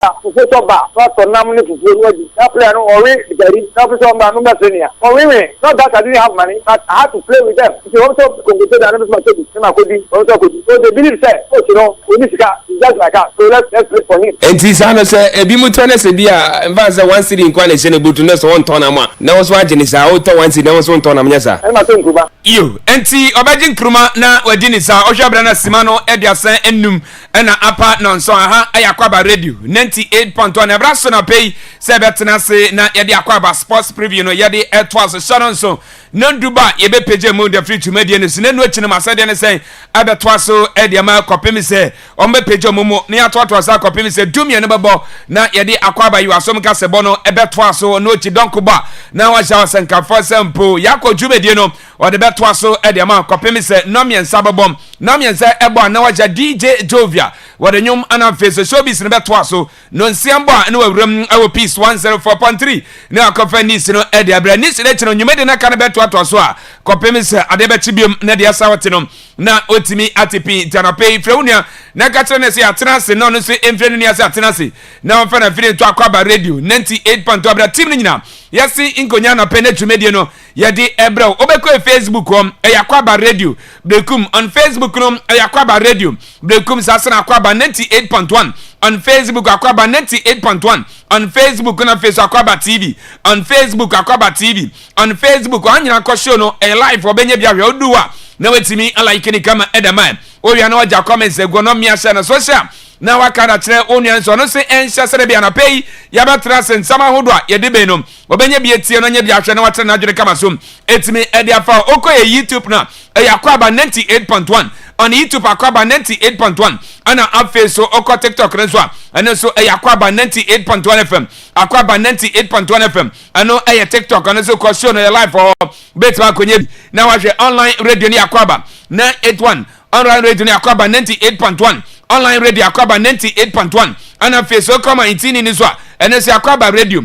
fufuo ba so nam ne fufuo no adi na play no ori gari na fufuo ba no senior ori me not that I didn't have money but I had to play with them if you want to compete that no so na kodi so they believe say you know Onisika just like that so let's play for him enti sana say ebi muto na se bia mva say one city nkwa na hye na butu na so won ton am na wo so agene sa wo to one city na wo so ton am nya sa e ma to nkruma yo enti obaji nkruma na wadi ni sa ohwabra na sima no ediasan enum na apa na nso aha Akwaaba radio 98.1 ebra so na pay se betena se na yede Akwaaba sports preview no yede etwas sharon so nanduba yebe page mu the free to media no se nanu achi na masade ne sen abetwa so ediama kopem se ombe page omumu ne atoto sa kopem se dumie ne bebo na yede Akwaaba you asom ka se bono ebetwa so no chi donko ba na wa sha senka for sample yakọ djumedie no o de betwa so ediama kopem se nomien sabobom nomien se ebo na wa DJ Jovia what the nyum ana face showbiz ne betwa so no nsiambo a ne wawram awo peace 104.3 ne akofa nis no ede abra nis ne chino nyumede na kana betwa to so a kopem se ade bechi biom na de asawate no na otimi atipi tanape freunia na kache ne se atena se no no se emfrenu ne se atena se na mfa na fire to Akwaaba radio 98.2 abra team ni nyina yesi inkonya na pene dwumedie no yedi ebra obeko Facebook Akwaaba radio blekum on Facebook no Akwaaba radio blekum sasa Akwaaba 98.1 on Facebook Akwaaba 98.1 on Facebook na Facebook Akwaaba TV on Facebook Akwaaba TV on Facebook anyina ko show no live obenye bia hwe oduwa na wetimi alike ni kama edama oya na waja comments egonomy asha na social na wakana kire onyan so no se ensha sere bia na pay ya betra sen sama hodo a yede be no obenye bia tie no nya bia hwe na watre na adwene kama so etimi ede afa okoye YouTube na Akwaaba 98.1 on YouTube Akwaaba 98.1 ana afa so oko TikTok renso a ene so Akwaaba 98.1 FM Akwaaba 98.1 FM ano TikTok ene so ko show no live for betima konye bi na wahwe online radio ni Akwaaba 981 online radio ni Akwaaba 98.1 online radio Akwaaba 98.1 ana face so kama intini ni so ene so Akwaaba radio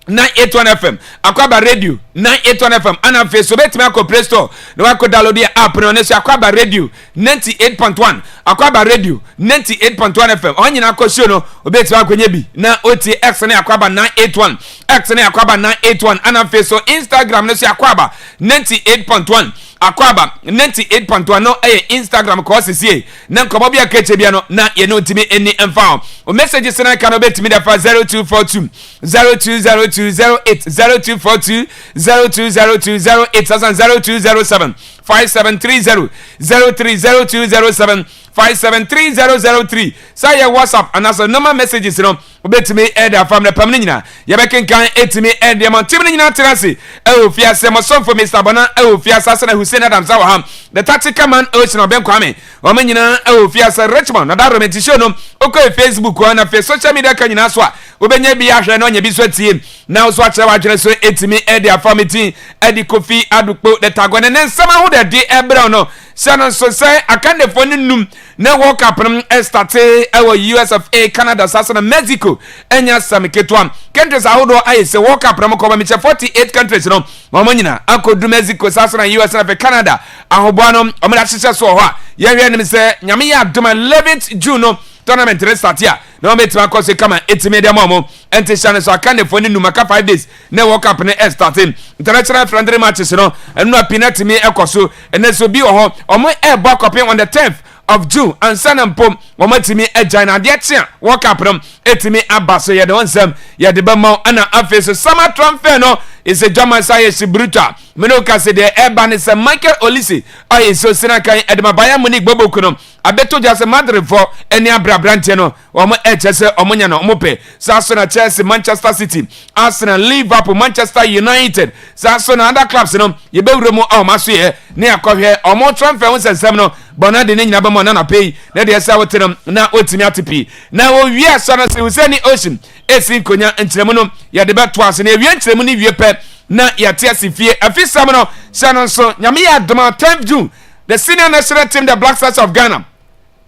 981 FM Akwaaba radio 981 FM ana face betima ko Play Store no wako download the app no ne so Akwaaba radio 98.1 Akwaaba radio 98.1 FM onyina ko show no obetima ko nyebi na oti X na Akwaaba 981 X na Akwaaba 981 ana face so Instagram ne so Akwaaba 98.1 Akwaaba 98.1 no Instagram ko sisi na nkomo bia keche bia no na ye no timi eni emfa o messages na ka no betimi da fa 0242 020208 0242 020208 0207 5730 030207 573003 say WhatsApp and as a normal messages no obetimi eda family pam nyina ye bekenkan etimi ede man tim nyina terase ofia se mo so for Mr. Bona ofia sasa na Hussein Adam Zawaham the tactical man Ocean Ben Kwame o me nyina ofia se Richmond na da rometi show no okọ Facebook o na fe social media kan nyina so a obenya bi ahwe na onya bi so tie na so akyere wadwene so etimi ede family edi Kofi Adukpo the tagone ne nsama ho de ebra no Shannon so say akande foni num na World Cup start US of A Canada sasa na Mexico enya samiketwa countries ahodo ayi se World Cup na ko ba 48 countries no mama nyina akodu Mexico sasa na US of Canada ahobo no omda hyehyɛ so ho a yehwe nim se nyame ya adoma 11th June no tournament restart here no metima ko se kama etime de mamo enti Shannon so akande foni num aka 5 days na World Cup na starting international friendly matches no enu apinati me ekoso ene so bi ho omo eba copy on the 10th of June and Sanampom womatimi ejana de tia World Cup no etimi abaso ye de onsem ye de bema ana afeso summer transfer no is a German science brutal menoka se de eba ne se Michael Olise ayi so sinakan edema Bayern Munich boboku no abeto jase Madrid for eni abrabrante no omo echese omonya no omope saso na Chelsea Manchester City Arsenal Liverpool Manchester United saso na other clubs no ye bewuro mu o maso ye ne akohwe omo transfer wonsensem no bona de nyina ba mo na pay na de esa wotenam na otimi atepi na wo wi asa na se usani ocean esi konya nkyeremu no ye de beto ase na wi nkyeremu ni wie pe na yate asifie afisam no Shannon so nyame ya doma 10th June the senior national team the Black Stars of Ghana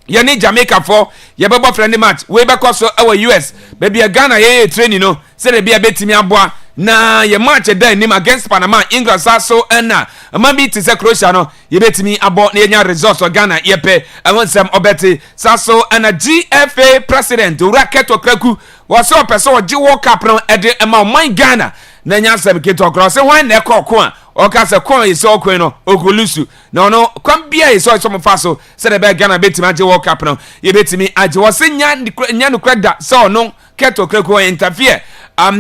yɛne Jamaica for yɛbɛbɔ friendly match we bɛkɔ so ɛwɔ US baby Ghana yɛyɛ training no sɛ de bia betimi aboa na yɛ match da nim against Panama England so ɛna ma bi te sɛ Croatia no yɛbɛtimi abɔ na yɛnya results of Ghana yɛpɛ ɛwonsɛm ɔbɛte so ɛna GFA president Racket Okraku wɔsɛ ɔpɛ sɛ ɔgye World Cup no ɛde ɛma ɔman Ghana na nya nsɛm keto ɔkora sɛ hwan na ɛkɔ ɔko a ɔka sɛ kɔn yi sɛ ɔkɔn no okolusu na ɔno kwan bia yi sɛ ɔsɔ fa so sɛ de bɛ Ghana betimi agye World Cup no yɛbɛtimi agye wɔsɛ nya no kreda sɛ ɔno Keto Kreko interfere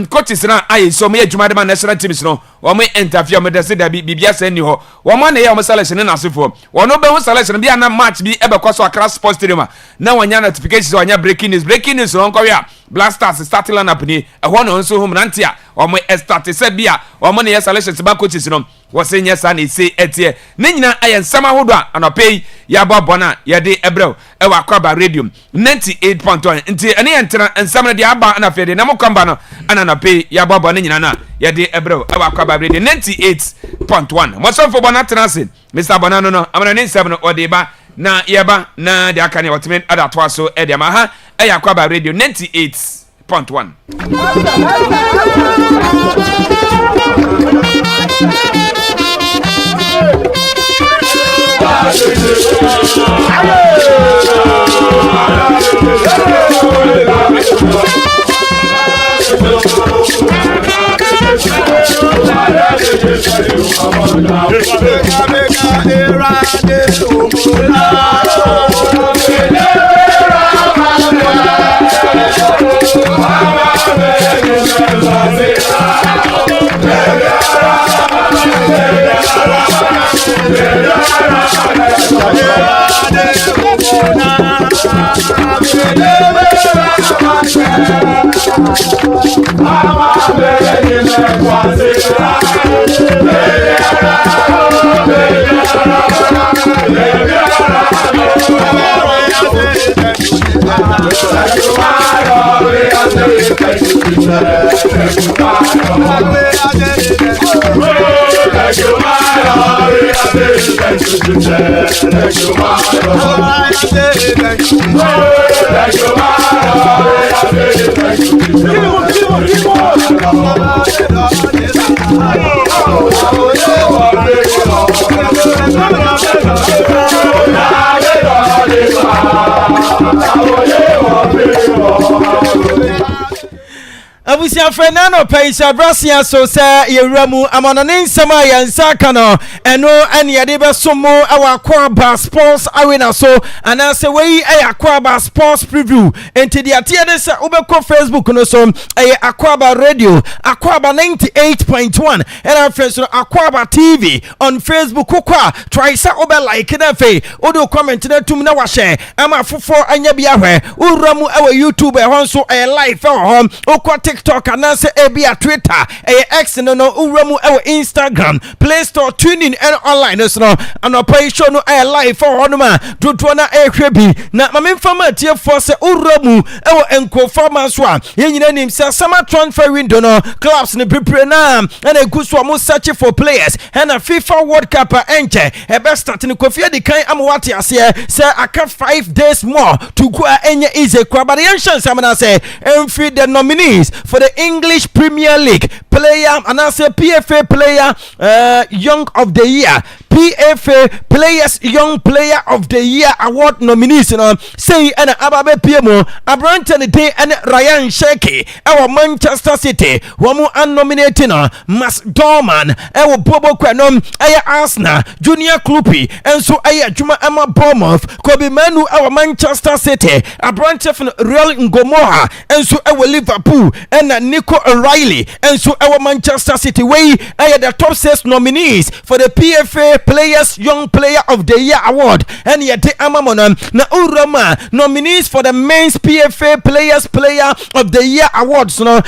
coaches na ayi so me adwuma de ma national teams no wo me interfere me de se da bibia se ni ho wo mo na ye wo selection na asefo wo no be ho selection bia na match bi e be kwaso Accra Sports Stadium na wanya notifications wanya breaking news no nkɔ ya Blasters starting lineup ni e ho no nso ho mrante a wo mo start se bia wo mo na ye selection se ba coaches no wo se nya sa na se etie ne nyina aye nsama hodo a anɔpɛ ya bɔbɔ ye de ebrew e wa Akwaaba Radio 98.1 nti ene yentena nsam na de aba na fede na mo kamba no ana na pay ya bɔbɔ ne nyina na ye de ebrew e wa Akwaaba Radio 98.1 mo so fo bɔ na tenase Mr. Bonano no amana ne nsam no ode ba na yeba na de aka ne otime ada to aso e de ma ha e ya Akwaaba Radio 98.1 Abusia Fernando Paisa Brasia so say yewramu amanane nsama yansa kano eno ene yede besomo awa Akwaaba Sports Arena so anase wey Akwaaba Sports Preview enti de atie de se ubekọ Facebook no so Akwaaba Radio Akwaaba 98.1 and Facebook Akwaaba TV on Facebook kwa try say ube like na fe odo comment na tum na wa share ama fofo anya bia hwe uramu awa YouTube e hon so live hon okwa TikTok and say ebia Twitter X no uramu ewo Instagram Play Store tuning and online no and operation no live for honuma dodo na ehwebi na mamemfama tie for say uramu ewo enkoforma so a yenyina nim say summer transfer window no clubs ne prepare na and eguso mo search for players and a FIFA World Cup enche e be start ne Kofi di kan amwate ase say aka 5 days more to go enye easy kwa but the chance amana say every the nominees for the English Premier League player and I say PFA player Young of the Year PFA Players Young Player of the Year award nominees say and ababe PMO Abranton Day and Ryan Sheki our Manchester City wamu nominating Mas Dorman our Bobo Kwanom aya Arsenal Junior Klupi and so aya Juma Emma Bournemouth Kobe Manu our Manchester City Abranton Real Ngomoha and so our Liverpool and Nico O'Reilly and so our Manchester City way are the top 6 nominees for the PFA Players Young Player of the Year award and yet amamona na urama nominees for the men's PFA Players Player of the Year awards no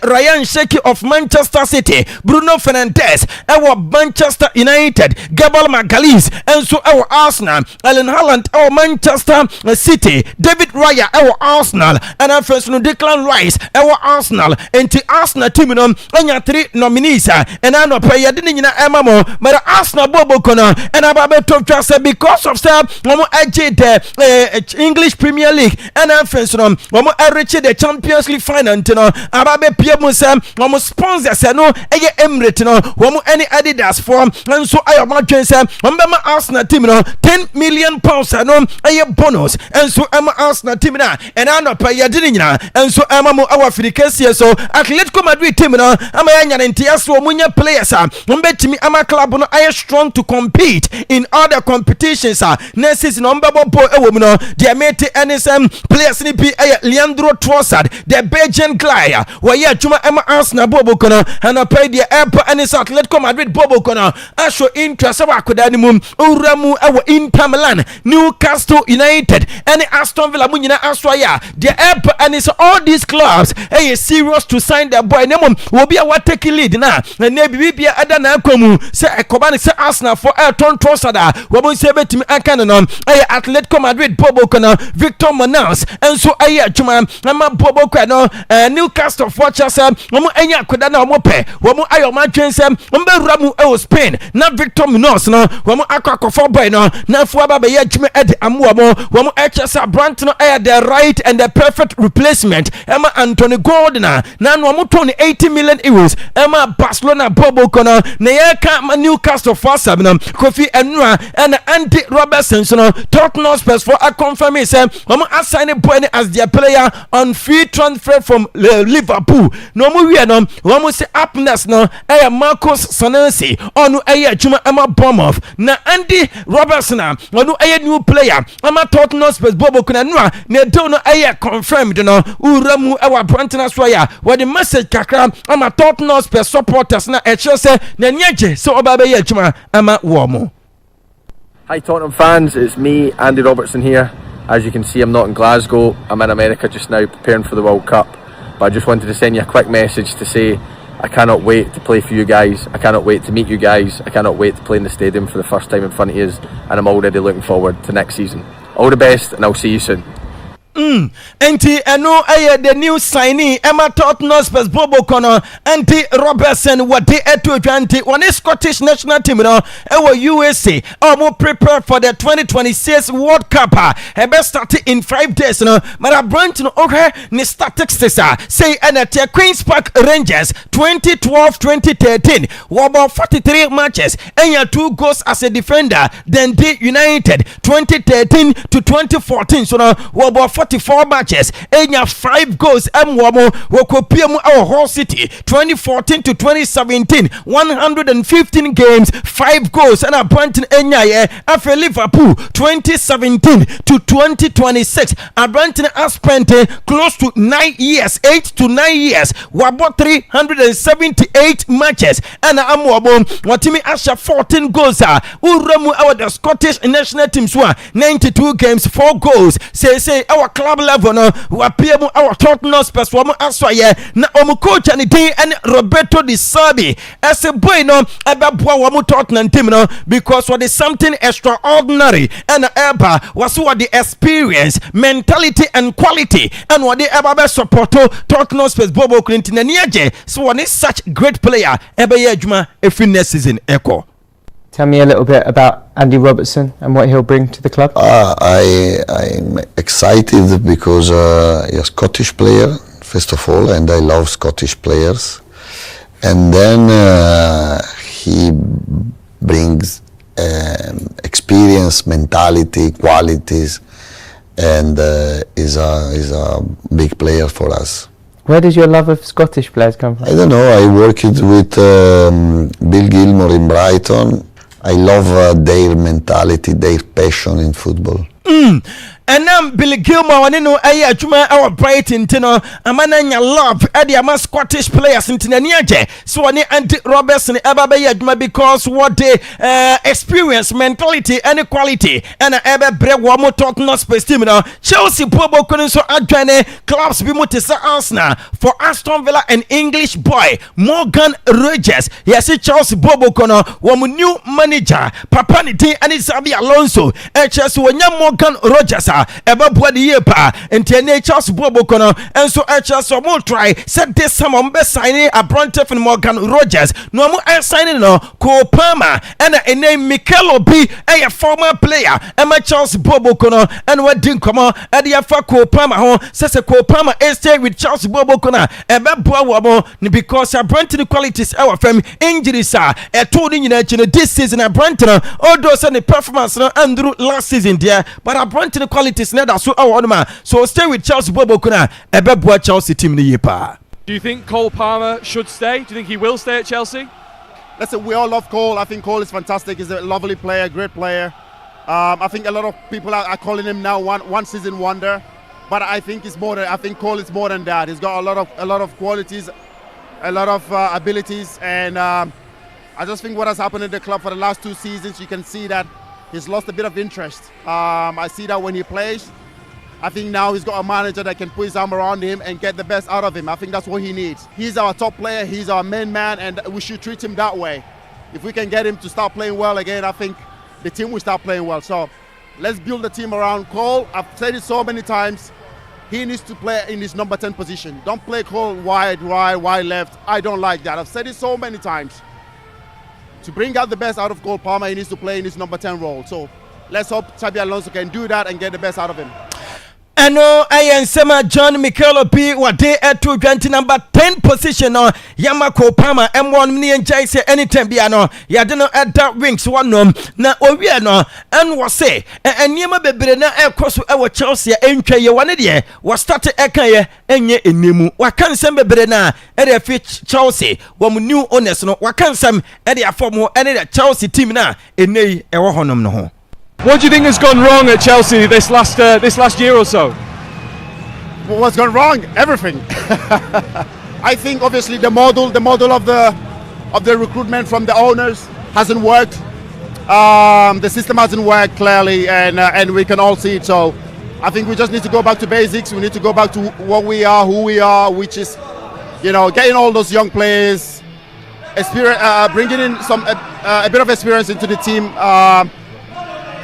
Ryan Sheki of Manchester City Bruno Fernandes our Manchester United Gabriel Magalhaes and so our Arsenal Erling Haaland our Manchester City David Raya our Arsenal and our first no Declan Rice our Arsenal and the Arsenal team no anya 3 nominees and I no pay yadini nyina emamo but Arsenal bobo kono and ababe top trust because of say womo agye the English Premier League and afenso no womo reach the Champions League final no ababe pie mu say womo sponsors no eye Emirates no womo any Adidas for nso ayo ma twen say womo ma Arsenal team no 10 million pounds no eye bonus nso am Arsenal team na and anopa ye de nyina nso am mo awa Africasia so Atletico Madrid team no am ya nya ntia so munya players womo betimi am club no aye strong to compete in other competitions next season number bo ewo mu no the mate NSM players ni bi Leandro Trossard the Belgian guy where adwuma am Arsenal bobo kono and pay the airport and Atletico Madrid bobo kono show interest akoda ni mum uramu ewo Inter Milan Newcastle United and Aston Villa mu nyina aswaya the airport and all these clubs serious to sign the boy nemum will be a take lead na bibia ada na akomu se ekoba ni se Arsenal for Elton Trossard wo bo se betimi akana no Atletico Madrid bobo kono Victor Manaus enso adwuma ama bobo kwa no Newcastle for Chelsea wo anya akoda na wo pe wo ayoma twensem mbewura mu Spain na Victor Manaus no wo akakofo boy no na fu aba be adwuma ede amwo wo Chelsea Brant no the right and the perfect replacement Emma Anthony Gordon na no mo 80 million euros Emma Barcelona bobo kono na ye ka Newcastle for Sabina Kofi Enra and Andy Robertson so no Tottenham Spurs for a confirm say assign a boy as their player on free transfer from Liverpool no mo we no wo say upness no Marcus Sonensi onu adwuma Emma Bournemouth na Andy Robertson onu new player Emma Tottenham Spurs bobo kono na do no confirmed no uramu ewa Brantona soya where the message kakra Emma Tottenham Spurs supporters na say na nyeje so oba be adwuma Emma womo. Hi Tottenham fans, it's me, Andy Robertson here. As you can see, I'm not in Glasgow, I'm in America just now preparing for the World Cup. But I just wanted to send you a quick message to say I cannot wait to play for you guys, I cannot wait to meet you guys, I cannot wait to play in the stadium for the first time in front of you, and I'm already looking forward to next season. All the best and I'll see you soon. Enti eno the new signee Emma Tottenham Spurs bobo kono Andy Robertson wade eto dwante one Scottish national team no USA mo prepare for the 2026 World Cup be start in 5 days no mara branch no ni statistics say at Queen's Park Rangers 2012-2013 about 43 matches and 2 goals as a defender. Then the United 2013 to 2014 so no about 44 matches and 5 goals womo wokopia mu our whole city 2014 to 2017 115 games 5 goals and Abanton enya after Liverpool 2017 to 2026 Abanton has spent close to 9 years 8 to 9 years about 378 matches and amwabo watimi asha 14 goals uramu our the Scottish national teams 92 games 4 goals say our club level no wapia mu our Tottenham Spurs wo mu aswaye na omu coach ani din and Roberto Di Serbi as a boy no ebeboa wo mu Tottenham team no because what is something extraordinary and eba was what the experience mentality and quality and what the eba support Tottenham Spurs bobo Clinton and yeje so one is such great player eba ye adwuma every next season echo. Tell me a little bit about Andy Robertson and what he'll bring to the club. I'm excited because he's a Scottish player, first of all, and I love Scottish players. And then he brings experience, mentality, qualities, and is a big player for us. Where does your love of Scottish players come from? I don't know. I worked with Bill Gilmore in Brighton. I love their mentality, their passion in football. And Billy Gilmore wani no aye adwuma our Brighton tino amana nya love e dey ama Scottish players ntina niaje so wani Andy Robertson eba be adwuma because what the experience mentality and quality and ebe bre wo mo Tottenham Spurs team no Chelsea bobo kono so adwane clubs bi mo tesa Arsenal for Aston Villa and English boy Morgan Rogers yes Chelsea bobo kono wo mo new manager papa ni tin and Xabi Alonso Chelsea wonya Morgan Rogers a eba bua de ye pa enti ene Charles Boboko no enso so mo try said this some be signing a Brantford Morgan Rogers no mo signing no Cole Palmer and ene Mikel Obi a former player Emma Charles Boboko no and what din come e de afa Cole Palmer ho say Cole Palmer stay with Charles Boboko na ebe bua wo mo because a Brantford qualities our fam injuries are e to ni nyina chi this season a Brantford although say the performance no andrew last season there but a Brantford qualities na da so our ma so stay with Charles Boboko na ebe bua Chelsea team ni yepa. Do you think Cole Palmer should stay? Do you think he will stay at Chelsea? Listen, we all love Cole. I think Cole is fantastic. He's a lovely player, great player. I think a lot of people are calling him now one season wonder, but I think it's more than. I think Cole is more than that. He's got a lot of qualities, a lot of abilities, and I just think what has happened in the club for the last 2 seasons, you can see that he's lost a bit of interest. I see that when he plays. I think now he's got a manager that can put his arm around him and get the best out of him. I think that's what he needs. He's our top player, he's our main man, and we should treat him that way. If we can get him to start playing well again, I think the team will start playing well. So let's build the team around Cole. I've said it so many times. He needs to play in his number 10 position. Don't play Cole wide right, wide left. I don't like that. I've said it so many times. To bring out the best out of Cole Palmer, he needs to play in his number 10 role. So let's hope Xabi Alonso can do that and get the best out of him. Eno Sema John Mikel Obi wade eto dwanti number 10 position no Yamako Palmer M1 mni enjai se anytime bia no yade no eda wings wanom na owie no en wo se eniema bebre na ekoso e Chelsea entwa ye wane de wo start ekan ye enye enemu wakansem bebre na e de fi Chelsea wo mu new owners no wakansem e de afom ho ene de Chelsea team na enei e wo honom no ho. What do you think has gone wrong at Chelsea this last year or so? What's gone wrong? Everything. I think obviously the model of the recruitment from the owners hasn't worked. The system hasn't worked clearly, and we can all see it. So I think we just need to go back to basics. We need to go back to what we are, who we are, which is, getting all those young players, experience, bringing in a bit of experience into the team.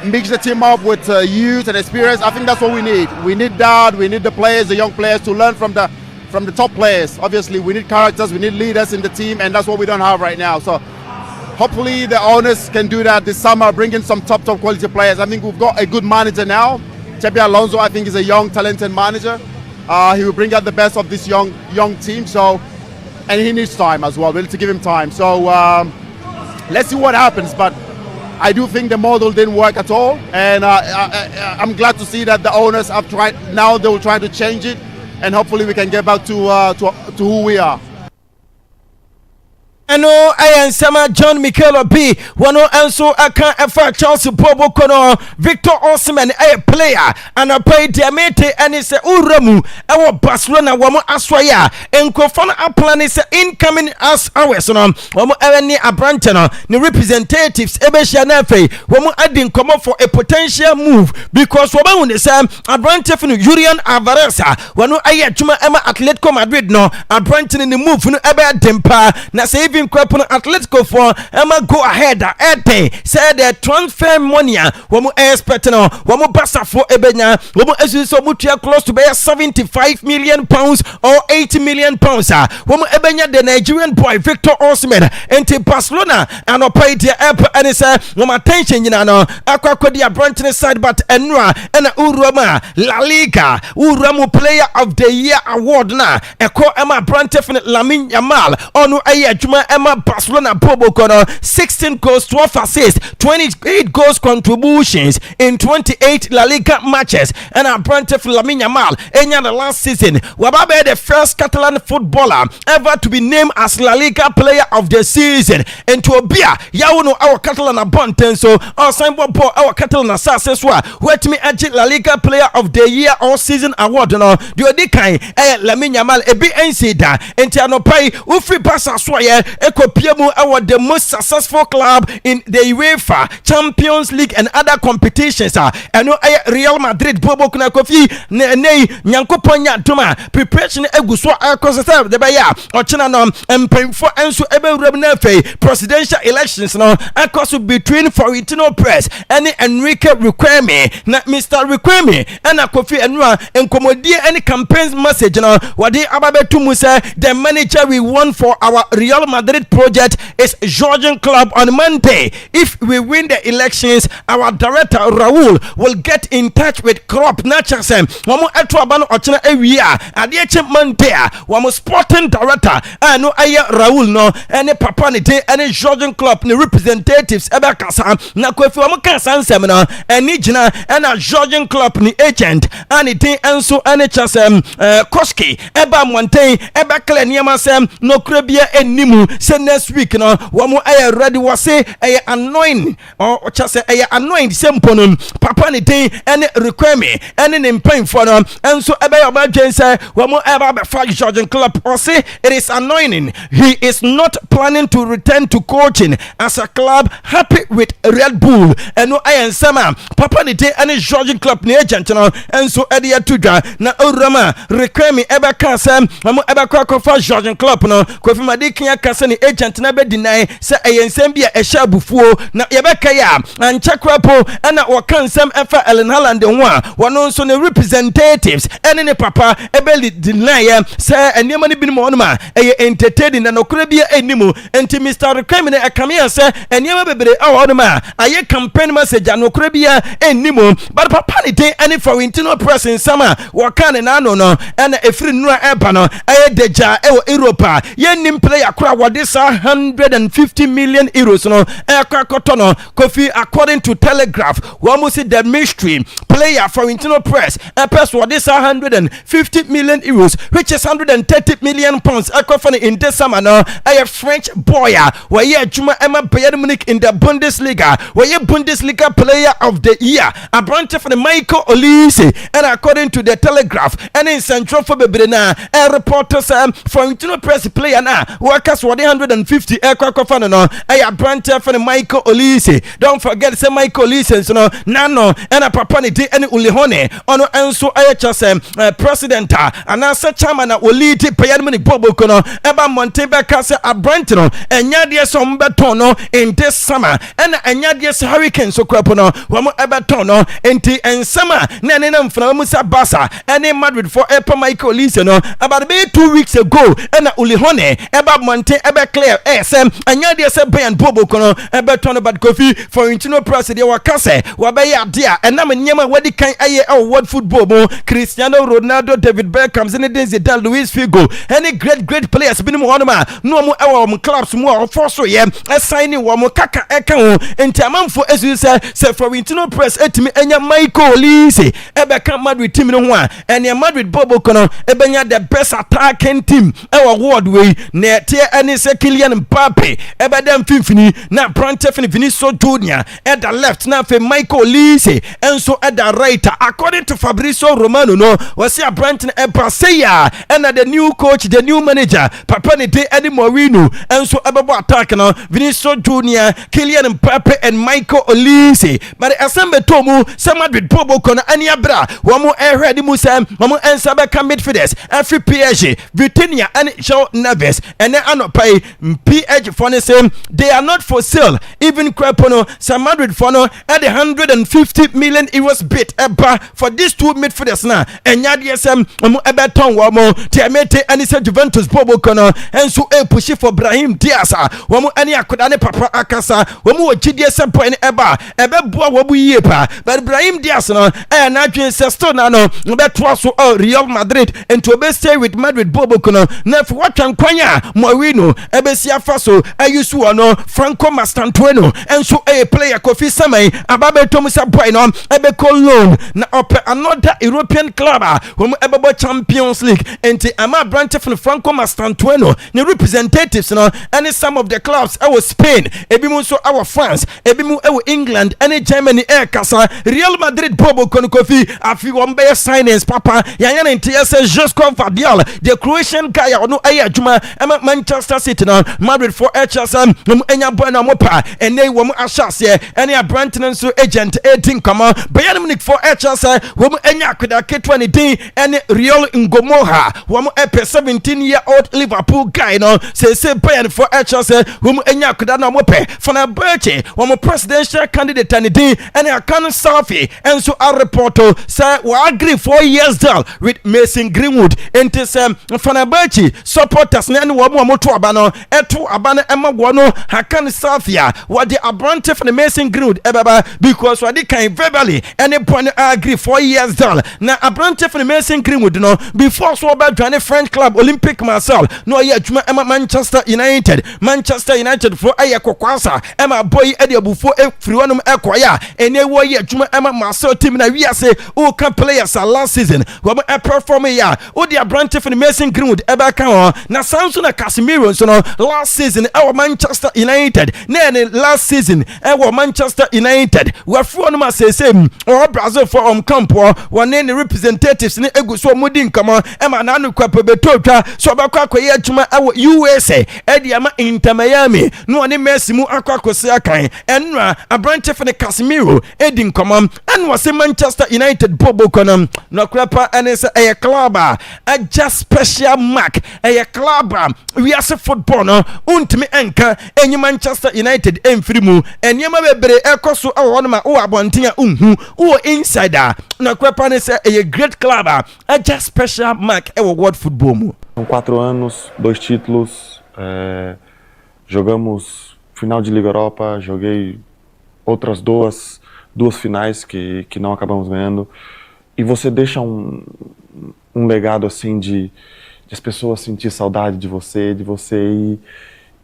Mix the team up with youth and experience. I think that's what we need. We need that. We need the players, the young players, to learn from the top players. Obviously, we need characters. We need leaders in the team, and that's what we don't have right now. So, hopefully, the owners can do that this summer. Bring in some top quality players. I think we've got a good manager now. Xabi Alonso, I think, is a young, talented manager. He will bring out the best of this young team. So, and he needs time as well. We need to give him time. So, let's see what happens. But I do think the model didn't work at all, and I'm glad to see that the owners have tried. Now they will try to change it, and hopefully we can get back to who we are. Eno Sama John Mikel Obi wano enso aka efa Charles Boboko no Victor Osimhen player and a pay diamete and se uramu ewo Barcelona wamo aswaya enkofo no aplan is incoming as hours no wamo any abranche no the representatives ebehia na afei wamo adin come for a potential move because wamo hu ne say abranche funu Julian Alvarez wano aye adwuma ema Atletico Madrid no abranche ne move no ebe dempa na say even Kwapon Atletico for Emma go ahead said the transfer money womu expect no womu basa for ebenya womu esuso mutua close to be 75 million pounds or 80 million pounds womu ebenya the Nigerian boy Victor Osimhen enti Barcelona and opay the app and say womu attention nyina no akwakodi Brantford side but enra and Urama La Liga Uramu player of the year award na eko Emma Brantford Lamine Yamal onu aye adwuma Emma Barcelona Boboko no 16 goals, 12 assists, 28 goals contributions in 28 La Liga matches. And our Brantford Lamine Yamal enya the last season wababe the first Catalan footballer ever to be named as La Liga player of the season. And to obia yawuno our Catalan abonten so our Simon Paul our Catalan assaswa wait me agit La Liga player of the year all season award no the odikan Lamine Yamal ebi ensida enti anopai ufri Barca so ye Ekopiemu our the most successful club in the UEFA Champions League and other competitions. And Real Madrid Bobo kuna Kofi ne Nyankoponya Duma preparation eguswa akosesa de baya ochina no mpemfo enso ebewrem presidential elections no akoso between Florentino Perez and Enrique Riquelme na Mr. Riquelme and Kofi Enua enkomodie any campaign message no wade ababetu mu say the manager we want for our Real Madrid project is Georgian club on Monday. If we win the elections, our director Raul will get in touch with Crop Nachasem. Wamu Etwabano Ochina Ewia, Adieche Monday, Wamu sporting director, no Aya Raul no, any Papa Nite, any Georgian club, ni representatives, Eba Kasa, na Kwefi Wamu Kasan Seminar, and Nijina, and a Georgian club, ni agent, and it Enso, and Koski, Eba Monte, Eba Kleniamasem, no Krebia and Nimu, say next week, no, Wamu Aya ready was say, Aya anoint, or just say, Aya anoint, Semponum, Papa Nite, and Riquelme, and in pain for them, and so Eba James say, Wamu Eba Fag Georgian club, or say, it is anointing. He is not planning to return to coaching as a club happy with Red Bull, and no I am Sama, Papa Nite, and Georgian club, ni agent, and so Edia Tuja, na Urama, Riquelme, Eba Kasam, Wamu Eba Kwakofa Georgian club, no, Kofi Madikia Kasani agent, never deny, say a Sambia a shabufu, na Yabekaya, and Chakrapo, and Wakan Sam Efa Ellen Holland, one also the representatives, and in a papa, Ebeli deny, say, and Yamani bin Monoma, a entertaining and Okrabia Enimu, and to Mr. Riquelme, a Camilla, say, and Yamabe, our Odoma, a campaign message, and Okrabia Enimu, but Papa Nite, and if Florentino press in summer, Wakan and Anono, and a free Nura Ebano, a Deja, Europa, Yenim play a crowd, what this 150 million euros, no, Kotono, Kofi, according to Telegraph, Wamusi the mystery player for Florentino press, a press what this 150 million euros, which is 130 million pounds, in this summer, no, a French boy, where ye Juma Emma Bayern Munich in the Bundesliga, where ye Bundesliga player of the year, a branch of the Michael Olise, and according to the Telegraph, and in Central for Bebrina, a reporter Florentino press player now, workers 150 aircraft no, a branch of the Michael Olise. Don't forget, say Michael Olise, no, Nano, and a Papa Nite, and Ulihone, ono enso ayachase president and as chairman will lead Bayern Munich Bobo Kono, Eba Monteba Kase a Brentino, and Yadia Sombetono in this summer, and Yadia's Hurricane so Crapono, Wamo Ebatono, and summer, Nanam from Musa Bassa, and in Madrid for Epa Michael Olise, about 2 weeks ago, and Ulihone, Eba Monte, Eba Claire, SM, and Yadia Sabayan Bobo Kono, Ebatono Bad Coffee for Intino President Wakase, Wabaya Dia, and Naman what the kind of world football mo Cristiano Ronaldo, David Beckham, Zinedine Zidane, Luis Figo, any great players been mo honoma no mo our clubs mo for so yeah assigning one mo kaka eka enti amanfo esu say Florentino press etimi enya Michael Olise ebeka Madrid team no ho a enya Madrid Bobo kono ebenya the best attacking team our world way na tie any say Kylian Mbappe ebedam fifini na Brante Vinicius Junior at the left na fe Michael Olise enso at the right, according to Fabrizio Romano, no, was here Brenton Epaseya, and the new coach, the new manager, Papa Nite Eddie Moreno, and so Ababa attack no, Vinicius Junior, Kylian Mbappe, and Michael Olise. But Assemble Tomu, some Madrid Bobo Kona, and Yabra, one more air ready Musam, one more and Sabaka midfielders, every PSG, Vitinha, and Shaw Neves, and then Anopai, PH for the same, they are not for sale, even Crepono, some Madrid Fono, at 150 million euros bit for these two midfielders now, and Yadiasem, Eberton Wamo, Tiamete, and it's a Juventus Bobo Kono, and so a push for Brahim Diaz, Wamo, and Yakudane Papa Akasa, Wamo, GDS point Eba, Ebebua Wabu Yepa, but Brahim Diaz, and Adrian Sestonano, that was Real Madrid, and to be stay with Madrid Bobo Kono, Nef Watan Kwanya, Moreno, Ebesia Faso, Ayusuano, Franco Mastantueno, and so a player Kofi Samay, Ababe Thomas Bueno, Ebeko loan na another European club whom Ebebo Champions League and Ama branch from Franco Mastantueno, the representatives and some of the clubs our Spain, Ebimu so our France, Ebimu our England, and Germany Air Casa, Real Madrid Bobo Konokofi, Afi Wambe signings, Papa, Yayan and TSS Josko Vadial, the Croatian guy, no Ayajuma, Manchester City. City no Madrid for HSM enya boy na mopa ene wo mu ahyase ene abrantene nso agent 18 kama Bayern Munich for HSM wo mu enya akweda ketwa ne din ene Real Ngomoha wo mu epe 17-year-old Liverpool guy no say Bayern for HSM wo mu enya akweda na mope Fenerbahce wo mu presidential candidate ne din ene Akan Safi enso a reporto say we agree 4 years deal with Mason Greenwood into some Fenerbahce supporters ne wo mu to aba no eto aba na ema wo no Akan Safia what the abrante for the Mason Greenwood ebaba because what they can verbally any point agree 4 years deal na abrante for the Mason Greenwood no before so about join French club Olympique Marseille no ya adwuma ema Manchester United for aye kokwasa ema boy ede abufo free wonom ekoya ene wo ya adwuma ema Marseille team na we say o can players last season wo perform ya o the abrante for the Mason Greenwood eba kan na Samson na Casemiro so no last season our Manchester United na last season our Manchester United we free wonom say or Brazil for camp one ne representatives ne egu so mudi nkama ema na anu kwa betotwa so bakwa akoye adwuma USA edi ama Inter Miami no ne Messi mu akwakosi akan enra abrante for the Casemiro edi nkama enwa se Manchester United bobo konam no krapa ene se a club a just special mark a club we as football no untimi enka enyi Manchester United emfirimu enyema bebere ekoso awo no ma o abontia o insider no krapa ene se a great club a just special mark e world football mu. São 4 anos, 2 títulos, jogamos final de Liga Europa, joguei outras duas finais que não acabamos ganhando, e você deixa um legado assim de as pessoas sentir saudade de você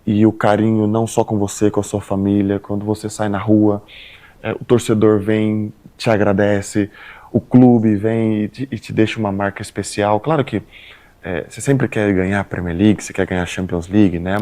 e o carinho não só com você, com a sua família. Quando você sai na rua, o torcedor vem, te agradece, o clube vem e te deixa uma marca especial. Claro que você sempre quer ganhar a Premier League, você quer ganhar a Champions League, né?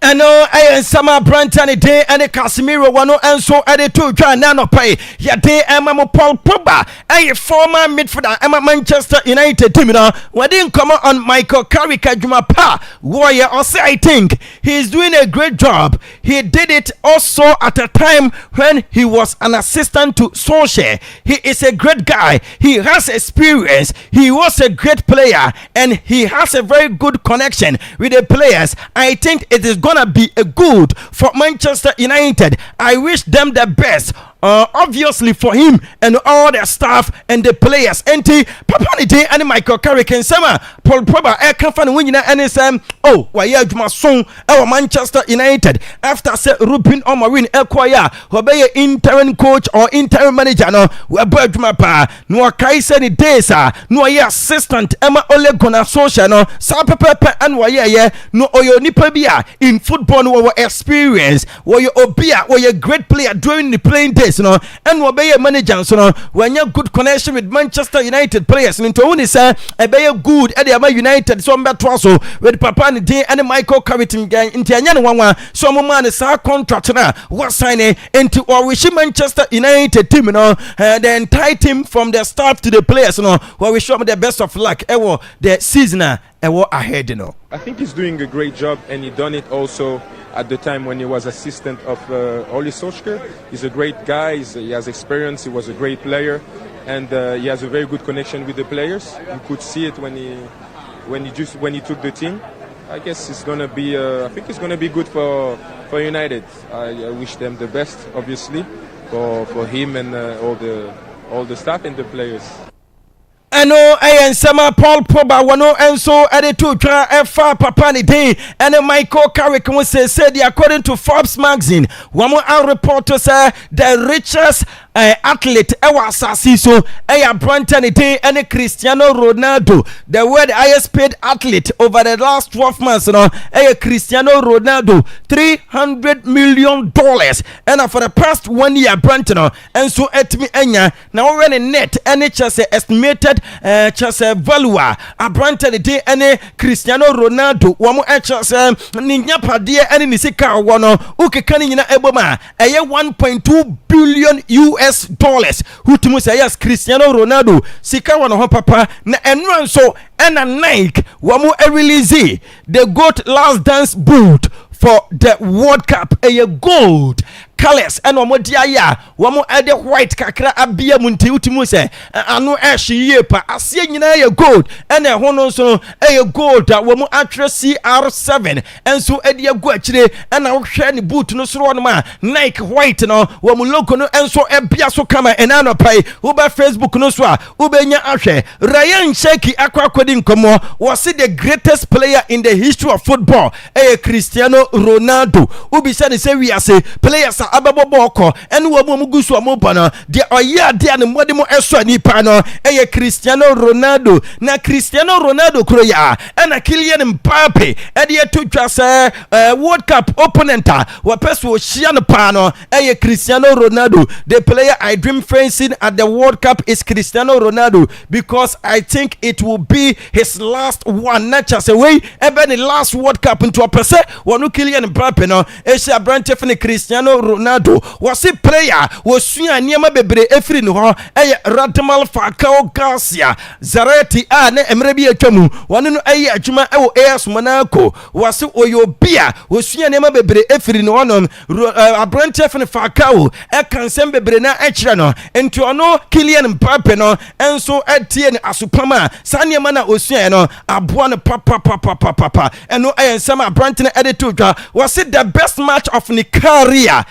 Eno ayen sama brantani de ene Casemiro wano enso ade to twa na no pay ya de ema mo Paul Pogba a former midfielder ema Manchester United team na wadin come on Michael Carrick adwuma pa warrior or say I think he's doing a great job. He did it also at a time when he was an assistant to Solskjaer. He is a great guy, he has experience, he was a great player, and he has a very good connection with the players. I think it is gonna be a good for Manchester United. I wish them the best. Obviously for him and all the staff and the players. Enti Papa ni day and Michael Carrick and Sama Paul Pogba can find winning and Sam. Oh, why you son our Manchester United after say Ruben Omarin Equaya obey interim coach or interim manager no we Bergman pa no kai say ni days no ye assistant Emma Ole Gunnar Solskjaer no sa pepe and why no oyo nipa bia in football no experience where you obia where you great player during the playing days. No, and we be a manager so no when you good connection with Manchester United players into when say e be good at the United so better so with Papa and Dean and Michael Carrick into anya no one so mo man say contract na what signing into or we Manchester United team no the entire team from the staff to the players no we wish them the best of luck the season ahead, you know. I think he's doing a great job, and he done it also at the time when he was assistant of Ole Solskjaer. He's a great guy. He has experience. He was a great player, and he has a very good connection with the players. You could see it when he took the team. I guess it's gonna be. I think it's gonna be good for United. I wish them the best, obviously, for him and all the staff and the players. Eno ayen sama Paul Pogba wano enso ade to twa efa Papa ni day and Michael Carrick won say according to Forbes magazine wamo a reporter say the richest athlete ewa asasi so Brandon ni day and Cristiano Ronaldo, the world highest paid athlete over the last 12 months no Cristiano Ronaldo $300 million and for the past 1 year Brandon enso etimi enya na already net NHS estimated chase valua abrante de day ene Cristiano Ronaldo wamo chase ninya pade ene ni sika wono ukeka ni nyina eboma eye 1.2 billion US US who say yes Cristiano Ronaldo sika wana ho papa na enran so ena Nike wamu release the GOAT last dance boot for the World Cup a gold colors and omodia wamo ede white kakra abia munti utimu se anu ehye pa asie nyina ye gold and e hono so e gold wamo atre CR7 enso ede agu akire na wohwe ne boot no soro no ma Nike white no wamo logo no enso ebia so kama enano pai uba Facebook no so a ubenya ahwe Ryan Sheki akwakodi nkomo was the greatest player in the history of football Cristiano Ronaldo ubi say we are say players ababoboko enu wo mu gusu amopa no de oya de an mode mo eso nipa no Cristiano Ronaldo na Cristiano Ronaldo kro ya na Kylian Mbappe de to twa say World Cup opponent wa peso hia no pa no Cristiano Ronaldo. The player I dream facing at the World Cup is Cristiano Ronaldo because I think it will be his last one, not just away even the last World Cup into a percent one Kylian Mbappe no Asia brand Tiffany Cristiano Ronaldo was a player was suya niema bebre efri no ho Radimal Falcao Garcia Zareti ne emrebi atwamu wonu no adwuma ewo AS Monaco was oyobia was suya niema bebre efri no no brand Tiffany Falcao kansem bebre na ekira no enti ono Kylian Mbappe no enso etie ne asupama sa niema na osuya no aboa no papa eno ensema brand na editor was it the best match of the career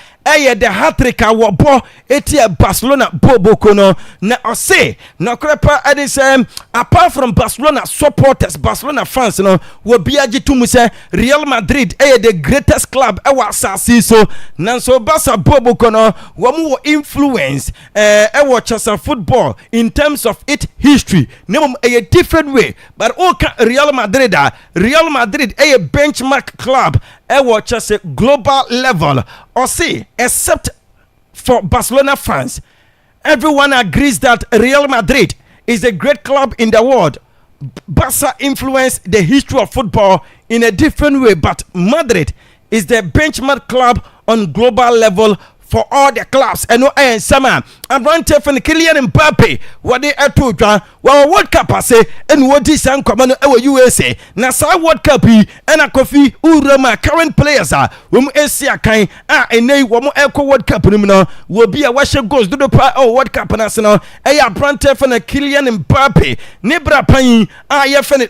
the hat-trick wo etia Barcelona boboko no na ose na krepa ade apart from Barcelona supporters Barcelona fans no wo biaji tumu say Real Madrid the greatest club asasi so nanso Barca boboko no wo mu influence chasa football in terms of its history name a different way but Real Madrid a benchmark club chasa global level or say except for Barcelona fans, everyone agrees that Real Madrid is a great club in the world. Barca influenced the history of football in a different way, but Madrid is the benchmark club on global level for all the clubs. And no summer and run Tiffany Kylian Mbappe what they are to World Cup I say and what is common USA na sa World Cup and a coffee urama current players are Asia kind and they World Cup will be a washer goes do the World Cup national brand Tiffany Kylian Mbappe Nebra Pain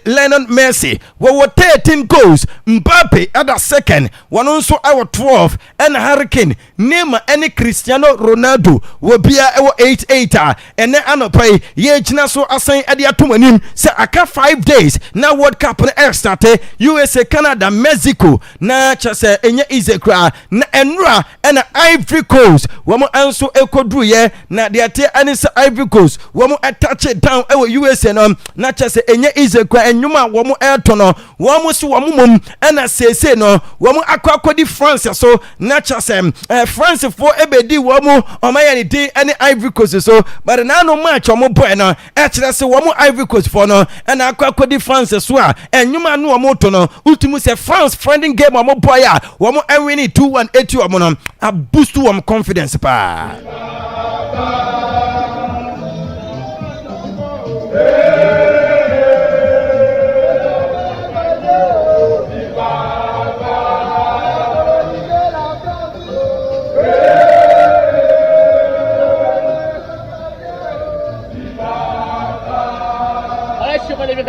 Lennon Messi 13 goals Mbappe at a second one also our 12 and Hurricane name any Cristiano Ronaldo will be a 8-8 and then anopai ye jina so asan ade atomanim say aka 5 days na World Cup na start USA Canada Mexico na chase enye izekra na enra na Ivory Coast wo mo anso ekodru ye na de ate anisa Ivory Coast wo mo touch it down USA no na chase enye izekra enwuma wo mo etono wo mo so wo mo mom na sese no wo mo akodi France so na chase France for ebedi wo mo omayani din any Ivory Coast so but na no match omo boy no ekire se wo mo Ivory Coast for no na akodi France so a enwuma no omo to no ultimu se France friending game omo boy a wo mo win 2-1 etu omo no a boost to confidence pa.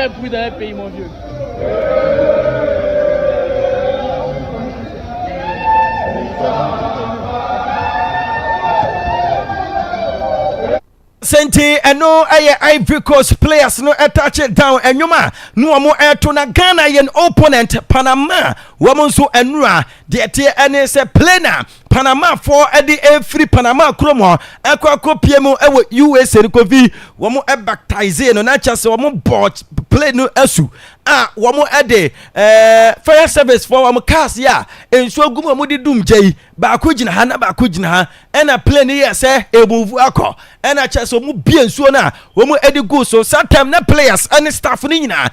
Un bruit dans un pays, mon vieux. Senti eno Ivory Coast players no touch it down enyuma no mo to na Ghana yen opponent Panama woman so enra de tie ene se plena Panama for free Panama kromo akwa PM USA ko vi wo mo baptize no na chase wo mo board play no asu wo mo fire service for wo mo cars ya enso gumo mo di dum jei ba ko gina ha na ba ko gina ha ena play ni ye se ebuvu akọ ena chase mo bie enso na wo mo go so sometime na players and staff ni nyina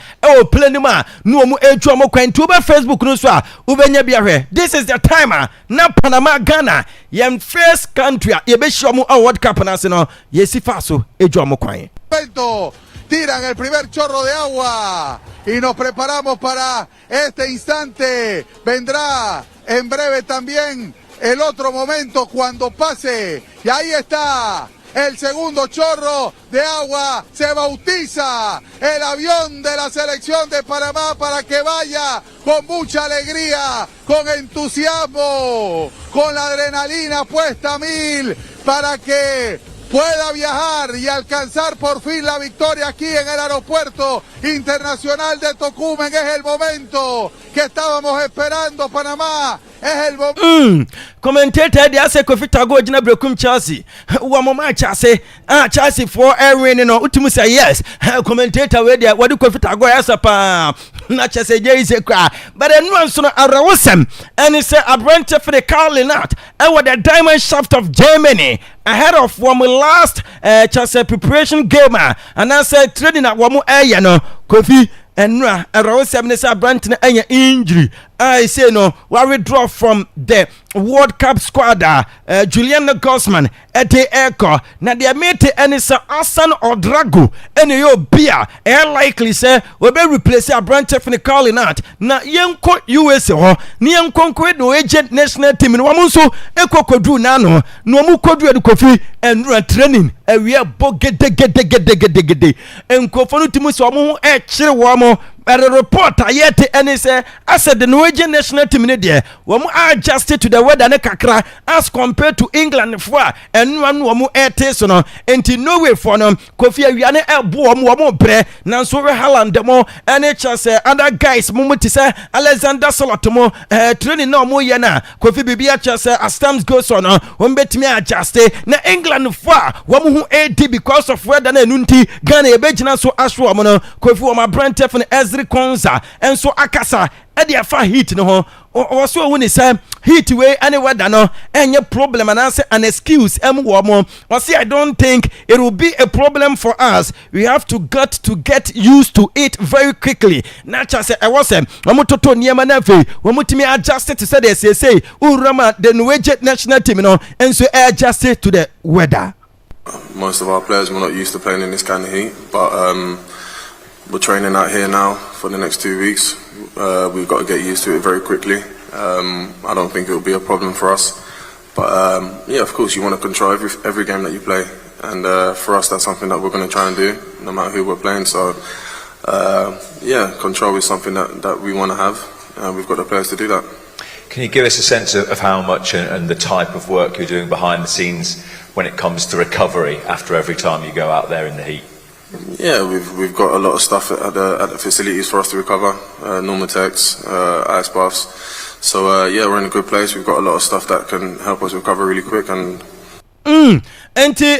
play ni ma no wo mo eju mo kwan to ba Facebook no so a wo benya bia hwe this is the timer na Panama Ghana yem first country ye be show mu World Cup na se no ye si fa so ejo mo kwan. Tiran el primer chorro de agua y nos preparamos para este instante. Vendrá en breve también el otro momento cuando pase. Y ahí está el segundo chorro de agua. Se bautiza el avión de la selección de Panamá para que vaya con mucha alegría, con entusiasmo, con la adrenalina puesta a 1000 para que pueda viajar y alcanzar por fin la victoria aquí en el aeropuerto internacional de Tocumen. Es el momento que estábamos esperando, Panamá. Es el momento. Commentator de ase Kofi Tago gina brekum Chelsea. Wa mama Chelsea. Chelsea for Erwin no ultimu say yes. Commentator we there what Kofi Tago yasa pa. Na Chelsea je ise kwa. But the no so no arawosem. And it's a branch for the Carlinat. And with the diamond shaft of Germany ahead of one last Chelsea preparation game. And I said training at one more no Kofi and around 7 branch na injury. I say no, we withdraw from the World Cup squad. Julian Gosman, Ete Eko, na the mate any Sir Asan or Drago, any yo beer, likely say we be replace a branch of the calling out. Na yenko USA, ni yenko no agent national team in Wamuso, Eko Kodu Nano, no mu Kodu Kofi, and training. And we are bogede, and Kofonu Timus Wamu, Chirwamo. But a reporter yet and say I said the Norwegian national team in there we are adjusted to the weather kakra as compared to England for and one woman air taste no enti no way for no Kofi awiane elbo wo bre nanso we Haaland demo NHS say other guys mumuti say Alexander Solotomo training no mo ye na Kofi bibia say as times goes on we betimi adjust na England for wo hu AD because of weather na nunti Ghana e begina so aswo mo no Kofi wo ma brand tef Konza and so akasa edia fa heat no ho so woni say heat way anywhere than no any problem and answer an excuse wo mo I don't think it will be a problem for us. We have to get used to it very quickly. Nature say I was toto niema na fe womutimi adjust to say they say urama the Norwegian national team no and so adjust to the weather. Most of our players were not used to playing in this kind of heat, but we're training out here now for the next 2 weeks. We've got to get used to it very quickly. I don't think it will be a problem for us. But yeah, of course, you want to control every game that you play. And for us, that's something that we're going to try and do, no matter who we're playing. So yeah, control is something that we want to have. And we've got the players to do that. Can you give us a sense of how much and the type of work you're doing behind the scenes when it comes to recovery after every time you go out there in the heat? Yeah, we've got a lot of stuff at the facilities for us to recover, Normatex, ice baths. So yeah, we're in a good place. We've got a lot of stuff that can help us recover really quick and. Enti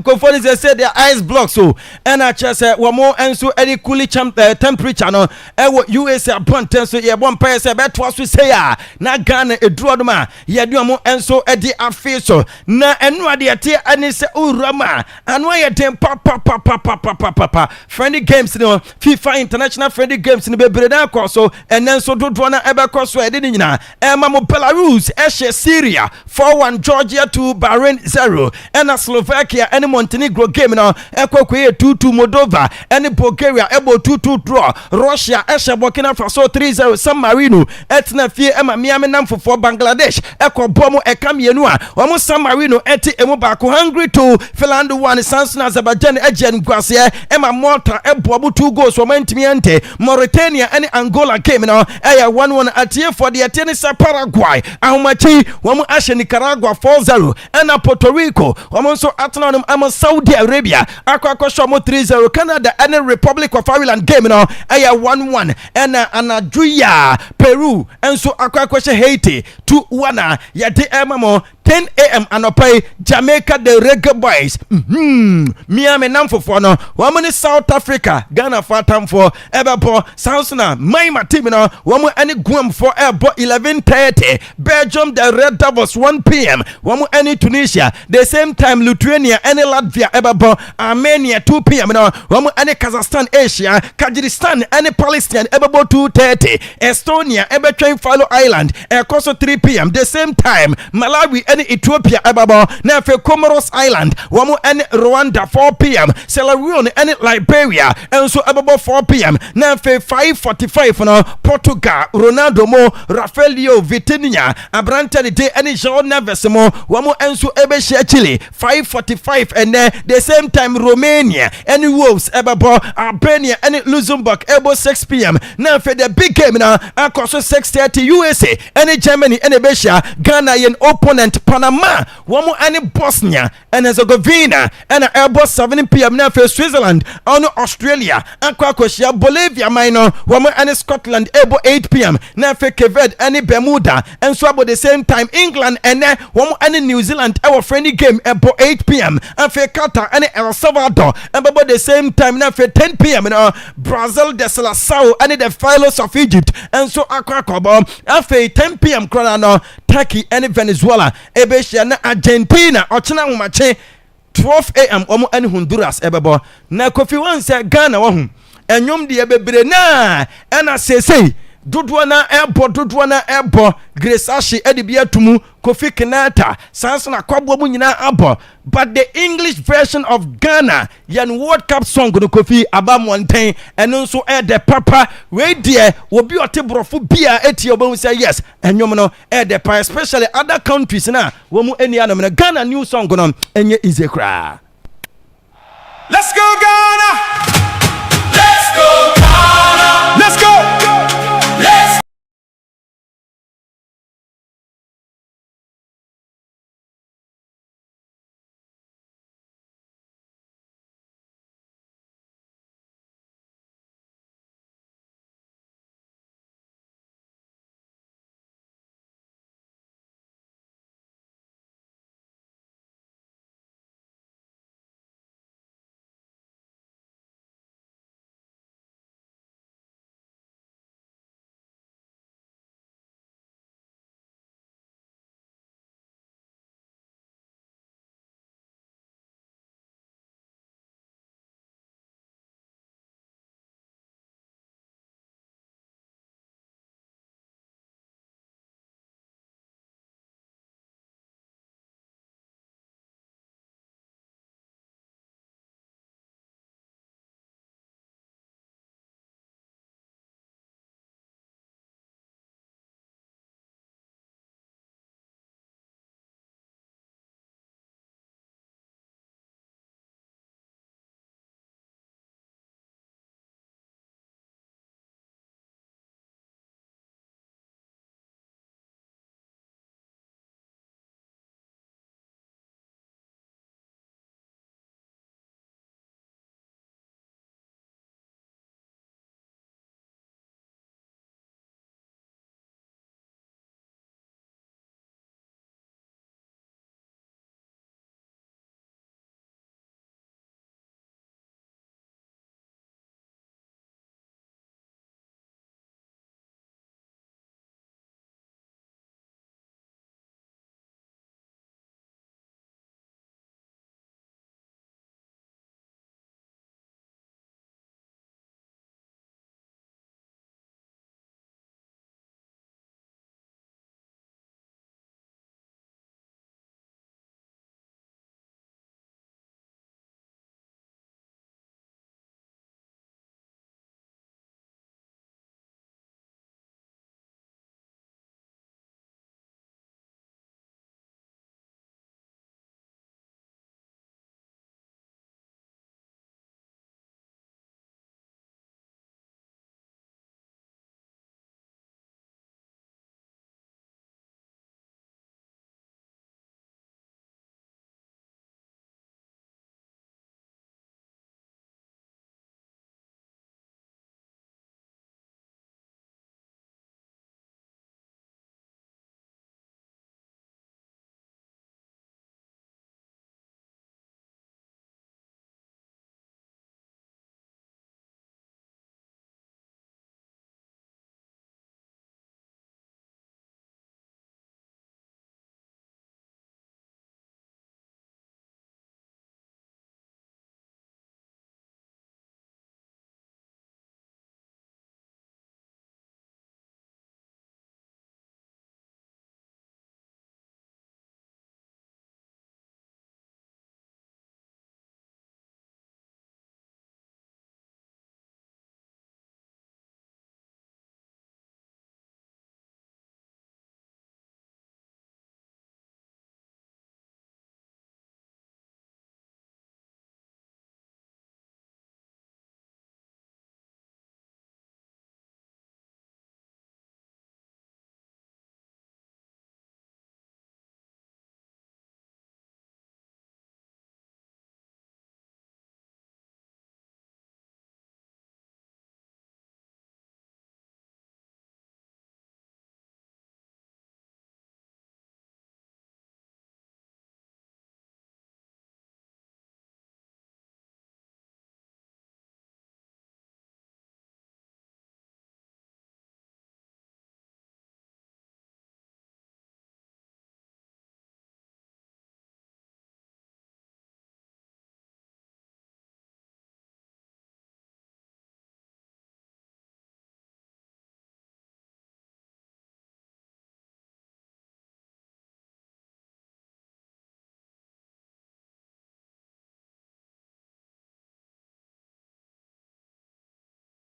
Kofoni said the ice block so and I just one more and so any coolie temperature no USA upon so yeah one pair say bet was we say na Ghana a draw ma ya do mo and so edi afi so na enu ade ate ani say urama anu ya dem pa friendly games no FIFA international friendly games no bebre na akọ so and then so do na ebe kọ so edi nyina e ma mo Belarus e she Syria 4-1 Georgia to Bahrain 0 and Slovakia and Montenegro game now Ekwe 2-2 Moldova and Bulgaria ebo 2-2 draw Russia Esha Burkina Faso 3-0 San Marino etna fie ema miame namfo for Bangladesh eko bomo ekamienu a omo San Marino eti emu baako Hungary 2 Finland 1 Samson Azerbaijan ejen gwase ema Malta ebo 2 goals for Mantimiante Mauritania and Angola game now eya 1-1 atie for the Tenisa Paraguay ahomachi womo ashe Nicaragua 4-0 and Puerto Rico so Atlanum am Saudi Arabia akwa shomo 3-0 Canada and Republic of Ireland game no aya 1-1 and Anajuya Peru and so akwa Haiti 2-1 ya de emamo 10 a.m. anopai Jamaica the Reggae Boys Miami namfo no wamani South Africa Ghana fatam for ebebo Sansona my team no wamu any guam for ebo 11:30 Belgium the Red Devils 1 p.m. wamu any Tunisia the same time Lithuania and Latvia ebabo Armenia 2 p.m. no wɔn ne Kazakhstan Asia Kyrgyzstan and Palestine ebabo 2:30 Estonia ebetwɛn Faroe Island ɛkɔ 3 p.m. the same time Malawi and Ethiopia ebabo na afei Comoros Island wɔn and Rwanda 4 p.m. Sierra Leone and Liberia ɛnso ebabo 4 p.m. na afei 5:45 no Portugal Ronaldo mo Rafaelio Vitinha Abrante de day and João Neves mo wɔn ɛnso ebɛhyia Chile 5:45 and the same time Romania and Wolves ebabo Albania and Luxembourg ebo 6 p.m. na afei the big game na akɔso 6:30 USA and Germany and ebɛhyia Ghana yɛn opponent Panama wɔn and Bosnia and Herzegovina and ebo 7 p.m. na afei Switzerland on Australia akɔhyia Bolivia minor wɔn and Scotland ebo 8 p.m. na afei Cape and Bermuda and so about the same time England and wɔn and New Zealand our friendly game ebo 8 p.m. afei Qatar and El Salvador and about the same time na afei 10 p.m. Brazil de Seleção and the Pharaohs of Egypt and so Akwaaba afei 10 p.m. Chrono Turkey and Venezuela ebɛhyia na Argentina ɔkyena ahomakye 12 a.m. ɔmo and Honduras ebɛbɔ na Kofi wan sɛ Ghana wɔ ho ɛnwom deɛ bebree na ɛna sesei dodoɔ na ɛbɔ Grace Ashe ɛde bi atumu Kofi Kenyatta sanso na kwabɔ mu nyinaa abɔ but the English version of Ghana yan World Cup song no Kofi aba mountain ɛno nso ɛde papa we deɛ obi ɔte borɔfo bia etie obo say yes ɛnwom no ɛde pa especially other countries na wo mu eni anom na Ghana new song no enye easy kra. Let's go Ghana, let's go Ghana, let's go.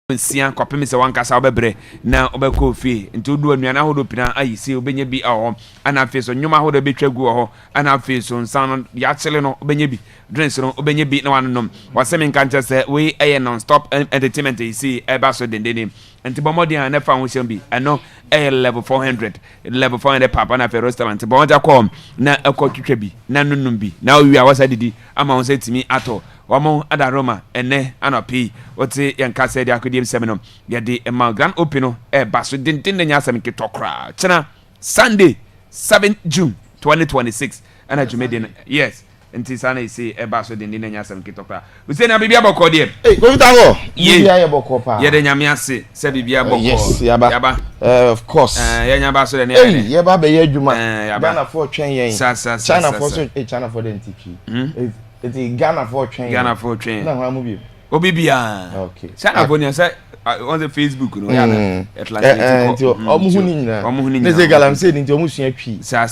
nsia kwapem se wankasa obebre na obekọ ofie nti odu anuana hodo pina ayisi obenye bi aho ana afi so nyoma hodo betwagu ho ana afi so nsan ya chele no obenye bi drinks no obenye bi na wanom wasemi nkanche se we eye non stop entertainment yisi eba so dendene nti bomodi an fa ho bi eno eye level 400 papa na fe restaurant bo onja kom na ekọ twetwa bi na nunum bi na owi awasa didi ama won se timi ato wamo adaroma ene anopi wote yanka se dia akodiem semino ya de ma grand opino baso din nya asem kitokra chena Sunday 7 June 2026 ana jumedin yes nti sana isi baso din nya asem kitokra we na bibia bokọ de go vitago bibia ye bokọ pa ye de nyame ase se bibia bokọ yes yaba of course ye nya baso de ne ye ba be ye adwuma Ghana for twen yen China for so China for den tv it's Ghana for train. No, how move you? Obibia. Okay. China for say on the Facebook no. Atlantic. Omuhuni. Neze galam say nti omusua twi. Sa.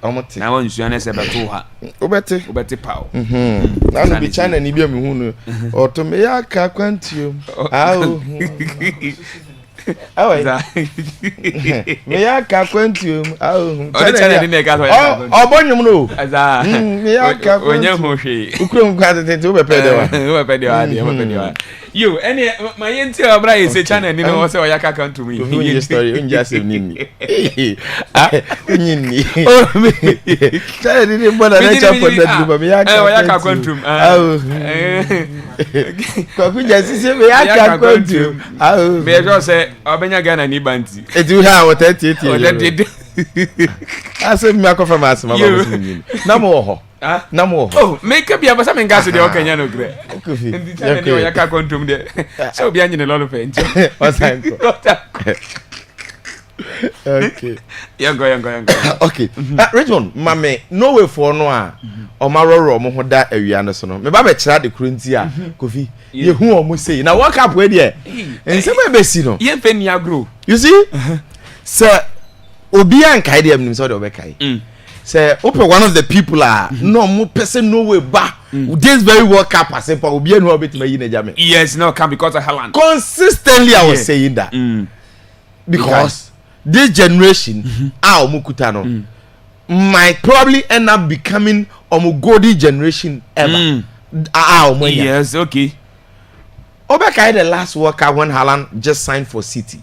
Omote. Na won sua na se beto ha. Obete paw. Na no be China ni bia me hu no. Oto me ya ka kwantio. Awo. Awe. Me ya ka kwantio. Awo. China ni ka so. Obonyum no. Aza. Me ya ka kwantio. Onye ho hwe. Ukrom kwatete o be pede wa. O be pede wa. You any my yenti obra is say China ni no say o ya ka kwantum yi. Onye story, onye asem ni. Onye ni. China ni mbona na cha poda du me ya ka kwantum. Awo. Kwa kunja sisi me ya ka kwantum. Awo. Me jo say obenya Ghana ni banti. Etu ha o 38. Asem me akofa ma asem aba ni. Na mo ho. Na mo ho. Oh, make up ya basa me ngase de okanya no gre. Ndi China ni o ya ka kwantum de. So obi anyine lolo fe nti. Wasanko. Okay. Yango. Okay. Richmond, mame, no way for no a omaroro mo ho da awia no so no. Me ba be kira de kurunti a Kofi. Ye hu o mo sei. Na work up we there. Ensem e be si no. Ye mfe ni agro. You see? Sir, obi an kai dem nim so de obekai. Say open one of the people are no more person no way ba. This very World Cup as pa obi anu obetima yi na jame. Yes, no come because of Haaland. Consistently I was saying that. Because this generation mukuta no might probably end up becoming golden generation ever. Yes, okay. Obekai the last World Cup when Haaland just signed for City.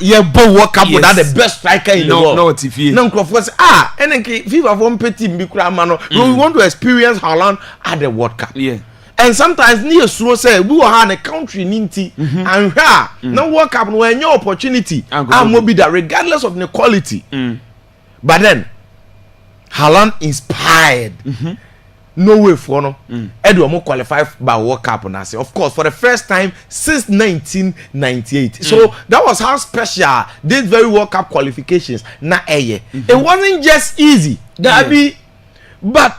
Yeah, but World Cup without the best striker in the world. No, TV. No, say, and then FIFA won't pay team bikura mano. We want to experience Haaland at the World Cup. Yeah. And sometimes near slow say we will have a country ninti and no World Cup no any opportunity. And will be that regardless of the quality. But then Haaland inspired. No way for no. Edward qualify by World Cup and I say, of course, for the first time since 1998. So that was how special this very World Cup qualifications na eye. It wasn't just easy. But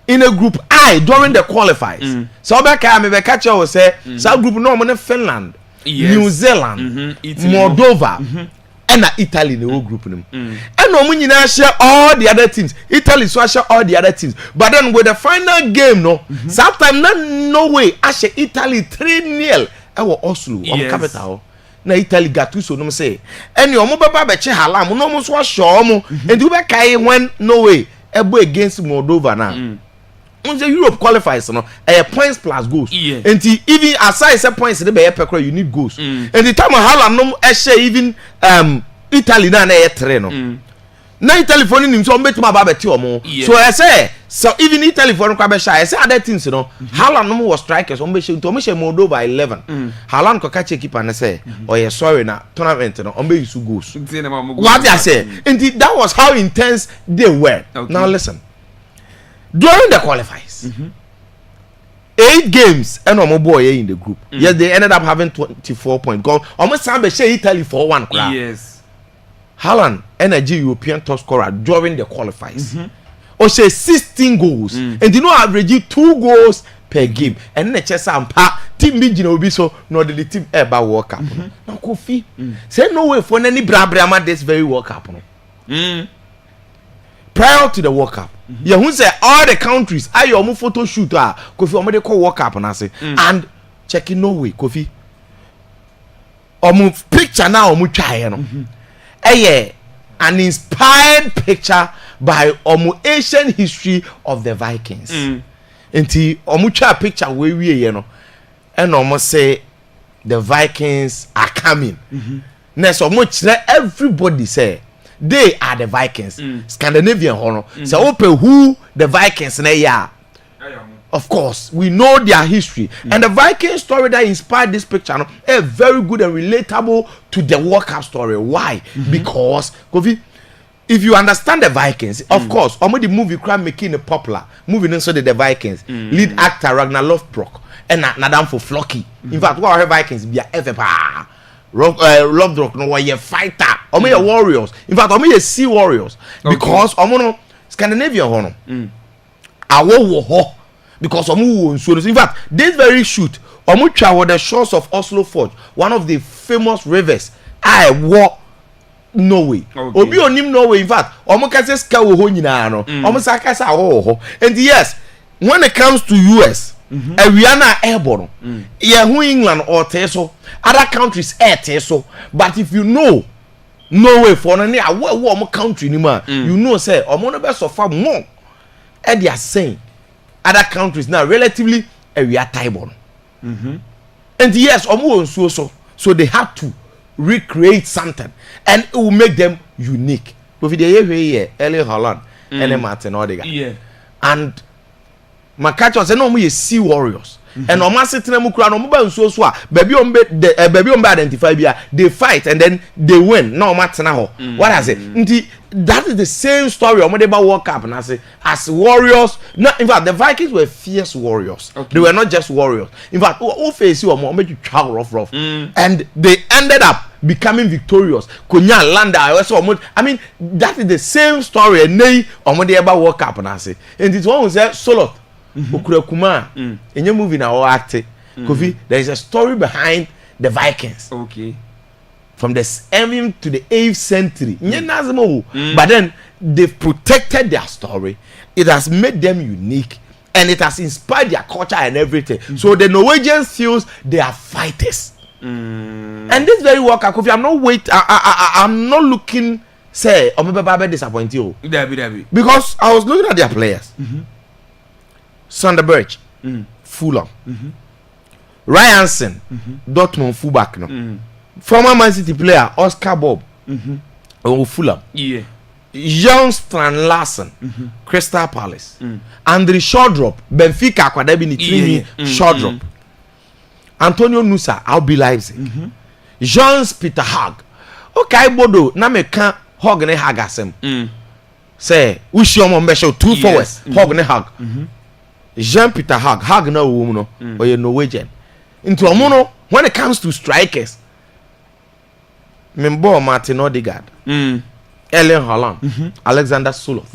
in a group I during the qualifiers. So me catch you say, so group no man Finland, New Zealand, Moldova. And Italy in the whole group and no nyina share all the other teams. Italy so share all the other teams. But then with the final game no, sometimes no way I share Italy 3-0 our Oslo capital. Na Italy got two so no say. And your mobile be che Haaland no mo so show mo and you be kai when no way ebo against Moldova now. Once Europe qualifies no points plus goals. And even aside say points the be pekro you need goals. And the time Haaland no share even Italy na 3 no. Na Italy for nim so betima ba beti omo. So I say so even Italy for kwa be share say other teams no Haaland no was strikers on be share to share Moldova 11. Haaland ko catch keeper na say oh sorry na tournament no on be use goals. What I say and that was how intense they were. Now listen. During the qualifiers, 8 games and no boy in the group. Yes, they ended up having 24 points. Go almost some share Italy for 1 crowd. Yes. Haaland, energy European top scorer during the qualifiers. Or say 16 goals. And you know average 2 goals per game. And the chess and pa team big will be so no the team ever World Cup. Now Kofi say no way for any brama this very World Cup. Prior to the World Cup. You say all the countries are your photo shoot Kofi Omede call World Cup and I say and checking no way Kofi omu picture na omu twae no an inspired picture by omu ancient history of the Vikings. Enti omu twa picture we wie no and omu say the Vikings are coming. Next omu kire everybody say they are the Vikings. Scandinavian hono. So open who the Vikings na ya. Of course, we know their history. And the Viking story that inspired this picture no, is very good and relatable to the World Cup story. Why? Because Kofi, if you understand the Vikings, of course, the movie crime making it popular. Moving also the Vikings. Lead actor Ragnar Lothbrok and Nadam for Flocky. In fact, what are Vikings be ever Lothbrok no were fighter. A warriors. In fact, a sea warriors. Because Scandinavian hono. Awo because in fact this very shoot travel the shores of Oslo Forge, one of the famous rivers I war Norway. Obi onim Norway. In fact can say ska wo ho nyina no saka sa ho. And yes, when it comes to US we are not airborne. Yeah, who England or Teso, other countries air Teso, but if you know Norway for any war country you know say omo best of far more and they are saying other countries now relatively we are Taiwan. And yes, so they have to recreate something and it will make them unique. But the Erling Haaland and Martin Odegaard. And my catch was no more sea warriors. And on my sitting no baby identify they fight and then they win. No matter now. What I say? That is the same story on about World Cup. And I say, as warriors, in fact, the Vikings were fierce warriors. They were not just warriors. In fact, who face you or make you travel rough. And they ended up becoming victorious. Konya Landa, I mean, that is the same story. And they on about World Cup. And I say, and this one was solo. Okurakuma in your movie now acting Kofi, there is a story behind the Vikings from the 7th to the 8th century. But then they've protected their story. It has made them unique and it has inspired their culture and everything. So the Norwegians feels they are fighters. And this very work Kofi, I'm not looking say I'm disappoint you because I was looking at their players. Sunderberg, Fulham, Ryanson, Dortmund fullback no. Former Man City player Oscar Bob, Fulham. Jan Strand Larsen, Crystal Palace, Andre Shawdrop, Benfica Akwaaba ni Shawdrop, Antonio Nusa, RB Leipzig, Jans Peter Hag. Okay, Bodo na me kan Hag ne Hag asem. Say, we show mo special 2 forwards, Hag ne Hag. Jean Peter Hag na wo mu no or you Norwegian into omono when it comes to strikers Membo Martin Odegaard, Erling Haaland, Alexander Soloth,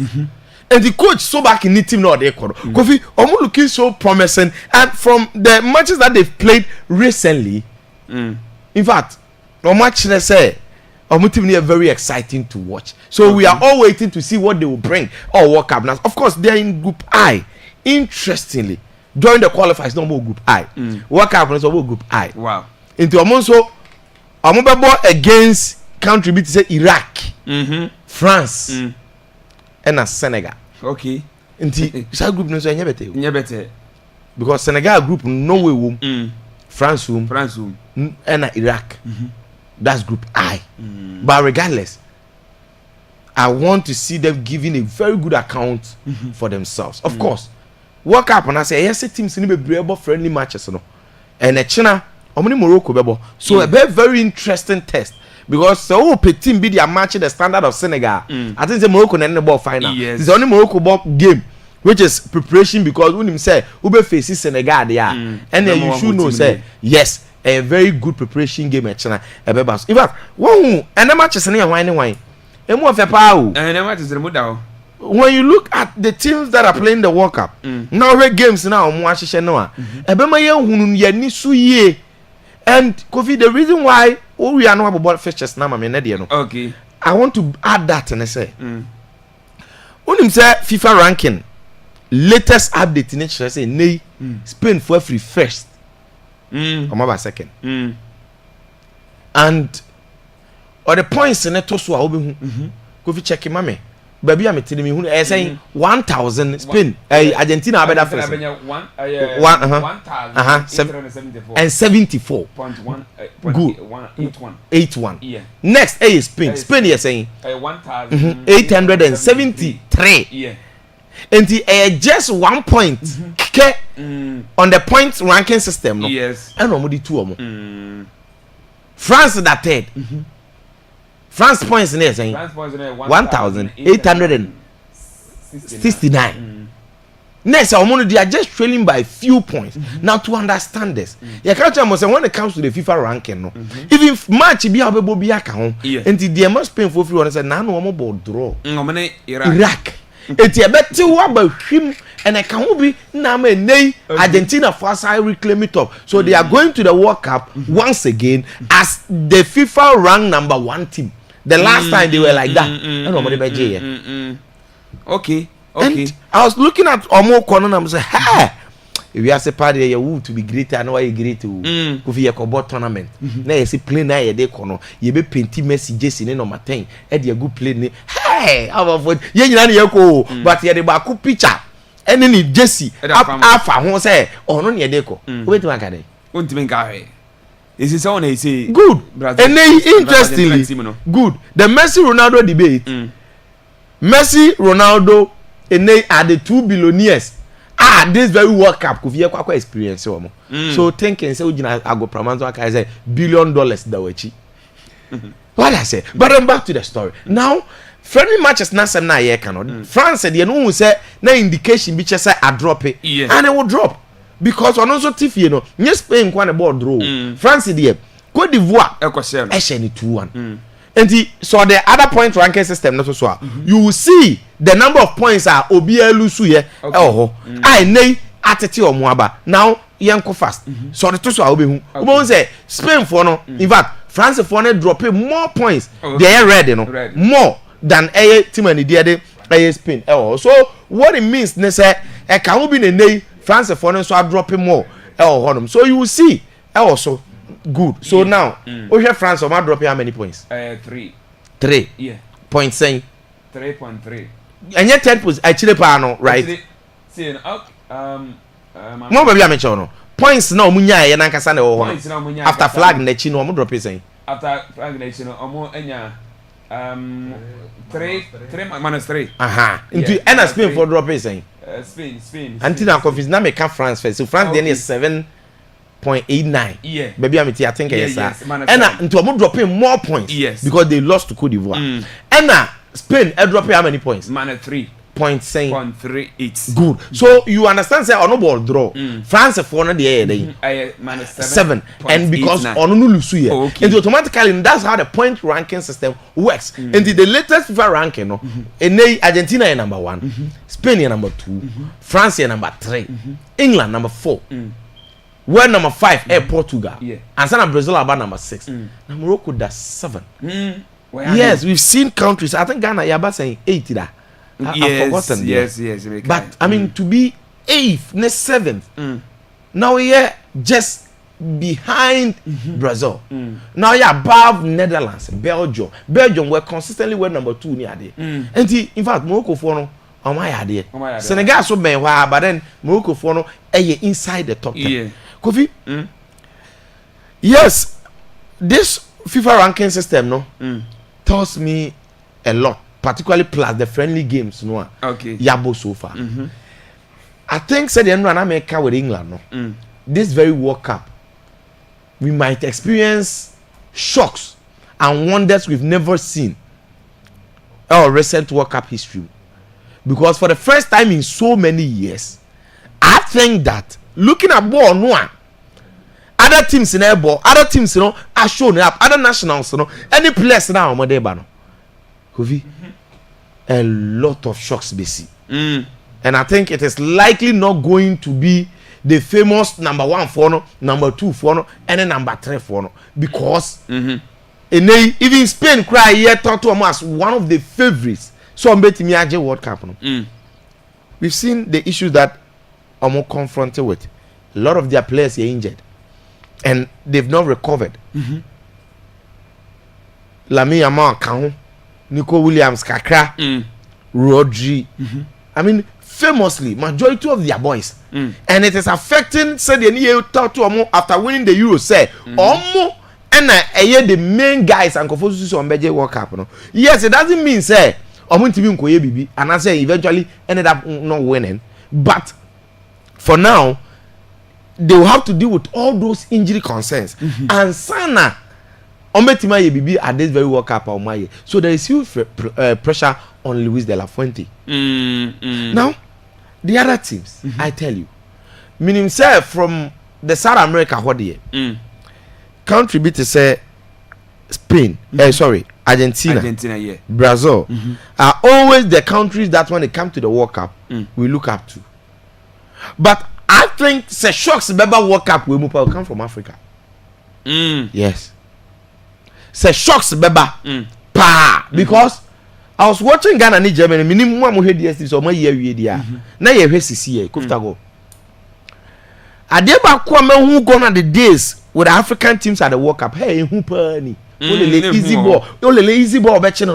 and the coach so back in the team now they Kofi omo looking so promising and from the matches that they've played recently in fact no match they say omo team is very exciting to watch, so we are all waiting to see what they will bring or World Cup. Now of course they are in Group I. Interestingly, during the qualifiers, no more Group I. World Cup is over Group I. Wow. Into Amonso, Amobabo against country beat say Iraq, France, and Senegal. Okay. Into that group no so better. Because Senegal group no way won. France won. And Iraq. That's Group I. But regardless, I want to see them giving a very good account for themselves. Of course. Work up and I say yes teams in be friendly matches no and China omni Morocco bebo so a very interesting test because so team be their match the standard of Senegal. I think the Morocco na ball final. It's only Morocco ball game which is preparation because when him say ube faces Senegal there and then you should know say yes a very good preparation game at China in fact one and the matches na wine e mo fe pa o and the matches remove down. When you look at the teams that are playing the World Cup, now the games now mo ahihye no a ebema ye hunu ye ni so ye and Kofi the reason why we are not about fixtures na me na de no. Okay. I want to add that and say unim say FIFA ranking latest update in say nay Spain for free first. Come about second. and or the points in it to so obi hu go fi check mame baby am tell me hu e say 1000 Spain Argentina abeda first 1074 good 81 yeah next Spain is saying 1873 yeah and just 1 point on the points ranking system no yes and omodi two omo France that third France points in there saying 1869 next omo they are just trailing by few points now to understand this you can't tell me say when it comes to the FIFA ranking no even match bi abebo bi aka ho and the most painful for say na no omo ball draw Iraq eti ebeti wa ba hwim and I can be na me nei Argentina for side reclaim it up so they are going to the World Cup once again as the FIFA rank number 1 team the last time they were like that nobody be here okay and I was looking at Omo Kono and I say hey if you are say party you want to be greater and why you great to go for your combat tournament na you see play na you dey kono you be painti messages in number 10 e dey go play ni hey about you nyina na yeko but you dey back picture any ni Jesse afa ho say ono na dey ko wait man ka dey ontime nka he is it someone he say good and interestingly good the Messi Ronaldo debate Messi Ronaldo and they are the 2 billionaires this very World Cup could be a experience so thinking say ujina ago pramanzo aka say $1 billion da wachi what I say but then back to the story now friendly matches na sem na ye cannot France said you know say na indication bi che say a drop it and it will drop because on also tif you know nye Spain kwa na ball draw France there Côte d'Ivoire e share 2-1 and so the other point ranking system not so you will see the number of points are obielu here I nay atete omoaba now yanko fast so the to obi hu say Spain for no in fact France for no drop more points they are ready no more than a team and the Spain so what it means ne say e can be nay France for no so dropping more so you will see also good so now France or drop how many points 3 yeah point saying 3.3 and yet 10 points actually no right see mo baby am no points now munya ye nankasa na wo after flag na chi no mo drop saying after flag na chi no omo enya 3 minus 3 into and Spain for drop saying Spain until now confuse na make France first so France then is 7.89 yeah baby I think yes and into omo dropping more points because they lost to Côte d'Ivoire and Spain dropping how many points minus 3 points saying 0.38 good so you understand say on ball draw France for no dey minus 7 and because on no lose here and automatically that's how the point ranking system works and the latest FIFA ranking no and Argentina is number 1 Spain is number 2 France is number 3 England number 4 where number 5 Portugal and San Brazil about number 6 now Morocco that's 7 yes we've seen countries I think Ghana yaba saying 8 that I've forgotten yes but I mean to be 8th next 7th now we're just behind Brazil now you're above Netherlands Belgium were consistently were number 2 near there and in fact Morocco for no on my idea Senegal so bad but then Morocco for no inside the top 10 Kofi yes this FIFA ranking system no tells me a lot particularly plus the friendly games no yabo so far I think said the end run America with England no this very World Cup we might experience shocks and wonders we've never seen our recent World Cup history because for the first time in so many years I think that looking at ball no other teams in air ball other teams are shown up other nationals any place now on my no Kofi a lot of shocks basi and I think it is likely not going to be the famous number 1 for no number 2 for no and then number 3 for no because even Spain cry here talk to as one of the favorites so I'm betting me aje World Cup no we've seen the issues that I'm confronted with a lot of their players are injured and they've not recovered Lamine Yamal kan Nico Williams kakra Rodri I mean famously majority of their boys and it is affecting say the new talk to omo after winning the Euro say omo and the main guys and confusus on Beje World Cup no yes it doesn't mean say omo ntimi nkoye bibi and I say eventually ended up not winning but for now they will have to deal with all those injury concerns and sana ometima ye bibi at this very World Cup omaye so there is huge pressure on Luis de la Fuente now the other teams I tell you meaning say from the South America what there country be to say Spain sorry Argentina yeah. Brazil are always the countries that when it come to the World Cup we look up to but I think the shocks beba World Cup we come from Africa yes the shocks beba pa because I was watching Ghana and Germany minimum mo hwe DSTV so mo ye wie dia na ye hwe sisi ye kofta go adeba kwa me hu gone the days with the African teams at the World Cup hey hu pa ni olele easy ball be che no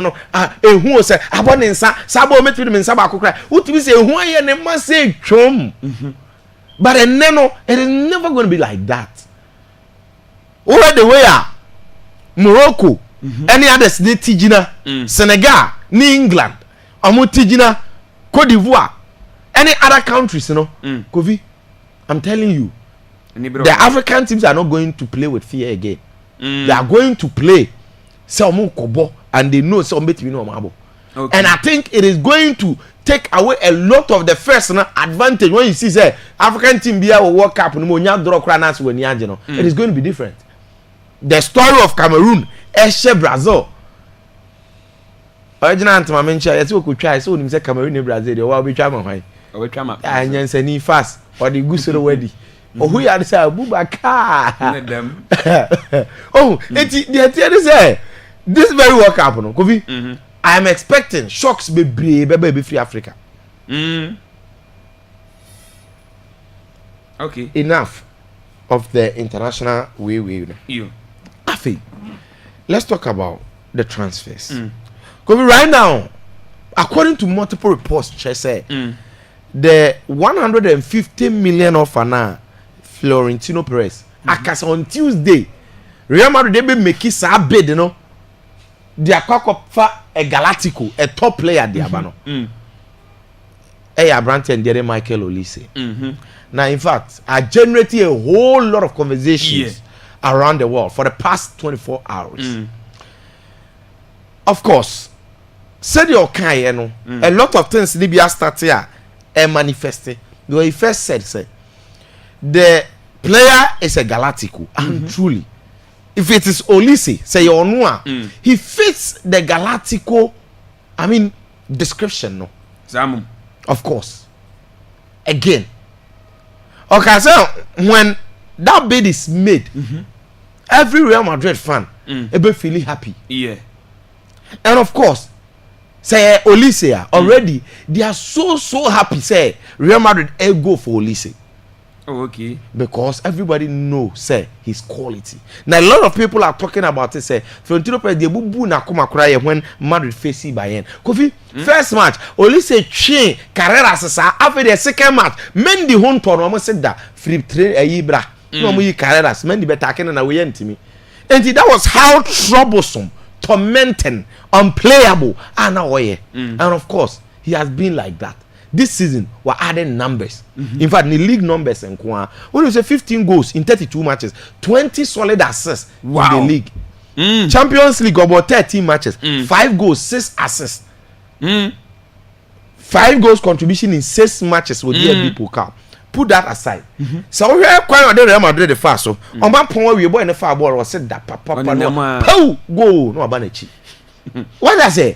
ehu o se abone nsa sabo metri me nsa ba kokra utimi se ehu aye ne ma se twom but no it is never going to be like that over the way Morocco any others ni tijina Senegal ni England amu tijina Cote d'Ivoire any other countries you know Kofi I'm telling you the African teams are not going to play with fear again they are going to play some kobo and they know some between no mabo and I think it is going to take away a lot of the first advantage when you see say African team be a World Cup no nya draw cranas when you know it is going to be different the story of Cameroon Eshe Brazil original antama mencha yesi okutwa so nim say Cameroon and Brazil they will be twa ma hwan o be twa ma anyansa ni fast or the gusoro wedi ohu ya say Abubakar them oh the say this very World Cup no Kofi I am expecting shocks be free Africa okay enough of the international way you Afi let's talk about the transfers because right now according to multiple reports say the 150 million offer now Florentino Perez akas on Tuesday Real Madrid they be make it sa bid you know they are for a Galactico a top player they are no Brandt and Jerry Michael Olise now in fact I generated a whole lot of conversations around the world for the past 24 hours of course said your kind you know a lot of things Libya start here and manifested the he first said the player is a Galactico and truly if it is Olise say you know he fits the Galactico I mean description no Zamu of course again okay so when that bid is made every Real Madrid fan be feeling happy and of course say Olise already they are so happy say Real Madrid go for Olise okay because everybody knows say his quality now a lot of people are talking about it say Florentino Perez dey bubu na koma kura when Madrid face Bayern Kofi first match Olise train Carreras sa after the second match Mendy hon turn almost said that free train Ibra no mo yi Carreras Mendy better ken na we ntimi and that was how troublesome tormenting unplayable and of course he has been like that this season we're adding numbers in fact the league numbers and when you say 15 goals in 32 matches 20 solid assists in the league Champions League about 13 matches 5 goals 6 assists 5 goals contribution in 6 matches with the people count put that aside so we are quite on the Real Madrid the fast so on my point we boy in the far ball was said that papa no go no abanechi what I say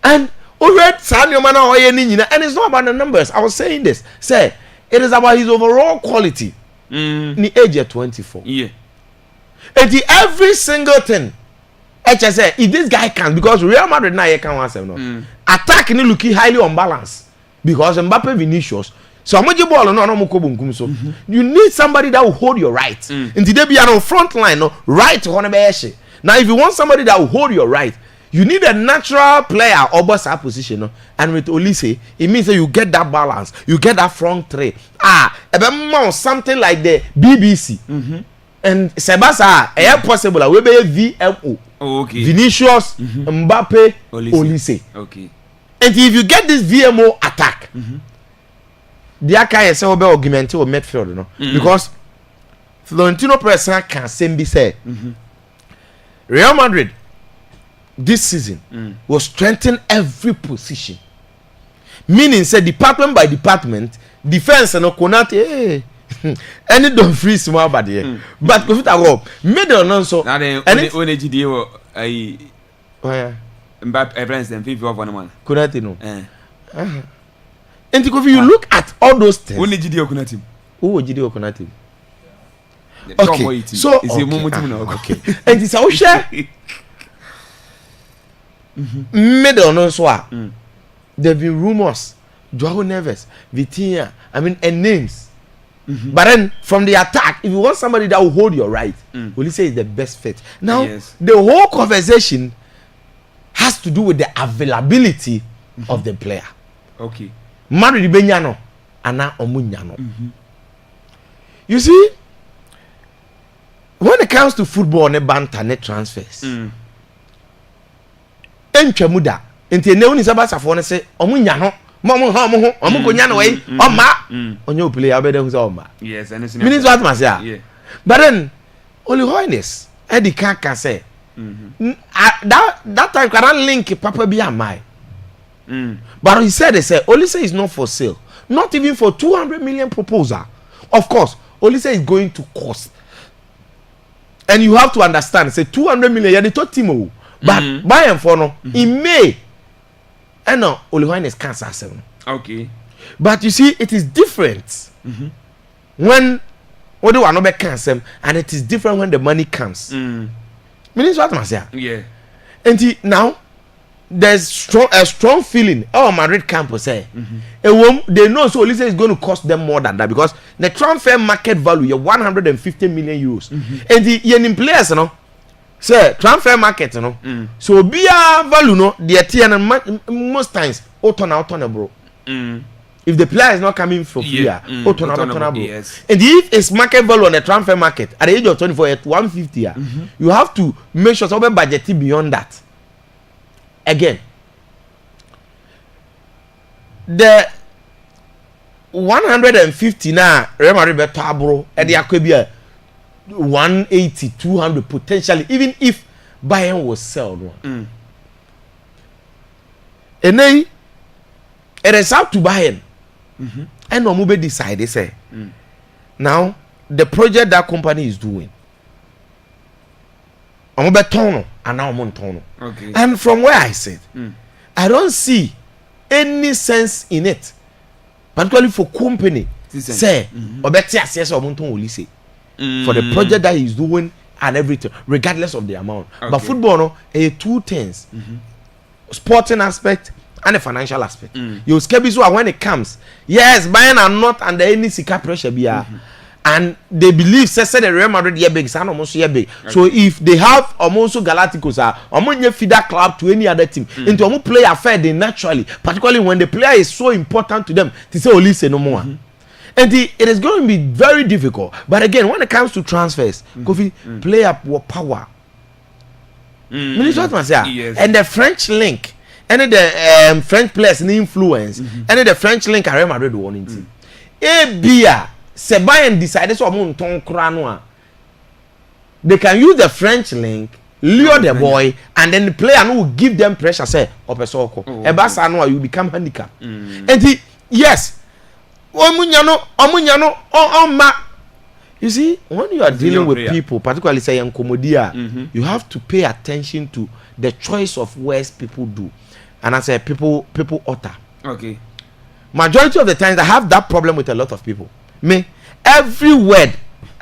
and and it's not about the numbers. I was saying this. Say it is about his overall quality. In the age of 24. Yeah. And every single thing. HSA, if this guy can, because Real Madrid now you can't answer no. Attack ni looking highly unbalanced. Because Mbappe Vinicius. So ball no so you need somebody that will hold your right. And today be on front line no right. Now, if you want somebody that will hold your right, you need a natural player or boss position. No? And with Olise, it means that you get that balance, you get that front three. Something like the BBC. And Sebasa, possible. We be VMO. Okay. Vinicius, Mbappe, Olise. Okay. And if you get this VMO attack, the Aka is a augmented or midfield, no? Because Florentino Perez can send be said. Real Madrid this season will strengthen every position. Meaning, say department by department, defense and Konate, any don't free small body. But if it are middle non so. Now then, only GDO, Mbappe, friends, and people of 1 Konate no. And if you look at all those things, only GDO Konate. Who GDO Konate? Okay, so okay. And it's our share. Middle no so. There've been rumors, Joao Neves, Vitinha, and names. But then from the attack, if you want somebody that will hold your right, will you say is the best fit? Now, the whole conversation has to do with the availability of the player. Okay. Madrid Benyano, Ana Omunyano. You see, when it comes to football, ne banter, ne transfers. Enchemuda. Enti ne woni sabasa fo ne se omunya no mo konya no we oma onye play abeda hu se oma. Yes, and it's means what must say. But then only holiness Eddie Kaka say that time can link papa be amai. But he said Olise is not for sale, not even for 200 million proposal. Of course Olise is going to cost, and you have to understand, say 200 million ya the top team, but buy and for no in May. And no, Oliwine is cancer 7. Okay. But you see, it is different when do I not cancer, and it is different when the money comes. Meaning what I say? Yeah. And now there's a strong feeling. Oh, Madrid campus say, they know so Olise is going to cost them more than that because the transfer market value is 150 million euros. And the young players, you know. Sir, transfer market, you know. So be a value, no. The most times, auto bro. If the player is not coming for free, auto bro. Yes. And if it's market value on the transfer market at the age of 24 at 150, you have to make sure something budgeting beyond that. Again, the 150 now, remember bro, at the Akwaaba 180, 200 potentially, even if Bayern was sold one. And then it is up to Bayern. And Omube decide, they say, now the project that company is doing, Omube Tono and now Montono. Okay. And from where I said, I don't see any sense in it, particularly for company. Say, Obeti Asias or Monton will say. For the project that he's doing and everything, regardless of the amount. Okay. But football, no, two things: sporting aspect and the financial aspect. You scared so when it comes, yes, Bayern are not under any sika pressure, and they believe say the Real Madrid here big, and almost here big. Okay. So if they have almost Galacticos are feeder club to any other team, into a player fair they naturally, particularly when the player is so important to them, to say Olise no more. And it is going to be very difficult. But again, when it comes to transfers, Kofi, player power. Yes. And the French link, and the French players in influence, and the French link Real Madrid wanting. Ebia, Bayern decided so they can use the French link, lure the boy, and then the player will give them pressure. Say, Ebasa you become handicapped. And yes. You see, when you are dealing with people, particularly say in Komodia, you have to pay attention to the choice of words people do. And I say people utter. Okay. Majority of the times I have that problem with a lot of people. Me, every word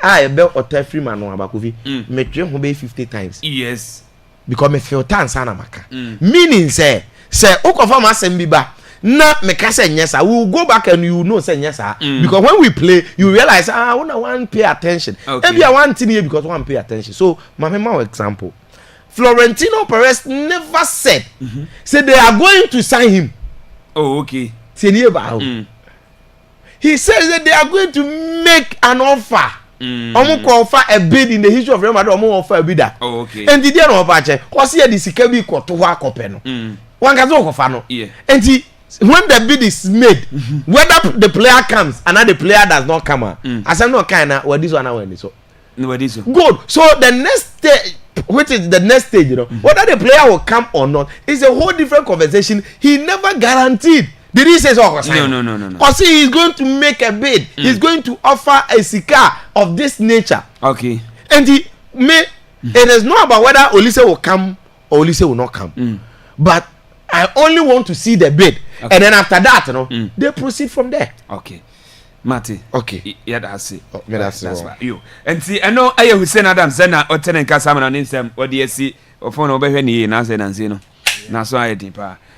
I bel utter free man no abakuvi, me try 50 times. Yes. Because me feel tan sana maka. Meaning say okofama sembiba. Na me can say yes, I will go back and you know say yes, because when we play, you realize I want to pay attention. Okay. Maybe I want to because I want to pay attention. So, my example, Florentino Perez never said say they are going to sign him. Oh, okay. He says that they are going to make an offer. Offer a bid in the history of Real Madrid. Offer a bidder. Oh, okay. And the deal of Pache, because here the Sikabi Kotowa Kopeno. One can talk of Fano. Yeah. And when the bid is made, whether the player comes and the player does not come, as I'm not kind of what this one and this one. No, this one. Good. So the next stage, which is the next stage, you know, whether the player will come or not, is a whole different conversation. He never guaranteed. Did he say so? No. Because he is going to make a bid. He's going to offer a Sika of this nature. Okay. And he may. It is not about whether Olise will come or Olise will not come. But I only want to see the bid. Okay. And then after that, you know, they proceed from there. Okay. Mate. Okay. Yeah, that's it. Oh, that's right. You. And see, I know I Hussein Adams and I attend Casaman on Instagram. What do you see? Or phone over here, Nancy and Zeno. Now, so I did.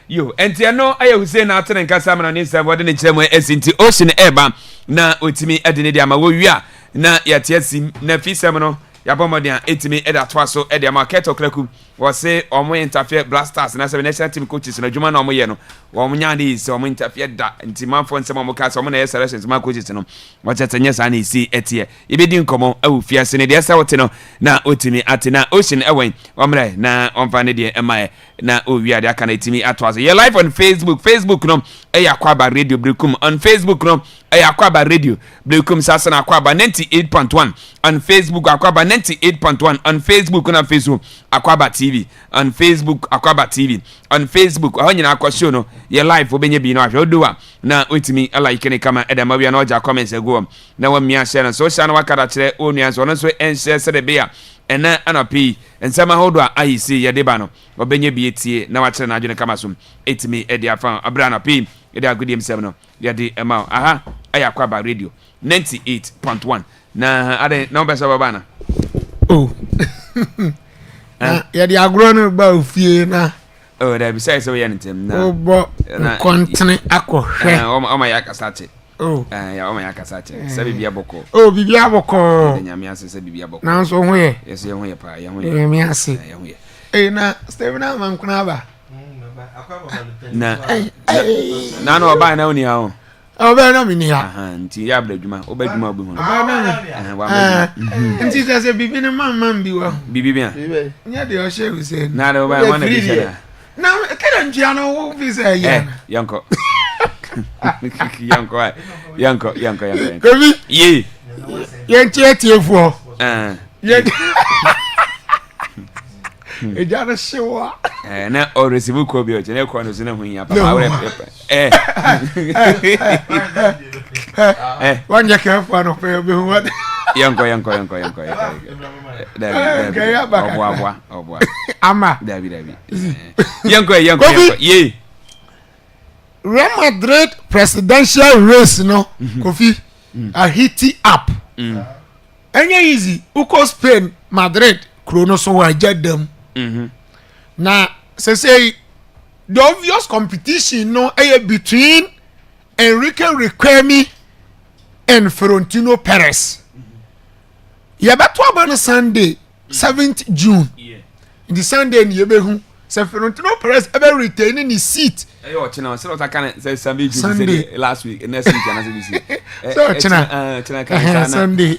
You. And I know I Hussein attend Casaman on Instagram. What in the channel is into Ocean Eba. Na, utimi Adinidiama. We are na yatiasi na fisamano. Yabomodia etimi eda twaso ede market okleku was say omo interfere blasters na se national team coaches na djuma na omo ye no wo nya dey se omo interfere da ntima fo nsem omo ka se omo na yes selections ma coaches no wo chetanya sa na isi etie ibedi nkomo awu fiase ne de sa wote no na otimi atina ocean ewen omre na omfa ne de emae na owia de aka na etimi atwaso ye live on Facebook no Akwaaba radio Brekum on Facebook no Akwaaba radio Brekum sasa na Akwaaba 98.1 on Facebook Akwaaba 98.1 on Facebook na Facebook Akwaaba TV on Facebook Akwaaba TV on Facebook aho nyina akosho no ye live obenye bi no ahwe odowa na otimi like ne kama eda mawia na oja comments ego na wa mia share na social na wakada kire onua so no so enshare se de bia ena anapi ensema hodo a ayisi ye deba no obenye bi etie na wa kire na adwene kama so etimi edi afa abra na pi edi agudiem sem no ye de ema aha Akwaaba radio 98.1 na ade na obesa baba na oh ya di agro no ba ofie na oh da bi sai so ya ntem na obo kontene akohwe o ma ya kasache oh ya o ma ya kasache se bibia boko oh bibia boko nyame ase se bibia boko na so ho ye yes ye ho ye pa ye ho ye mi ase ye ho ye na Steven Amankuna ba na no ba na oni ha o oba na mini ha nti ya bladwuma obadwuma obi hono nti se bibi ne mamma bi wa bibi bia nya de o she Hussein na de oba wana bi sheda na keda njia no wo bi se ye yanko yanko kobi ye ye tiefo ye eja na shewa na o receive ko bi o je na ko no zina hunya papa we wanja ka fa no pe be hu yanko obwa ama dabi yanko ye Real Madrid presidential race no Kofi a hit up enya easy uko Spain Madrid krono so wa jadam na say the obvious competition no between Enrique Riquelme and Florentino Perez. Yabato about Sunday 7th June. In the Sunday in Yebehu, Florentino Perez ever retaining his seat. Sunday last week, next week, so Sunday.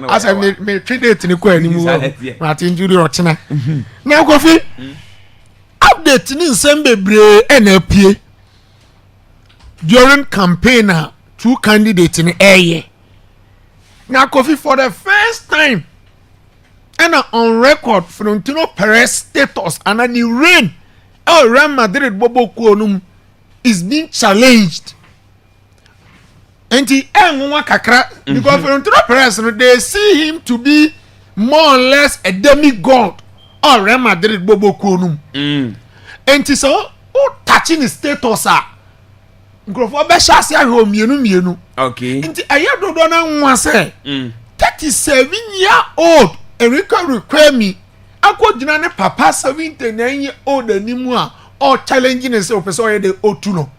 As I made 3 days in the query, Martin Judy or China. Now, Coffee update in Sunday, NLP during campaign, 2 candidates in the area. Now, Coffee for the first time, and on record, Florentino Perez status and a new reign. Real Madrid Bobo Kuonum is being challenged. And he kakra because Florentino Perez they see him to be more or less a demigod or Real Madrid Bobo Kuonum. And he so touching his status Grofo be shase ahwe mienu. Okay. And ayedo do na nwa say 37-year-old Enrique Riquelme akodina ne papa 79-year-old animu a all challenging himself person ye de otuno.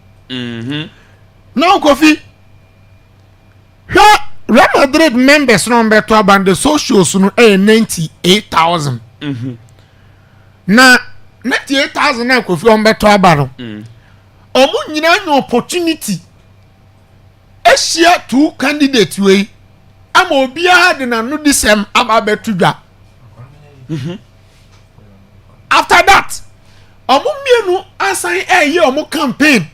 Now Kofi Real Madrid members number to abandon socials no 98,000. na 98,000 na Kofi ombeto aba no omu nyina nya opportunity ehia two candidate we ama obia de na no disem aba betudwa after that omu mienu asan eye omu campaign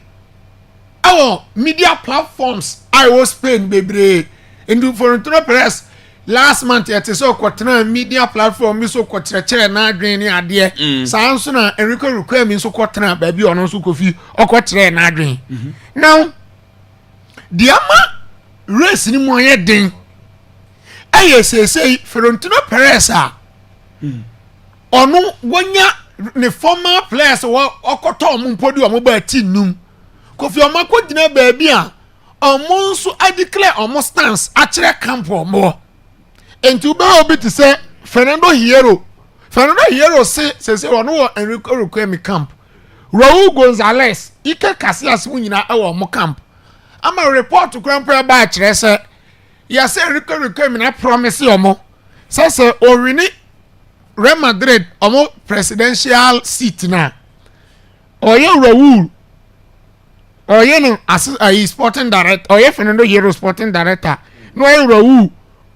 our media platforms I was paying bebre and for press last month yet so kwatena media platform so kwatrekere na adwen ni ade saa so na Enrico require so kwatena ba bi ono so Kofi okwatere na adwen now the ama race ni mo ye den ayesese Florentino Perez a ono wonya ne former players wo okoto omo mpodi omo ba tinum Kofi omo kwagina ba bi a omo nso adeclare omo stance akere camp omo enti ba obi to say Fernando Hierro say ono Enrico Requiem camp Raul Gonzalez Ike Casillas munyina e wo mo camp ama report krampa ba akere say ya say Enrico Requiem na promise omo say owini Real Madrid omo presidential seat na oye Raul oye no as sporting director oye Fernando Hierro sporting director no oye Raul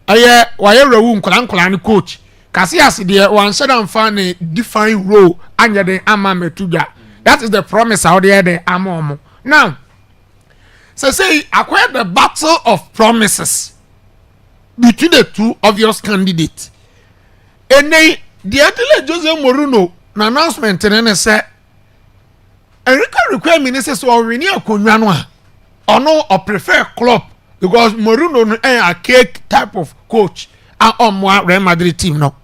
oye Raul nkola ni coach Casillas de wan shadam fan a define role anya den ama metuga that is the promise out there ama omo now say acquire the battle of promises between the two obvious candidates and they the athlete Jose Mourinho na announcement ne say Enrico requirement say so already akonwa no a ono or prefer club because Mourinho no a cake type of coach and on Real Madrid team no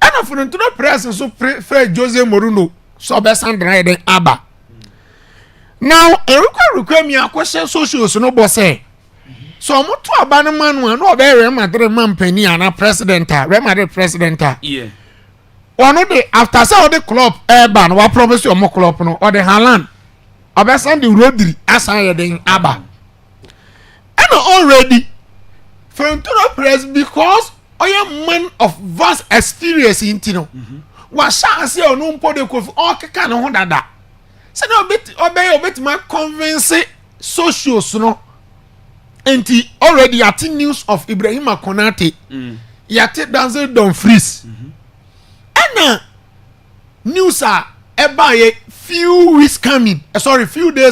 and of Florentino Perez so prefer Jose Mourinho so be Sandra den Aba now Enrico requirement question socials no boss say so mo to aba no man no be Real Madrid man pani ana president Real Madrid president yeah one day after say the club ban wa promise your club no or the Haaland obesan the Rodri asan den Aba and already Florentino Perez because oye man of vast experience in tino wa sha say onu mpo de Kofi o keka no ho dada say no obet ma convince socials no enti already at news of Ibrahima Konate yate Denzel Dumfries and news are about few days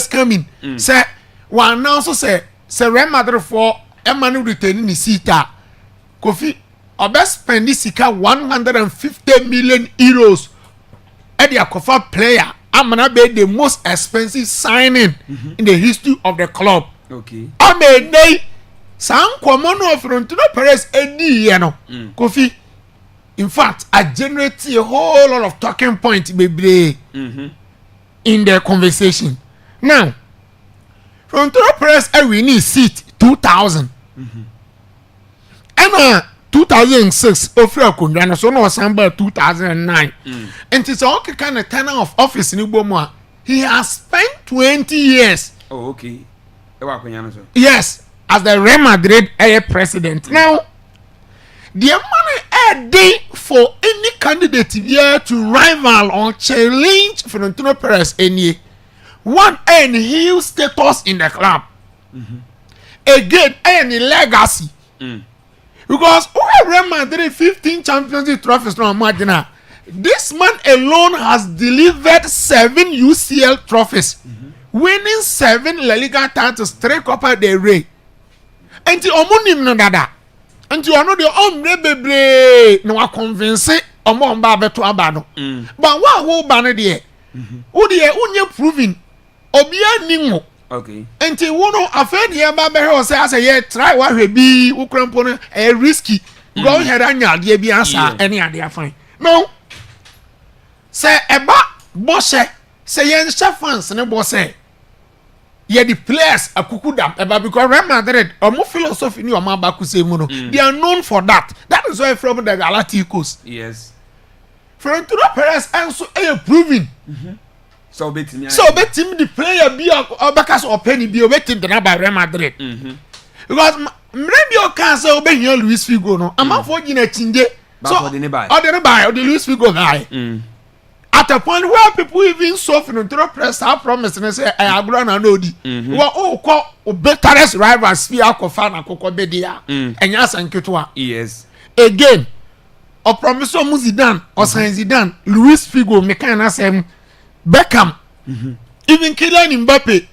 coming say one also say Real Madrid for Emmanuel returning the seat Kofi obe spend this 150 million euros at the Akwaaba player amana be the most expensive signing in the history of the club. Okay. Amene san komono of Florentino Perez edi ye no. Kofi in fact I generate a whole lot of talking points baby in the conversation. Now Florentino Perez win his seat 2000 and 2006 offer konwa so no samba 2009 and it's all kind of tenure of office in Igbo. He has spent 20 years. Oh, okay. Yes, as the Real Madrid president. Now, the money a day for any candidate here to rival or challenge Florentino Perez any one and his status in the club. Again, any legacy. Because Real Madrid 15 Champions League trophies from Madina. This man alone has delivered 7 UCL trophies. Winning 7 La Liga titles, 3 Copa del Rey. And the omonim no dada. And you know the ombre bebre no convince omo mba beto abano. But what whole banner there? Who there unye proving obia nimo. Okay. And you know affair here ba be ho say as ye try what we be ukrampo no risky. Go ahead anya de bi answer any ade afan. No. Say eba bosse say yen fans ne bosse. Yeah, the players akuku dam eba because Real Madrid omo philosophy ni omo abaku say mu no. They are known for that. That is why from the Galacticos. Yes. Florentino Perez also proving. So betting the player be obakas or penny be betting the by Real Madrid. Because maybe you can say obey Luis Figo no. Am for gina chinje. So or the Luis Figo guy. at a point where people even so Florentino Perez have promised and say I agree na no di. Well, oh call betterest rivals fi akofa na kokọ bedia. Enya sanketwa. Yes. Again, o promise o Zidane, o Zidane, Luis Figo, mekana sem Beckham. Even Kylian Mbappe.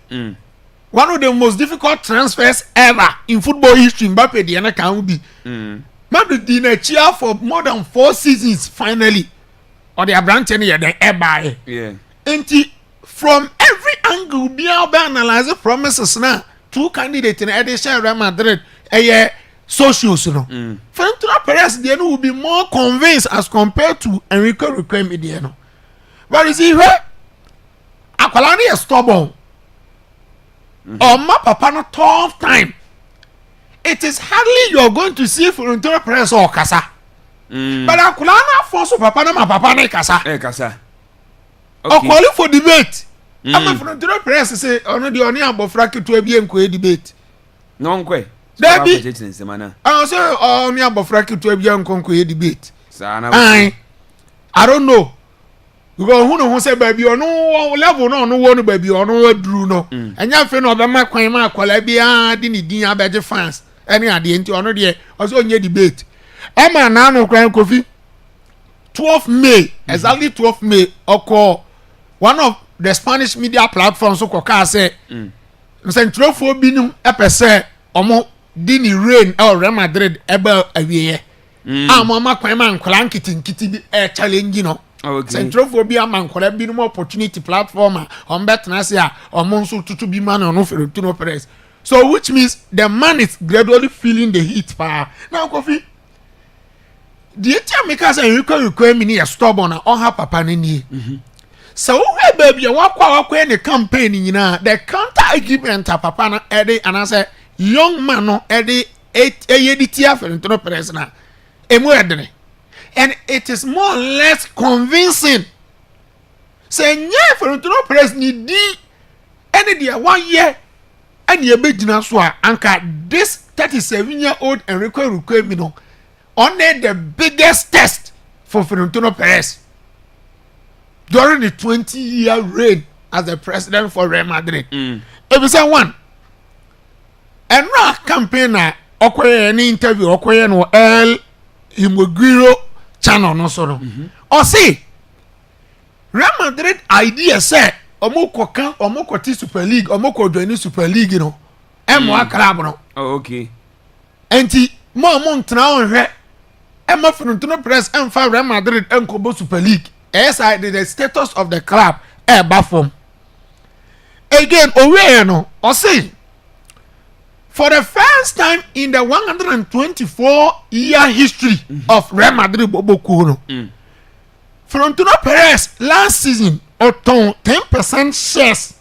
One of the most difficult transfers ever in football history. Mbappe the ena can be. Madrid did cheer for more than 4 seasons finally. Or the branch here the ever. Yeah. And from every angle, be able to analyze promises now. 2 candidates in Edison Real Madrid. Socials, you know. Florentino Perez then will be more convinced as compared to Enrique Mediano. But you see, where Aqualani is stubborn. Or my papa no tough time. It is hardly you are going to see Florentino Perez or Casa. But Aqualana force papa na my papa na Casa. Casa. Or calling for debate. I'm a Florentino Perez say on the only abofraki to be MQ debate. No nkwe. Debbie, I say only abofraki to be MQ debate. I don't know. Because who say baby or no level no one baby or no drew no. And ya fe no be ma kwan ma kwala bia di ni din abeje fans. Any ade enti ono de also nye debate. E ma na no kwan Kofi 12 May, exactly 12 May oko one of the Spanish media platforms so koka say Centrofo binum epese omo di ni rain Real Madrid ebe awiye. Mama kwan ma nkwala nkiti bi challenge no. Okay. Centrophobia man could have been more opportunity platform on Betnasia or Monsu to be man or no Florentino Perez. So which means the man is gradually feeling the heat power. Now Kofi, the makers and you me a stubborn or her papa nini. So hey baby, walk in the campaign in the counter argument papa Eddie and I say young man no Eddie 8 year Florentino Perez na emu. And it is more or less convincing. Say, yeah, Florentino Perez need any day 1 year and ye be jinaswa anka this 37-year-old Enrique Ruquemino on the biggest test for Florentino Perez during the 20-year reign as the president for Real Madrid. If you say one, and now campaigner okoye any interview okoye no El Himogiro channel no so no. Or see Real Madrid idea say omo ti Super League omo join Super League you know. Club no. Oh okay. Enti mo ntena on hwe Emma Florentino Perez for Real Madrid enkobo Super League. The status of the club bafom. Again owe no or see for the first time in the 124-year history of Real Madrid Bobokuno, Florentino Perez last season oton 10% shares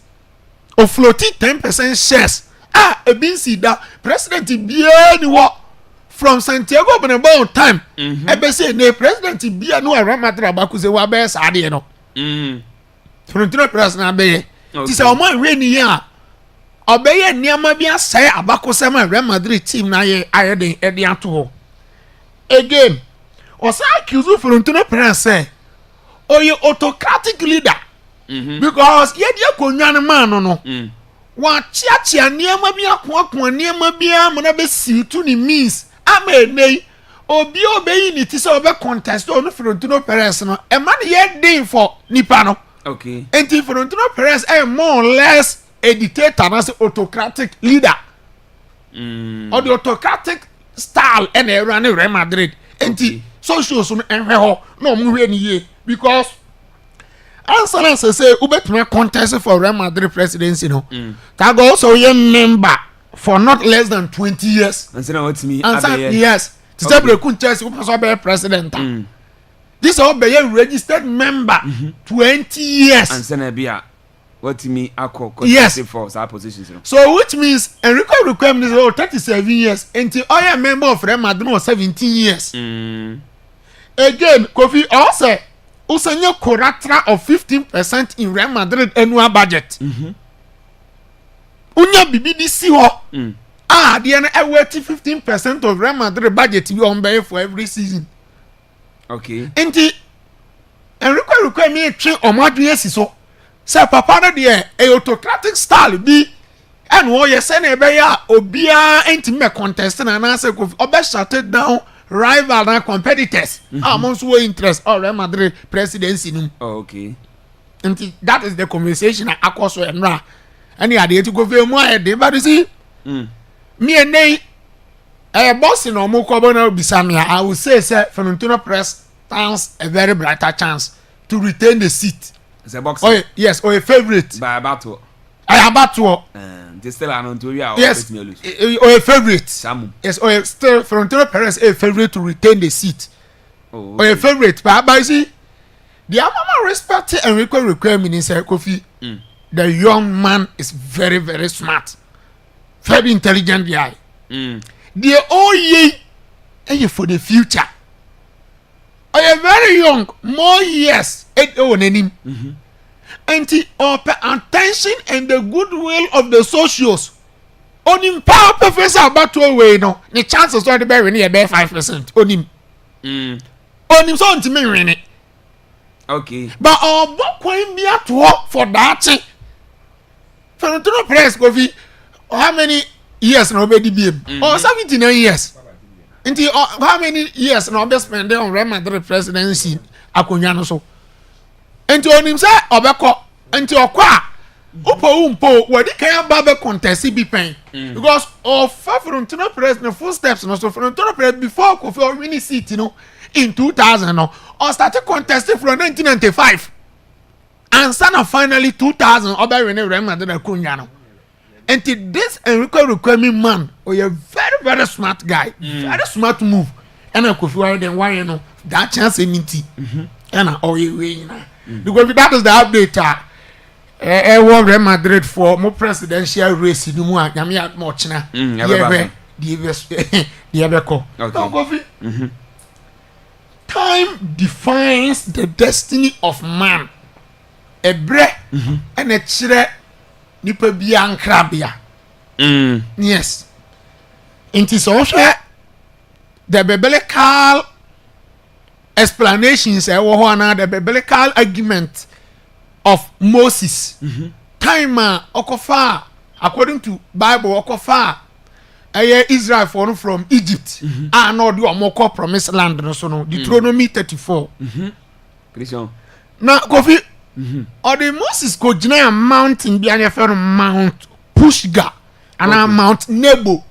or floated 10% shares. Ebinsi da president bia ni wo from Santiago Bernabeu time. Ebe say the president bia no Real Madrid abakuze wa be sade no. Florentino Perez na be. Ti say o man we ni ya. Obeye niama bi asai abakosema Real Madrid team na ye ayeden ede ato. Again, osa accuse Florentino Perez say oye autocratic leader. Because ye dia konwan man no. Wa chiachia niama bi akwa niama bi am na be situ ni means amenei obi obeyi ni ti say obe contest on Florentino Perez no e man ye din for nipa no. Okay. Enti Florentino Perez more or less a dictator and autocratic leader. Or the autocratic style and run Real Madrid. Enti socials no muhwe ni ye because answer say ubetuna contest for Real Madrid presidency no. Tago also ye member for not less than 20 years. And say what me? Yes. To say Brekun Chelsea who be president. This all be registered member 20 years. And say bia what me yes for our positions. So which means Enrique Ruquem is 37 years until I am member of Real Madrid 17 years. Again, Kofi also usanya coratra of 15% in Real Madrid annual budget. Unya BBDC ho. They are worth 15% of Real Madrid budget we on for every season. Okay. Enti and require me train or madri so say papa no de autocratic style bi and wo ye say na be ya obia enti me contest na na say Kofi obe shut down rival and competitors among so interest or Real Madrid presidency no. Oh, okay. And that is the conversation akoso enra any ade to Kofi mu ayede but you see me and they boss no mo ko bona bisame I will say Florentino Perez stands a very brighter chance to retain the seat. It's a box. Oh yes, or a favorite. By about I about to. They still are on to you. Yes, or a favorite. Yes, or still Florentino Perez a favorite to retain the seat. Oh, okay. Or a favorite. But see, the amount respect and requirement in Kofi. The young man is very, very smart, very intelligent guy. The OE for the future. I am very young, more years, 8 on him. And the attention and the goodwill of the socials. On him, power professor about to away, no. The chances are to be near 5% on him. On him, so to me, okay. But what can be at work for that? For the press, Kofi, how many years nobody be? Or 79 years. Until how many years no be spend on Real Madrid presidency akonya so enti onim say obeko enti okwa umpo wadi kan ba be contest bi pen because of Florentino Perez the full steps no so Florentino Perez before Kofi win seat no in 2000 no or started contesting from 1995 and finally 2000 oba win Real Madrid akonya no. And this Enrique Requemi man, or a very, very smart guy, very smart move. And I could feel then why you know that chance in tea. And I because that is the update. I want Real Madrid for more presidential race in the more Yamia Mochina. Time defines the destiny of man. A breath and a chire. Nipa bia nkrabia yes it is also the biblical explanations the biblical argument of Moses time okofa according to Bible okofa Israel from Egypt no the omoko promised land no so no Deuteronomy 34 now Kofi or the Moses go a mountain be an Mount Pushga and Mount Nebo.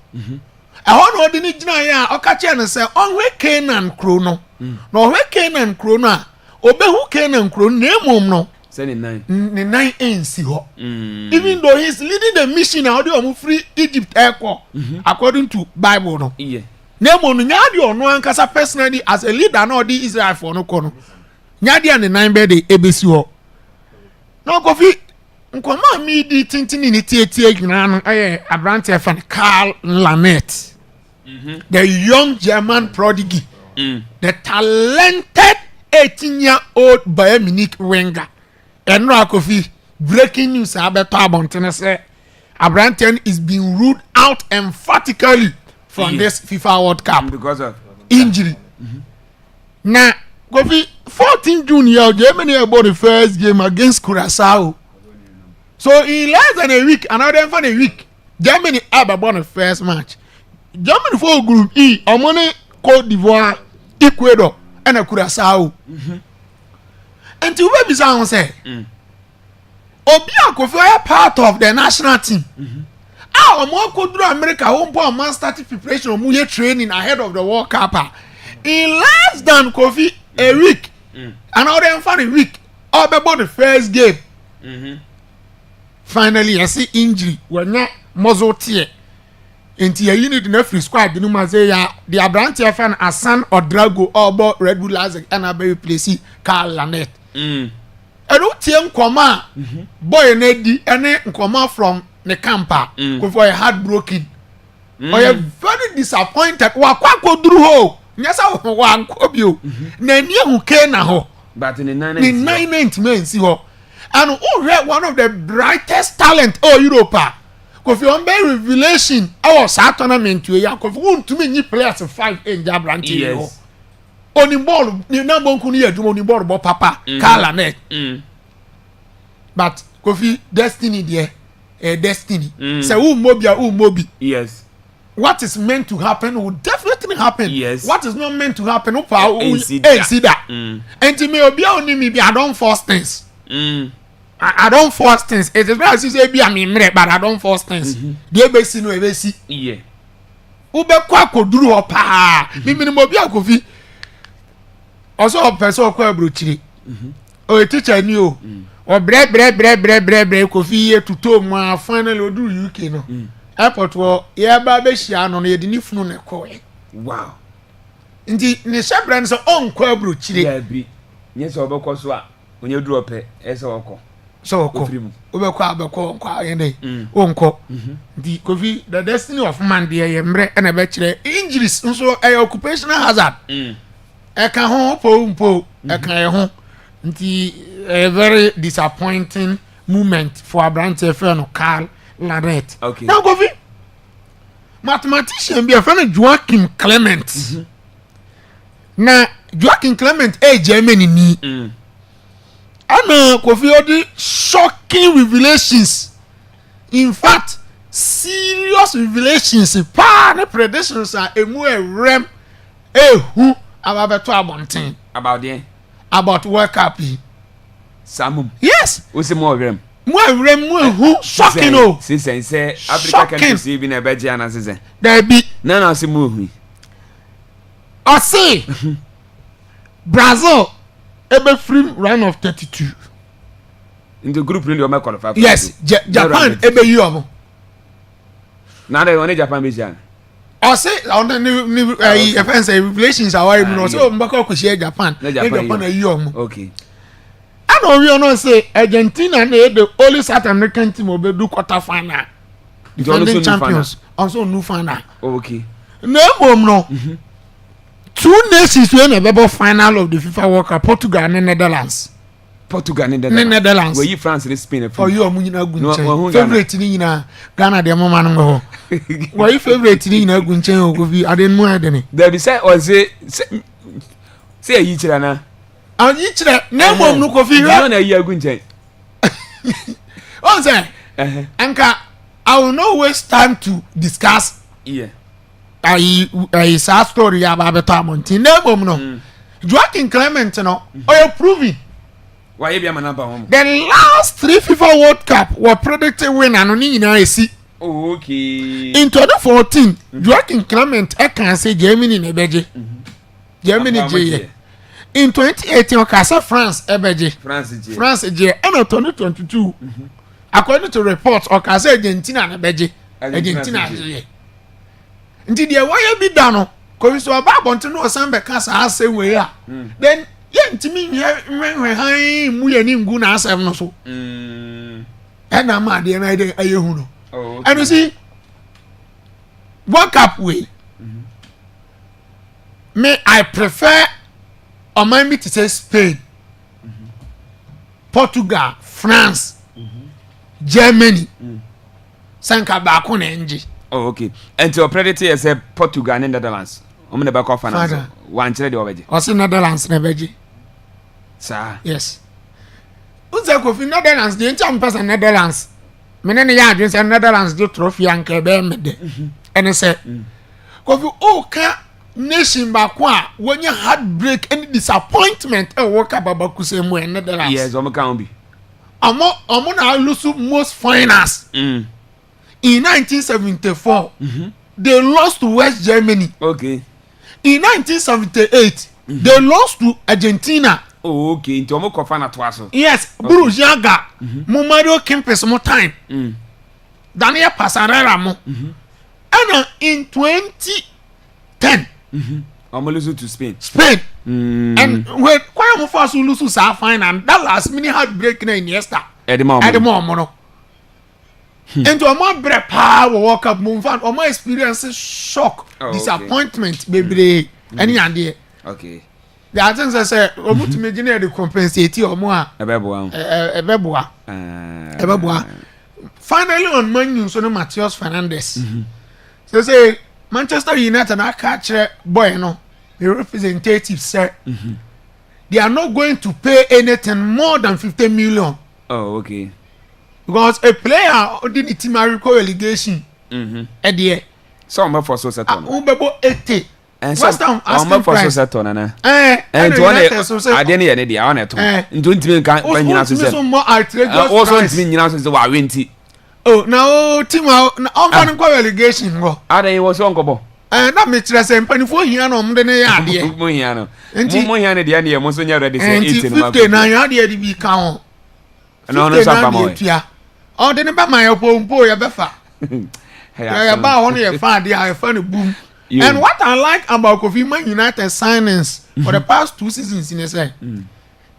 I want to know or catch and say on where Canaan Chrono. No where Canaan Chrono. Obey who Canaan Chrono name no. Sending 9. 9 ain't see ho. Even though he's leading the mission out of free Egypt echo according to Bible no. Yeah. Name on Nyadi or no ankasa personally as a leader no the Israel for no kono. Nyadi and the 9 bed ABC ho. No Kofi nkoma mi di tintini ni tie gina no abrante fan Carl Lanet. The young German prodigy. The talented 18-year-old Bayern Munich winger. And no Kofi breaking news about Abontene say Abrante is being ruled out emphatically from this FIFA World Cup because of injury. Now Kofi 14 June year Germany about the first game against Curaçao. So in less than a week, another for a week, Germany have about the first match. Germany for Group E, Omone, Cote d'Ivoire, Ecuador, and a Curaçao. And to where Bizarre say, Obia Kofi part of the national team. Our more could do America home for a man starting preparation of Muye training ahead of the World Cup. In less than Kofi a week, another for a week, all about the first game. Finally, I see injury when not muzzle tear. Into your unit in every squad, the Numazea, the Abrante fan Asan or Drago or about Red Bull Lazak and a very place, Carl Lanet. I don't tell Koma, boy, and Eddie, and Koma from the camper, before I had broken. I am very disappointed. Wakwako drew ho. Yes, I want Kobio. Nanya who came now. But in the 9 men, see ho. And one of the brightest talent Europa. Kofi Ombe revelation our tournament to Yakof won to many players of 5 in Jabrante. Yes. oni ball ni na bonku ni adwuma oni ball bo papa Kala net but Kofi destiny there destiny say who mobi yes what is meant to happen will definitely happen. Yes. What is not meant to happen, see that. And to me, I don't force things. I don't force things. It is why I say, but I don't force things. They be see no ever see. Yeah. Ube kwa koduru opa. Mimi ni mobi akofi. Also person kwa brochiri. O teacher ni o. O bre kofi ye tuto mo final odu UK no. Airport wo ye ba be hia no ye de ni funu ne koe. Wow. Ndi ne shebran so onkwa brochiri. Yeah bi. Nye so obekọ so a onye duro pe ese okọ. So okọ. Obekọ abekọ nkwa ye dey. Onko. Ndi Kofi the destiny of man dey ye mre na be kire injuries nso occupational hazard. E ka ho po e ka ye ho. Ndi a very disappointing moment for Abrante Feno Carl Laret. Okay. Now Kofi mathematician be a friend Joachim Clement. Na Joachim Clement Germany ni. Ana Kofi odi shocking revelations. In fact, serious revelations pa na predictions are emu rem hu ababeto abonten. About the About World Cup. Samum. Yes. What's more rem? More who shocking oh. Say Africa can see be na beji ana say. There be na say move. I say Brazil ebe free round of 32. In the group really o qualify. Yes, Japan ebe you am. Na dey only Japan be jan. I say on the new revelations are we no so mbaka ko share Japan. Japan you am. Okay. I know we no say Argentina na the only South American team will do quarter final. Defending champions also new final. Okay. No. Two nations wey na be final of the FIFA World Cup, Portugal and Netherlands. Netherlands. Where you France and Spain? For you omunyina gunchen. Favorite ni nyina Ghana de mama no ho. Where you favorite ni nyina gunchen o Kofi aden mu adene. There be say or say yi chira na. And yi chira na mom no Kofi. You na yi gunchen. On say. Anka I will not waste time to discuss. Yeah. I saw story about beto amontin na mom no. Joaquin Clement no. Or proving. Why you be my number one? The last 3 FIFA World Cup were predicted winner no ni nyina esi. Okay. In 2014, Joaquin Clement can say Germany na beje. Germany je. In 2018 okasa France ebeje. France je. And in 2022, according to reports okasa Argentina na beje. Argentina je. Nti de why be da no. Ko so ba bonte no osambe kasa ase we a. Then yentimi hwe han mu ya ni ngu na asem no so na ma de na de ayehu no and you see World Cup way me I prefer on me to say Spain Portugal France Germany sanka ba ko na enji okay and to predator is Portugal and Netherlands I'm never call finance. One chere de obeje. Also Netherlands na beje. Sir. Yes. Unse ko fi Netherlands de ncham person Netherlands. Mene ne ya adwen say Netherlands de trophy anka be mede. Ene say. Ko fi o ka nation ba ko a wonya heartbreak and disappointment e wo ka baba ku say mu Netherlands. Yes, omo kan bi. Omo na lose most finals. In 1974, they lost to West Germany. Okay. In 1978, they lost to Argentina. Oh, okay. Into omo kofa na twaso. Yes, Bruce Yaga, Mario Kempes more time. Daniel Passarella mo. And in 2010, omo lose to Spain. And when Kwame first lose to South final, that last minute heartbreak na Iniesta. Edemo no. And to a more power walk up move on or more experience shock, disappointment, baby. Any idea? Okay. The things I say, or to me to compensate or more. A beboa. Finally, on Manu, so no Matheus Fernandes. So say Manchester United and I catch boy no. the representatives said they are not going to pay anything more than 50 million. Oh, okay. Because a player didn't team relegation. At the end. Some for so set on. Ubebo 80. And West Ham asking for so price. set on. And to one I didn't any idea on it. Don't mean can't when you know so more outrageous. Also mean you know so why winty. Oh, now team out on relegation go. Are they was uncle? That makes us a penny for here no mde ne ya de. Mohiano. Mohiano de ane mo so nya ready say 18 no. 59 ya de bi kan. No no sapa mo. Oh, de ne ba my opompo ya befa. Yeah, ba one ye fan dey I fan boom. And what I like about Kofi Man United signings for the past 2 seasons in say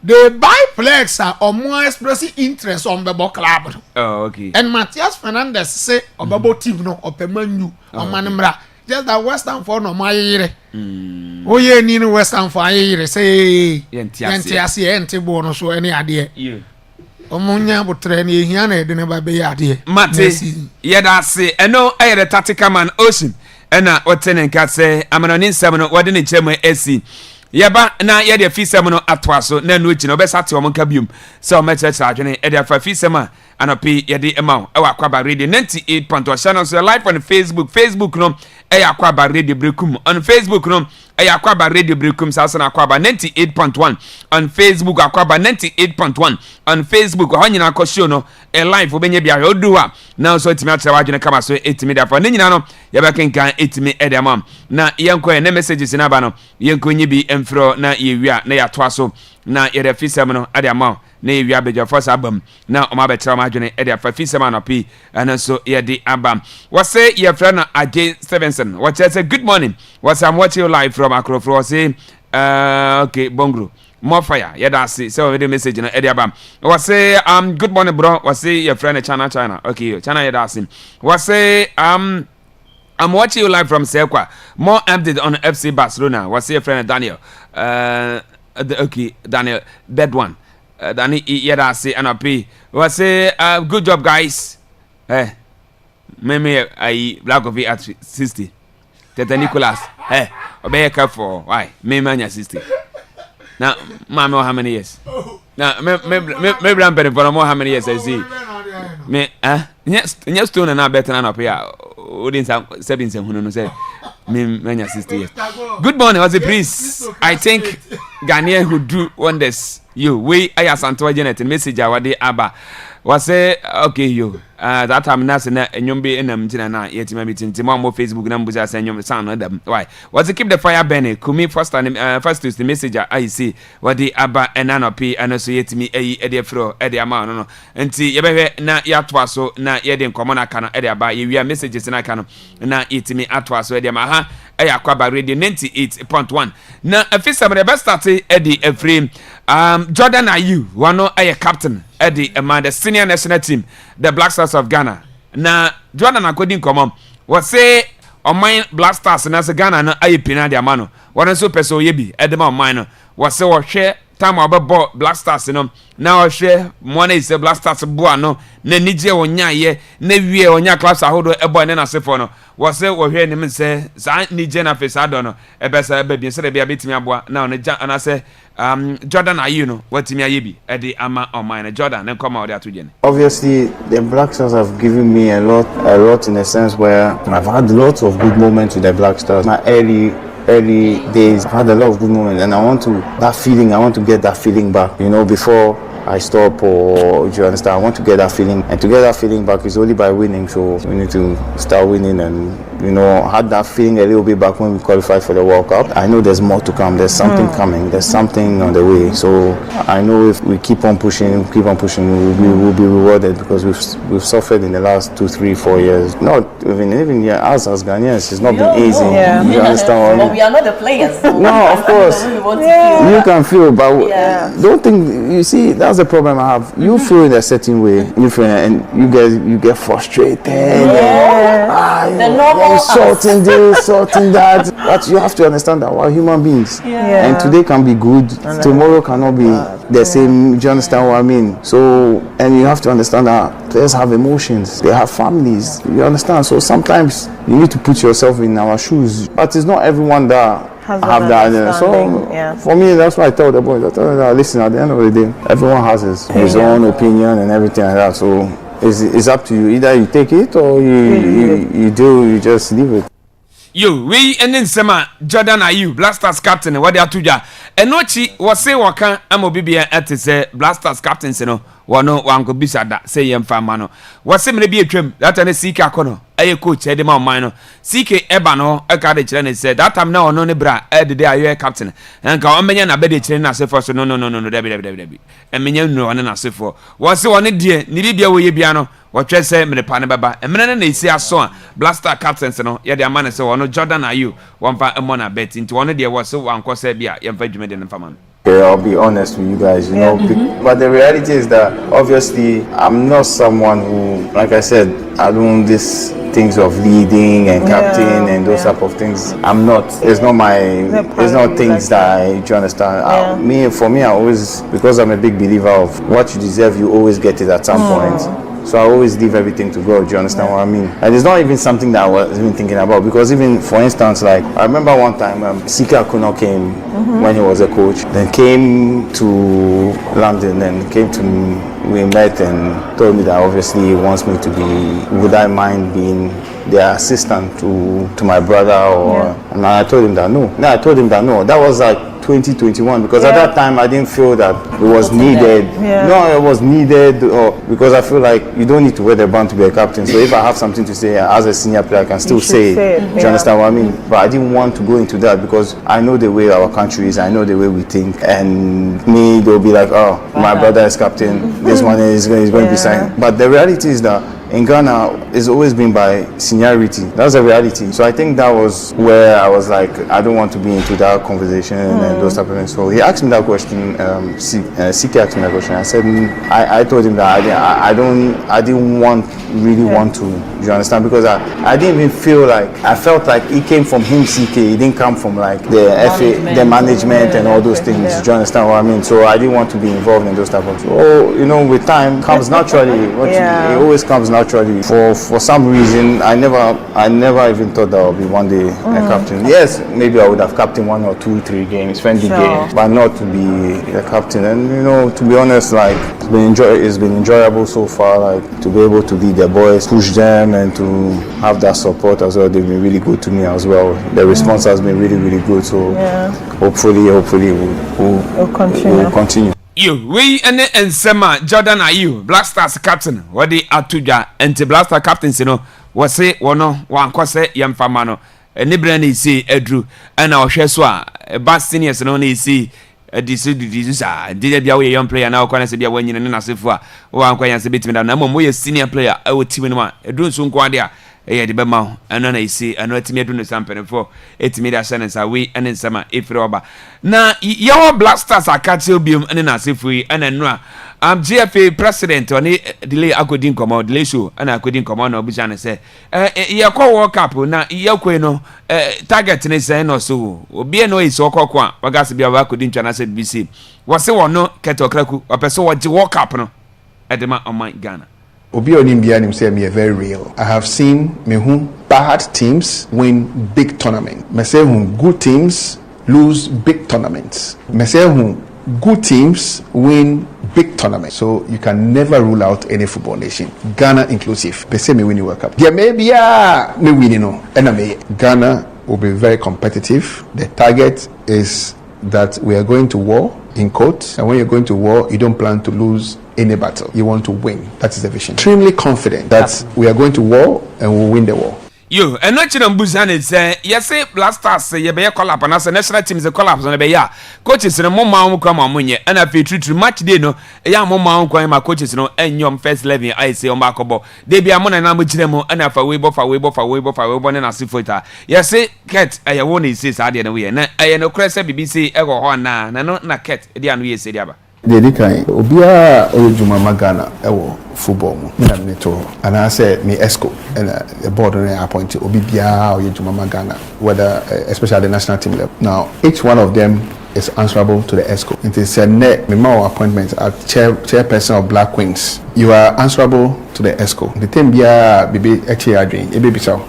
they buy players or more expressing interest on the club. Oh, okay. And Matthias Fernandez say about team no or Pemanu or Manimra. Just that West Ham for no my year. Oh, yeah, need West Ham for a year. Say, Yantiasi, Antibono, so any idea. Omonya but train here, never be idea. Mate, yeah, that's it. And no, I had a tactical man, Ocean. And now, what tenant cat say, I'm an in 7 what didn't tell me, SC. Yaba na ye de fi semono atwa so na no chi no be sate o monka biom so ma church adwene e de fa fi sema anopi ye de ema e wa Akwaaba radio 98.1 channel so live on Facebook no e Akwaaba radio brekum on Facebook no e Akwaaba radio brekum sa na Akwaaba 98.1 on Facebook Akwaaba 98.1 on Facebook ho nyina ko show no e live obenye bia oduwa na so etimi atwa adwene kama so etimi da fa ne nyina no ye be kenkan etimi e de mam na yenko e ne messages na ba no yenko nyi bi emfro na yewia na ya toa so na ye de fisem no ade ama na yewia beja force abam na o ma betra ma adwene e de fa fisem anopi ana so ye de abam what say your friend Ajay Stevenson what say good morning what I'm watching you live from Akrofro say okay bongro more fire yeah that's it so the message na e de abam what say good morning bro what say your friend China okay China yeah that's him what say I'm watching you live from Sekwa. More update on FC Barcelona. What's your friend Daniel? Okay, Daniel, that one. Daniel, yeah, that's it. And what's say? Good job, guys. Hey, maybe I black of it at 60. Tete Nicholas. Hey, obey careful. Why? Maybe I'm 60. Now, Mama, how many years? Now, maybe I'm better for more. How many years I see? Me, yes, stone and I better than up here. Odin 17 who say me 60 years. Good morning, was it please? I think Ghanaian who do wonders. You we I asanto Janet message awade aba. Was say okay you that time na se na enyombe enam tina na yetima meeting mo Facebook na mbuza say enyom sound them. Why? Was it keep the fire burning? Kumi first to the message I see what the aba enanopi and so yetimi e de fro e de ama no enti ye behwe na yatwa so na ye de nkomo na aka no e de aba ye wi messages na aka no na yetimi atwa so e de ma ha e Akwaaba radio 98.1 na afisa the best start e de every Jordan Ayew one a captain Eddie among the senior national team the Black Stars of Ghana na Jordan according come what say on my Black Stars na se Ghana na ayi pina dia mano one so person yebi edema on mine what say what share time about Black Stars no na share money is Black Stars boa no na nije onya ye na wie onya class ahodo ebo ne na sefo no what say what hwe nim say za nije na face ado no ebesa ebe bi se de bia betimi aboa na on ja na say Jordan Ayew no watimi ayebi e de ama on mine Jordan then come out there to Jenny. Obviously the Black Stars have given me a lot in a sense where I've had lots of good moments with the Black Stars. My early days, I've had a lot of good moments, and I want to get that feeling back, you know, before I stop, or do you understand? I want to get that feeling, and to get that feeling back is only by winning. So we need to start winning, and you know, had that feeling a little bit back when we qualified for the World Cup. I know there's more to come. There's something coming. There's something on the way. So I know if we keep on pushing, we'll be rewarded, because we've suffered in the last 2, 3, 4 years. Not even us as Ghanaians, it's not been easy. Yeah. You understand? But we are not the players. So no, of course. You can feel, but don't think. You see, that's the problem I have. You feel in a certain way. You feel, and you get frustrated. The normal sorting this, sorting that. But you have to understand that we're human beings. And today can be good, tomorrow cannot be the same. Do you understand what I mean? So, and you have to understand that players have emotions, they have families. You understand? So sometimes you need to put yourself in our shoes. But it's not everyone that have that. So for me, that's why I tell the boys, listen, at the end of the day, everyone has his own opinion and everything like that. So it's up to you. Either you take it or you just leave it. We and then Sema Jordan Ayew Blasters captain what they are to ja enochi was say waka amobibia at say Blasters captain no wono wanko bisada say yemfa ma no was say me be atwam that na CK akono aye coach e de ma man no CK eba no e ka de kire ne say that time na ono ne bra e de ayo captain enka o menya na be de kire na say for so no debi emenya nu one na say for was say one de ni bibia wo ye bia no watwe say me pa ne baba emene na isi aso a Blaster captains no ye de amane say wono Jordan Ayew wonfa emona bet into one de was so wanko say bia yemfa dwuma de nfa man. Okay, I'll be honest with you guys, but the reality is that obviously I'm not someone who, like I said, I don't these things of leading and captain and those type of things. I'm not. It's not my. It's not things that do you understand? For me, I always, because I'm a big believer of what you deserve, you always get it at some point. So I always leave everything to God. Do you understand what I mean? And it's not even something that I was even thinking about, because even, for instance, like I remember one time CK Akono came when he was a coach, then came to London and came to me. We met and told me that obviously he wants me to be, would I mind being the assistant to my brother and I told him that no. I told him that no. That was like 2021, because at that time I didn't feel that it was needed. No, it was needed, because I feel like you don't need to wear the band to be a captain. So if I have something to say as a senior player, I can still say it. Do you understand what I mean? But I didn't want to go into that, because I know the way our country is, I know the way we think, and me, they'll be like, oh, my brother is captain, this one is going to be signed. But the reality is that in Ghana, it's always been by seniority. That's the reality. So I think that was where I was like, I don't want to be into that conversation and those type of things. So he asked me that question. CK asked me that question. I said, I told him that I didn't really want to. Do you understand? Because I didn't even feel like, I felt like it came from him, CK. It didn't come from like the FA, the management and all those things. Do you understand what I mean? So I didn't want to be involved in those type of things. So, with time comes naturally. It always comes naturally. For some reason, I never even thought that I would be one day a captain. Yes, maybe I would have captained 1 or 2, 3 games, friendly games, but not to be a captain. And to be honest, like it's been enjoyable so far. Like to be able to lead the boys, push them, and to have that support as well. They've been really good to me as well. The response has been really, really good. So hopefully we'll continue. We and Sema Jordan Ayew Blasters captain what the atuja and the Blaster captains was say one kwase yemfama no enibre na isi edru and na ohwe so a bas seniors no na isi disusa did bia we young player na okwana se bia wanyine na sefo a wa ankwanya se betimi da na mo ye senior player e wo team no a edru nso nkwa de a e de be ma eno na isi eno atimi edu no sampene for etimi da sense we ene nsama efre oba na your Blasters akati obium ene na sefo yi ene no a GFA president oni delay agodin komo delay show ana agodin komo na obuja ne se ye kwa World Cup na ye kwe no target ne se no so obi no isi okoko a wagase bia wa agodin twa na se BBC wose wono ketokraku opeso woje World Cup no edema on Ghana. Obi Onimbia him say me very real. I have seen bad teams win big tournaments. Me say good teams lose big tournaments. Me say good teams win big tournaments. So you can never rule out any football nation, Ghana inclusive. They say me win the World Cup. There may be me winning and Ghana will be very competitive. The target is that we are going to war in quotes, and when you're going to war, you don't plan to lose any battle. You want to win. That is the vision. Extremely confident that we are going to war and we'll win the war. Yo, and not in Busan say, yes, Blasters, ye be a collab, and as a national team is a collapse on the bay. Coaches in a moment come on when ye, and if you treat much dinner, a young moment when my coaches know, and young first levy, I say on Bacobo. They be a money number Chilemo, and if a Weibo, and a seafoota. Yes, say, cat, I won't insist, I didn't win. I know Cressa BBC ever on na, not na cat, the unwe said Yaba. Dedi kan obia ojuma magana ewo football mu na me to and I say me esco and the board appoint obi bia ojuma magana whether especially the national team level. Now each one of them is answerable to the ESCO. It is a net memo appointment at chairperson of Black Queens. You are answerable to the ESCO. The thing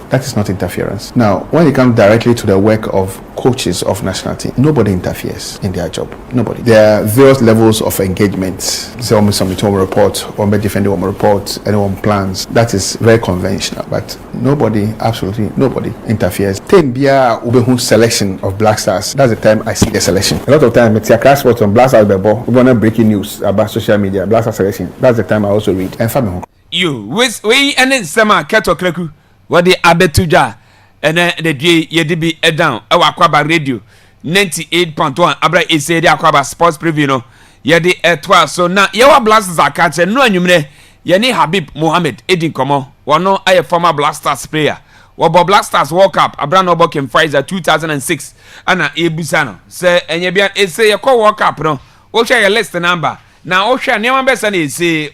that is not interference. Now, when it comes directly to the work of coaches of national team, nobody interferes in their job. Nobody. There are various levels of engagement. Some report, one defender report, anyone plans. That is very conventional, but nobody, absolutely nobody interferes. Selection of Black Stars. That's the time I see the selection. A lot of times, it's a crash spot on Black Stars before. We're gonna breaking news about social media. Black Stars selection. That's the time I also read. And family. You we and sema keto kleku what the abetuja and the day ye down our Akwaaba radio 98.1 abra ese the Akwaaba sports preview no ye de etwa so na ye wa Blasters akache no anwumre ye ni Habib Mohammed edin komo wono aye former Blasters player wo Blasters World Cup abra no bokem Pfizer 2006 ana ebusa no se enye bia ese ye ko World Cup no wo share your list number na ohwa niam besa na ese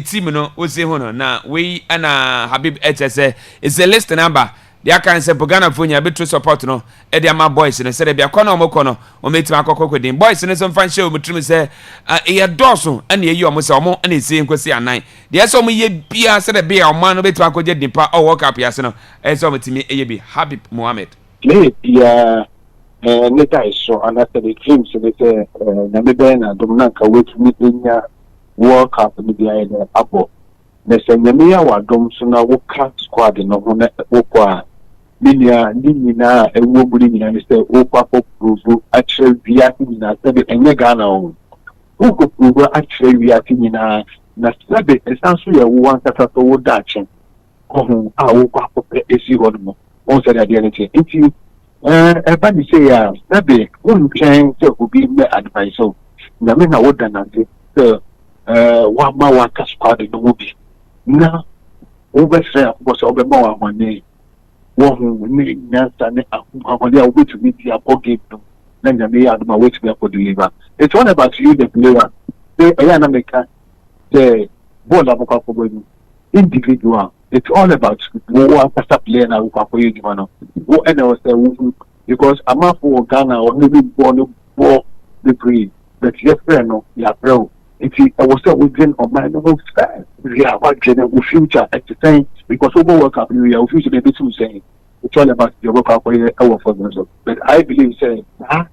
team no o se ho no na we ana Habib HSA is a list number dia kan se Ghana fonya betru support no e dia ma boys no se bia kono omoko no o metima akokkodin boys no so fan show mutrim se e doso ana eyi omo se omo ana ese nkosi anan dia so omo ye bia se bia omo no betima akogye dipa o World Cup ya se no e so mutimi eye bi Habib Mohammed yeah neta iso anata the dreams they say na mebe na dominanka wetu nya World Cup ni bia ene abo na se nyame ya wadom so na wo ka squad no ho na wo kwa linia na ewo buri nyina ni se wo kwa prove actually bia nyina se enye Ghana o wo ko prove actually bia nyina na sabe esanso ya wo wan kata to wo dache ko a wo kwa esi ho no on se da dia nti everybody say maybe one can say will be advice so na me na woda na say wa ma wa ka squad no mo bi na o be say akọ so be ma wa hone wo hu ni na sa ne akọ dia we to meet ya game no na nya me ya do ma wait me for deliver. It's all about you the player say na make say ball aboko ko bo individual. It's all about who a player na who for you no who and was because I'm not for Ghana or maybe born the breed but yes no yeah bro if I was within on my no fair yeah what general future at the time because over World Cup you are future be too saying it's all about your World Cup for them but I believe say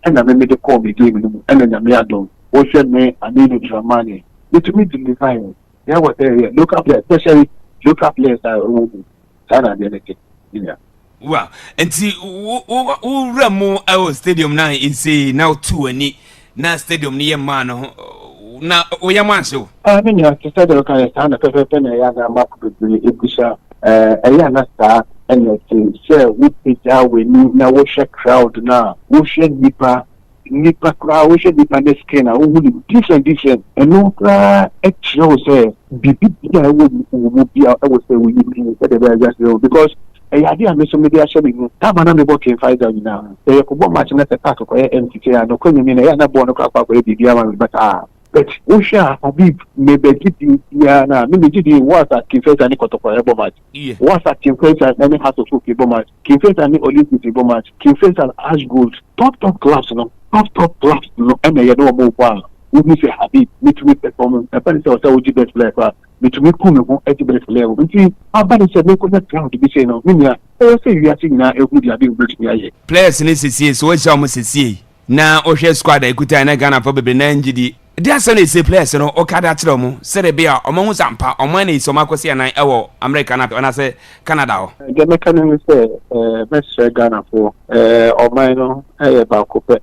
and I made the call me game and then me adon what said me I need to money to me the define yeah what look up there especially look up players are Sana the yeah. Well, and see, Ramu our stadium now is now 2 and na stadium near Mano. Now, we are man so. I mean, you have to say the kind of stand a pen a young map with the Ibisha, a young star, and you say, we pitch out with now, we share crowd now, we share Nipa crowd, we share the skin, different, and no cry, extra say, be would be, I would say, we need to because. Idea me so media showing that man me book in Pfizer now. They could match na attack ko MTK no ko nyimi na ya na bo no kwa bibia man but we share Habib me be gidi ya na me gidi was at Kinfesa ni kotoko ebo match. Was at Kinfesa na me has to fuck ebo match. Kinfesa ni Olympic ebo match. Kinfesa Ash Gold top class no. Top class no e me ye do mo kwa. We say Habib me to me performance. I find say o ji best player kwa. Between Kumu and the level. Between Abadi said, make that ground to be saying, no, Minia, I say you are seeing now, it would be breaking. Players in this is so it's almost a see. Now, Osha squad, I could and Ghana probably 90. There's only say players, no, Okada Tromo, Serebia, among Zampa, or money, so Marcosi and I, American, and I say Canada. The mechanism say, Mr. Ghana for, or mine, about Cope,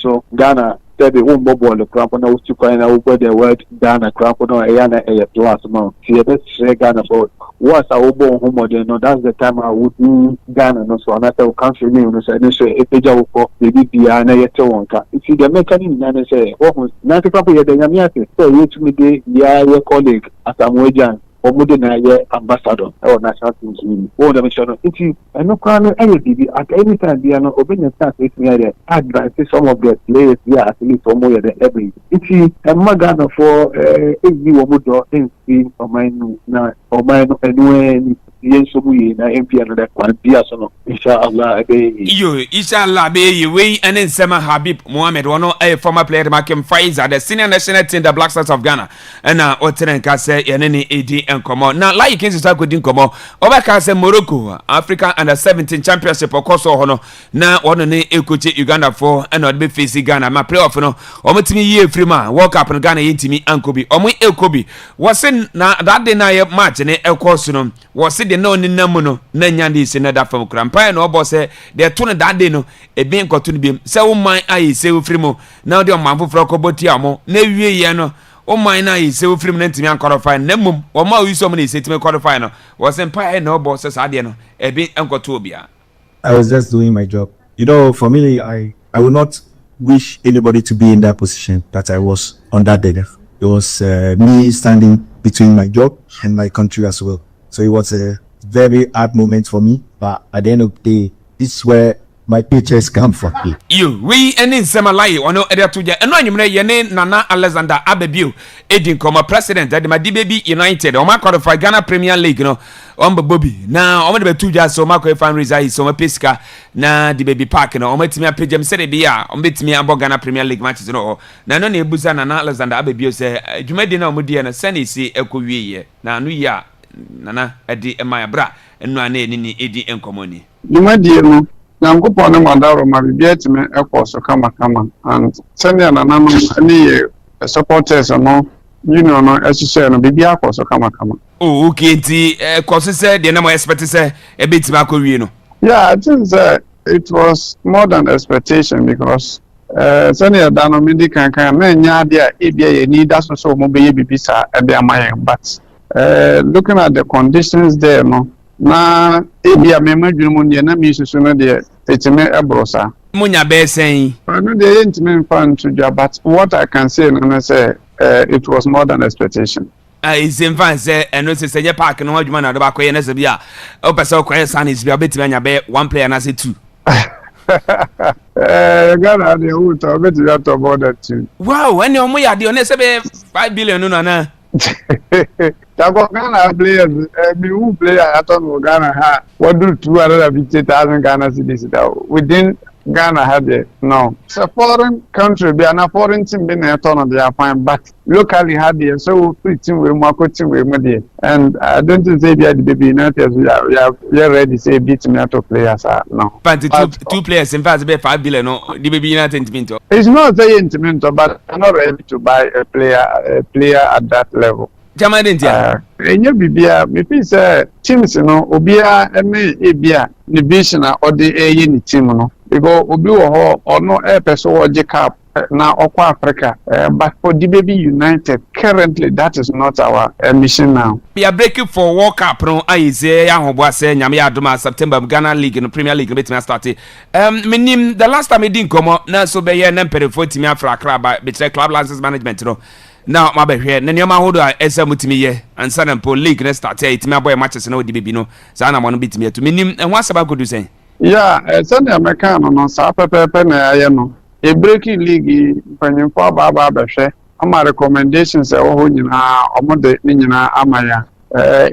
so Ghana. Said the womb bubble the crap on to kind of the word Ghana crap on a plus amount. See, let's Ghana for what's our born home no, that's the time I would do Ghana no so another country name no say a page for the Bibiana yet one car. If you the mechanism and say, oh, not a couple of the Yamiaki, so you to me the your colleague as I'm wajan. Omudena ye ambassador or national team. Oh, the mission. It's no crime any TV at any time. They are not opening chance with me. Advance some of the players here at least for more than every. It's a magana for a womudo in or mine now or mine anyway. yen so mu yi na MP no da kwan bia so no inshallah ebe yo inshallah be we and Nsema Habib Mohammed one a former player Makem Faiza the senior national team the Black Stars of Ghana and Otenen ka say yenene edi enkomo na like kin start godin komo obeka say Morocco Africa under-17 championship okoso ho no na one ne ekoche Uganda for and odbe face Ghana ma playoff no omotimi ye free ma World Cup no Ghana yentimi ankobi omo ekobi wasen na that day na match ne ekoso no wase de no ninam no na nyande ise na da fam krampa no obo say de to no that day no ebi nkoto no biem say wo man ayi say wo free mo na de man foforo koboti amo na wie ye no o man na ayi say wo free mo na ntimi anqualify na mum wo ma wi so mo na ise timi qualify no wase mpa no obo say sa de no ebi nkoto obia. I was just doing my job. You know, for me, I would not wish anybody to be in that position that I was on that day. It was me standing between my job and my country as well. So it was a very hard moment for me. But at the end of the day, this is where my paychecks come from. You, we and in Semalai, one of the two, and no, you may your Nana Alexander Abebu, Edin Coma president at the Madibaby United, or Marco of Ghana Premier League, no, on Bobby. Now, only the 2 years, so Marco fan resides, so my Pisca, na the baby park, no, met me a pigeon said, yeah, on bit me about Ghana Premier League matches, no, now, no, Busan and Alexander Abebu say, you made dinner, Mudi and a Sunny see Equi, now, New Year, Nana, at the Maya Bra, and no, I need any Eddie and Commoni. You might dear. Nyankopon mandaro ma bibia timi ekoso kama and senior nanano ani supporters no union no ehye no bibia akoso kama. Oh okay nti koso say de na mo expect say e betima akowie no. Yeah, I think it was more than expectation because senior dano midi kan na nya de e bia ye need so mo be ye bibisa e bia mayen but looking at the conditions there no na ebia mema dwumu ne na mi susu no de etime ebrosa munya be sen no de intime fan to job but what I can say no say it was more than expectation. Is in fan say eno se ye park no adwuma na do ba koye na se bia o pese o koye sanis bia betime anya be one player na say two. Ghana de who to bet you to about that too. Wow, when you mo ya de on say be 5 billion no na. Ghana players, who player at all Ghana ha what do 250,000 Ghana cedis within Ghana had it no. It's a foreign country, be an foreign team being a ton of their fine, but locally had it so free team with Marco team with me. And I don't think they the baby United we are ready to say beat me out of players no. But two players in fact be 5 billion no the baby United team. It's not saying to but I'm not ready to buy a player at that level. Jamadentia. Enye bibia me feel say teams no obia eme ebia ni vision or the ni team no because obi wo ho ono person wo je cap na okwa Africa but for the baby United currently that is not our mission now. We are breaking for World Cup no aize ya hobo ase nyame ya adoma September Ghana League no Premier League betima start menim the last time we didn't come na so be ye na perifo timi Afra club betre club license management no. Now, my baby, na nyoma hodo a esa mutimi ye ansa na po league na start e timi aboy matches na odi bebi no sa na mo no bitimi to menim enwa saba kodu sen yeah Sunday American no sa pepepe na ya no e breaking league panyimfo aba behwe ama recommendations e wo nyina omode nyina amaya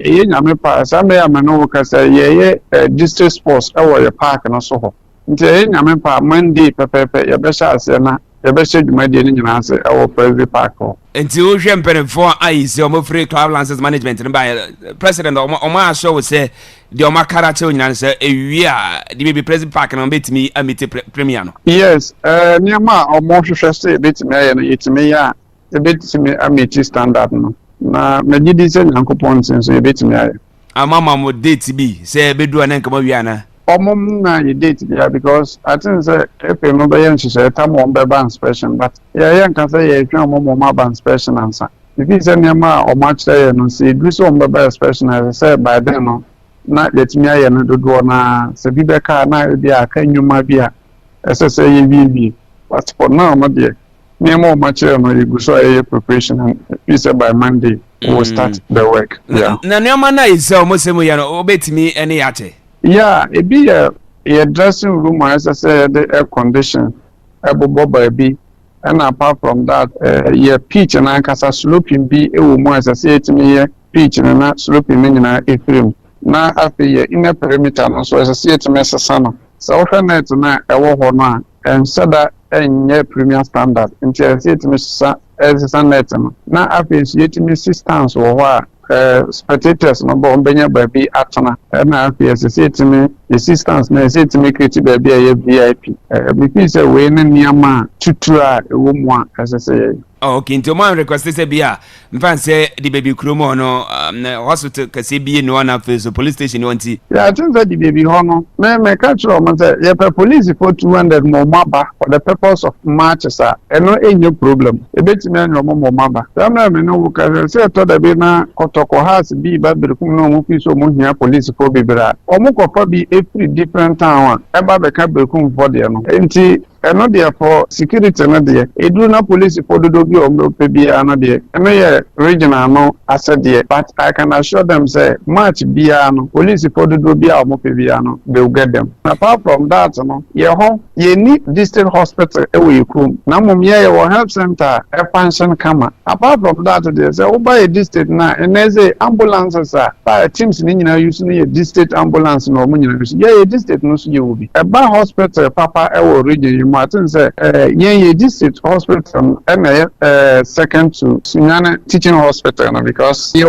e nyame pa sa me ya no ka say ye district sports e wo ye park no so ho nti e nyame pa Monday pepepe ya be sha ase na ya be sha dwumade ni nyina ase e wo President Park ho. Until we champion for IC or free club license management by president or show say the Oma Karacho in say we are the baby President Park and beat me a meet premium. Yes, near ma or more say bit me and it's me a bit me a meet standard no. Na me did this and coupon since a bit me. A mama would date be say bedu and come Viana. Mom na you date because I think say if you know the she say time on be ban special but yeah can say you can mom ban special answer if you say near ma or match there no say do so on be special as say by then no na let me aye no do na say bi be ka na bi aka nyuma bi a say you bi but for now my dear near more match no you go so a preparation and you say by Monday we'll start the work. Yeah na nyoma na is almost say ya no obetimi any ate. Yeah, it be a dressing room as I said the air condition baby and apart from that yeah pitch and I can sloping be a woman as I say to me pitch and not sloping in a film na afei yɛ inner perimeter no so ɛsɛ sɛ yɛtumi sesa no sɛ wohwɛ net na ɛwɔ hɔ no a ɛnhyɛ da ɛnyɛ premier standard nti ɛsɛ sɛ yɛtumi sesa net no na afei nso yɛtumi systems wɔ hɔ a spectators no bɔ ɔmbɛnya baabi atena ɛna afei ɛsɛ sɛ yɛtumi assistance na ɛsɛ yɛtumi create baabi a yɛ VIP before sɛ wei ne nneɛma a tutu a ɛwɔ mu a ɛsɛ sɛ yɛyɛ. Oh, okay, nti mo request say bia mfa say the baby kromo no hospital kase bie no na face police station no nti yeah I think that the baby ho no me catch o man say ye police for 200 mo maba for the purpose of matches a eno enye problem e betimi anyo mo maba sam na me no wo ka say to da bi na kotoko house bi ba berekum no mo fi so mo hia police for bibira o mo kofa bi every different town e ba be ka berekum for there no nti eno there for security no there edu na police for dodo bi o pe bi ana there eno ye regional no asset there but I can assure them say match bi ano police for dodo bi a o mo pe bi ano they will get them apart from that no ye ho ye need district hospital e we kum na mom ye health center e function kama apart from that there say oba a district na eneze ambulances are teams ni nyina use ni district ambulance no mo nyina use ye district no so ye will be e ba hospital papa e wo region Martin say ye district hospital second to Sunyane teaching hospital because ye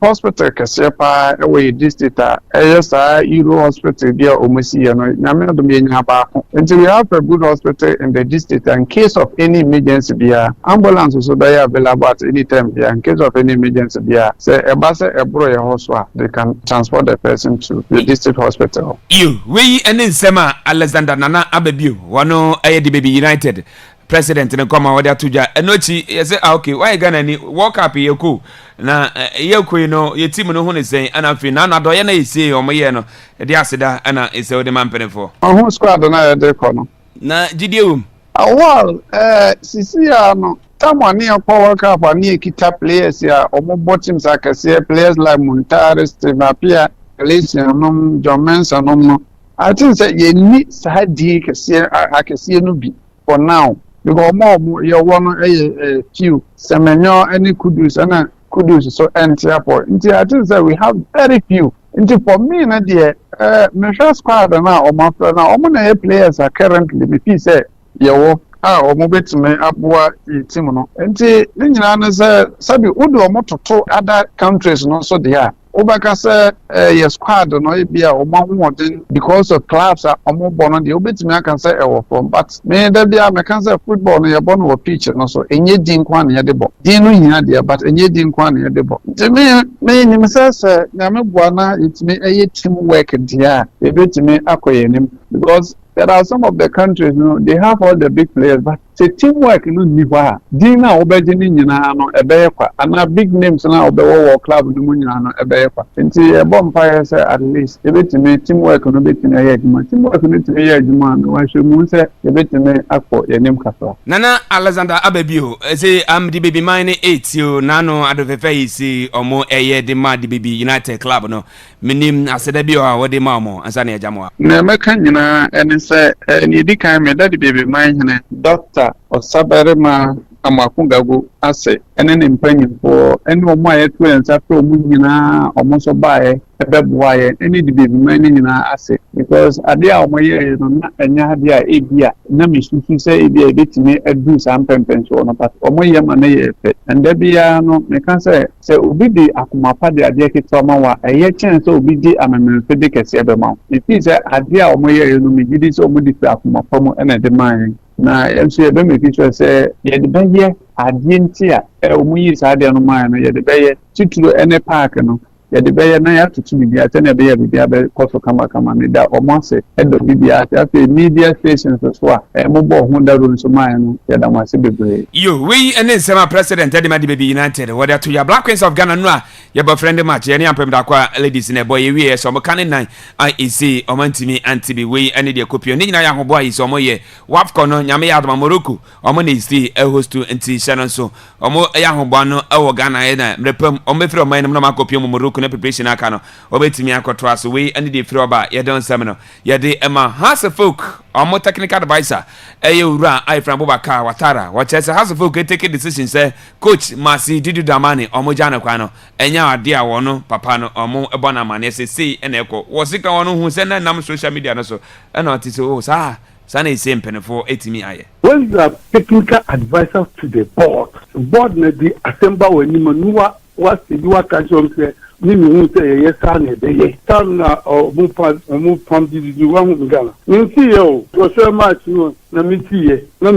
hospital kese pa we district yes Euro hospital bia omusi ye no na me do me nya ba until we have a good hospital in the district in case of any emergency bia ambulance so they are available at any time bia in case of any emergency bia say e ba say e bro ye hospital they can transport the person to the district hospital you we ene nsema Alexander Nana Abebio wano the baby United president ne koma wode atoja enochi ye say okay why Ghana ni world cup ye ko na ye ko no ye team no ho ne sen ana fi na do ye na ese o mo ye no de aseda ana ese o de mampenefo ho squad na ye de ko no na gidiewum awal sisi ya no tamani akwa world cup ani ekita players ya omo teams akase players like Muntari Steve Apia Galatian John Mensah no I think say ye ni sahadi akase no bi for now because more you want a few semenyo any kudus so enter for until I think say we have very few until for me na there measure squad na o ma na o na players are currently me feel say you o mo betime aboa team no until nyina na say sabi odo o mo toto other countries no so there Obaka say your squad no be a omo because of clubs are omo born the obetimi I can say e from but me da bia me can say football no ye born wo pitch no so enye din kwa na ye de bo din no hia de but enye din kwa na ye de bo me ni me say na me boa na itimi eye team work dia e betimi akoyenim because there are some of the countries, you know, they have all the big players, but the teamwork, you know, niwa. Dina obejini nyina no ebeyekwa. Ana big names na obewo club no nyina no ebeyekwa. Nti e bonfire say at least ebetime teamwork no betime ya adwuma. Teamwork no betime ya adwuma no wa hwemu say ebetime akọ yenim kafra. Nana Alexander Abebio say am the baby mine 8 yo nano adofefe isi omo eye de ma the baby United club no. Minim aseda bi o wode ma mo ansa na ejamo. Na meka nyina ene say ni di kan me daddy baby mine doctor Osaberema amakungago ase ene ne mpanyimfo ene omo ayeto ensa fra omu nyina omo so baaye ebeboaye ene di baby mine nyina ase because ade a omo ye no na enya ade a ebia na mesusu say ebia ebetime adu sam pempenso no but omo ye ma na ye fe ende bia no me kan say obi di akomapa de ade keto ma wa eye chen say obi di amememfe de kese ebema ifi say ade a omo ye no me gidi say omo di akomapa mo ene de man na enso ye be me picture say ye de beye adie nti a omu yi sa de no man no ye de beye tituro ene park no ye de beye na ya tutu bibia te na beye bibia be koso kama ne da omonse edo bibia te media stations so a mo bo ho da ro so man no ye da mase bebre yo we ene sema president Edema de baby United what to your Black Queens of Ghana no a ye bo friend match ye ne ampem da kwa ladies ne boy ye we so mo kan nan IEC omantimi antibi we ene de kopio ni nyina ya ho boy so mo ye wafco no nyame ya adoma Morocco omo ne sti host to anti Shannon so omo ya ho bo no e wo Ghana ye na mrepam omo firi omo no ma kopio mo Morocco na preparation aka no obetimi akoto aso we ene de firi oba ye don sem no ye de ema has folk omo technical advisor ura Ifran Bobaka Watara what say has to take a decision say coach Masi Didu Damani omo jana kwa no enya ade a wono papa no omo ebona mane say ene ekọ was it wono hu say na nam social media no so na oti so oh sa na same pen for etimi aye. When you are technical advisor to the board na the assemble when you know what you are catching say ni mi say yes na dey yes na mu pam di wa hu ngala ni see yo so much no na mi see no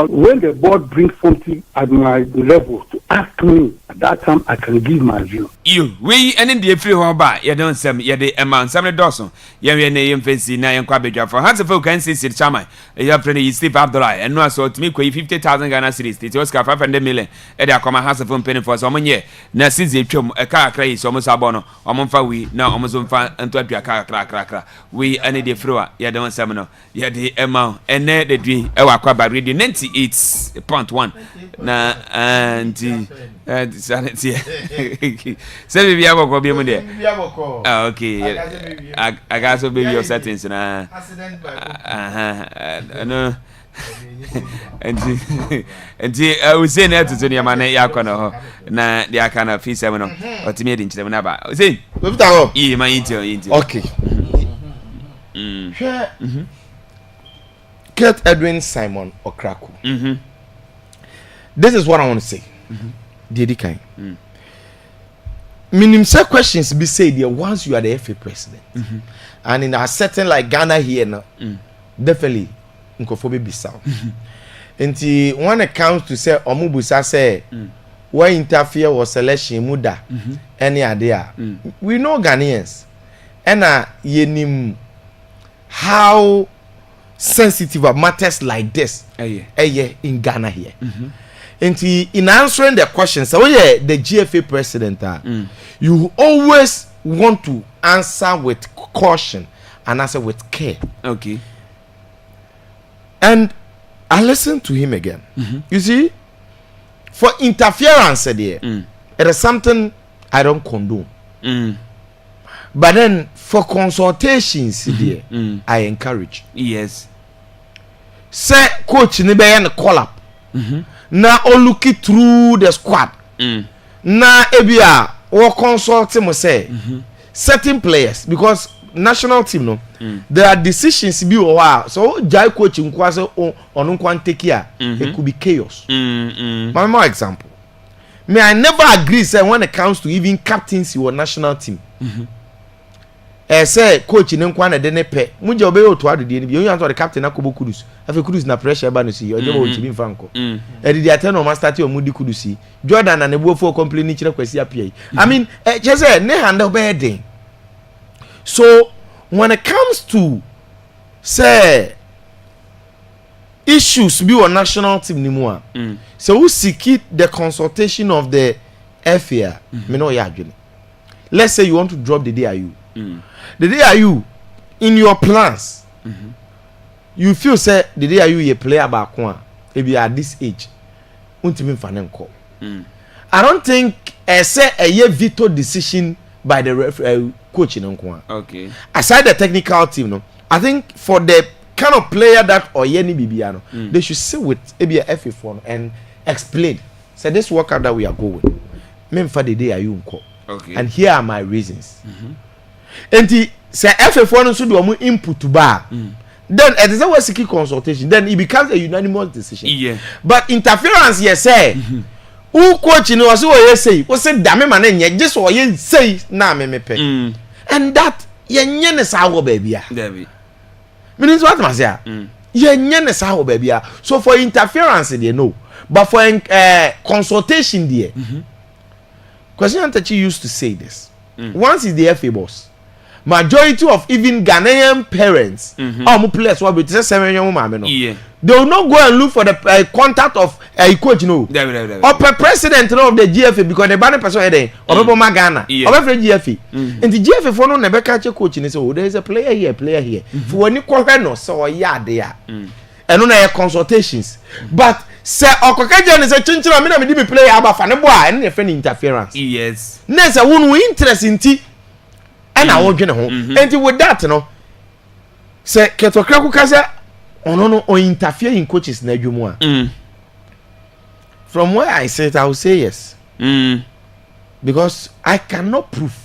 when the board brings something at my level to ask me at that time I can give my view. You we any dey free ho ba ye don sem ye dey man sem doso ye we na ye fancy na ye kwa bedwa for hands of can see chairman ye friend is Steve Abdullah and no so to me 50,000 Ghana cedis it was 500 million e dey akoma hands of penny for so monye na season twom e ka akra yi so mo sabo no omfa we na omo mfa nto adua ka kra we any dey free ye don sem no ye dey ema ene dey dwi e wa Akwaaba radio 98.1 na and sanity say baby aboko bi mu de okay I got so baby your settings na no and we say na to ya man ya kono ho na dia kana fi sem no otimi edi nchire na ba say e man into okay Kurt Edwin Simon Okraku. This is what I want to say. Dedi kind. Minimum questions be said there once you are the FA president. And in a setting like Ghana here now, definitely Nkofobe be sound. And when it comes to say Omubusa say why interfere with selection muda any idea. We know Ghanaians. And yenim how sensitive of matters like this in Ghana here. And in answering the questions, so yeah, the GFA president, you always want to answer with caution and answer with care. Okay. And I listened to him again. You see, for interference there, it is something I don't condone. But then for consultations there, I encourage. Yes. Say coach ni be yan call up. Na o look it through the squad. Na ebia or consult him say certain players because national team no there are decisions be o so jai coach nkwa say on nkwa take here it could be chaos. My more example. Me I never agree say when it comes to even captaincy or national team. Say coach ne nkwa na de ne pe muje obe oto adede ni bi onyan to the captain akobo kudus afi kudus na pressure ba no si oje ba ochibi mfanko edidi ateno ma start o mudi kudusi Jordan na ne buofo complain kire kwasi apia I mean say ne handle be den. So when it comes to say issues be on national team ni mu a so who seek the consultation of the FA me no ya adwene. Let's say you want to drop the DIU. The day are you in your plans? You feel say the day are you a player back one if you are at this age? I don't think say a year veto decision by the coach in okay. Aside the technical team, no, I think for the kind of player that or Yeni Bibiano, they should sit with maybe a FA4 and explain. Say this workout that we are going. Men for the day are you okay. And here are my reasons. And say FA4 no so do omo input to bar. Then it is a seeking consultation. Then it becomes a unanimous decision. Yeah. But interference, yes, say. Who coach you know so what say? What say damn man nye just what you say na me pay. And that ye nyene sawo baby a. Baby. Means what man say? Ye nyene sawo baby a. So for interference they know. But for consultation there. Question Antachi used to say this. Once is the FA boss. Majority of even Ghanaian parents players will be say they will not go and look for the contact of a coach no or president of the GFA because the banner person there or Ghana or GFA and the GFA for no never catch a coach and say oh there is a player here for when you call no so yeah there and on consultations but say okokaje ne say chinchira me na me di player aba fa ne bo a ene friend interference yes na say wonu interest nti and I want you know and with that no Say Ketokraku Kasa no or interfere in coaches na adwuma. From where I sit, I will say yes. Because I cannot prove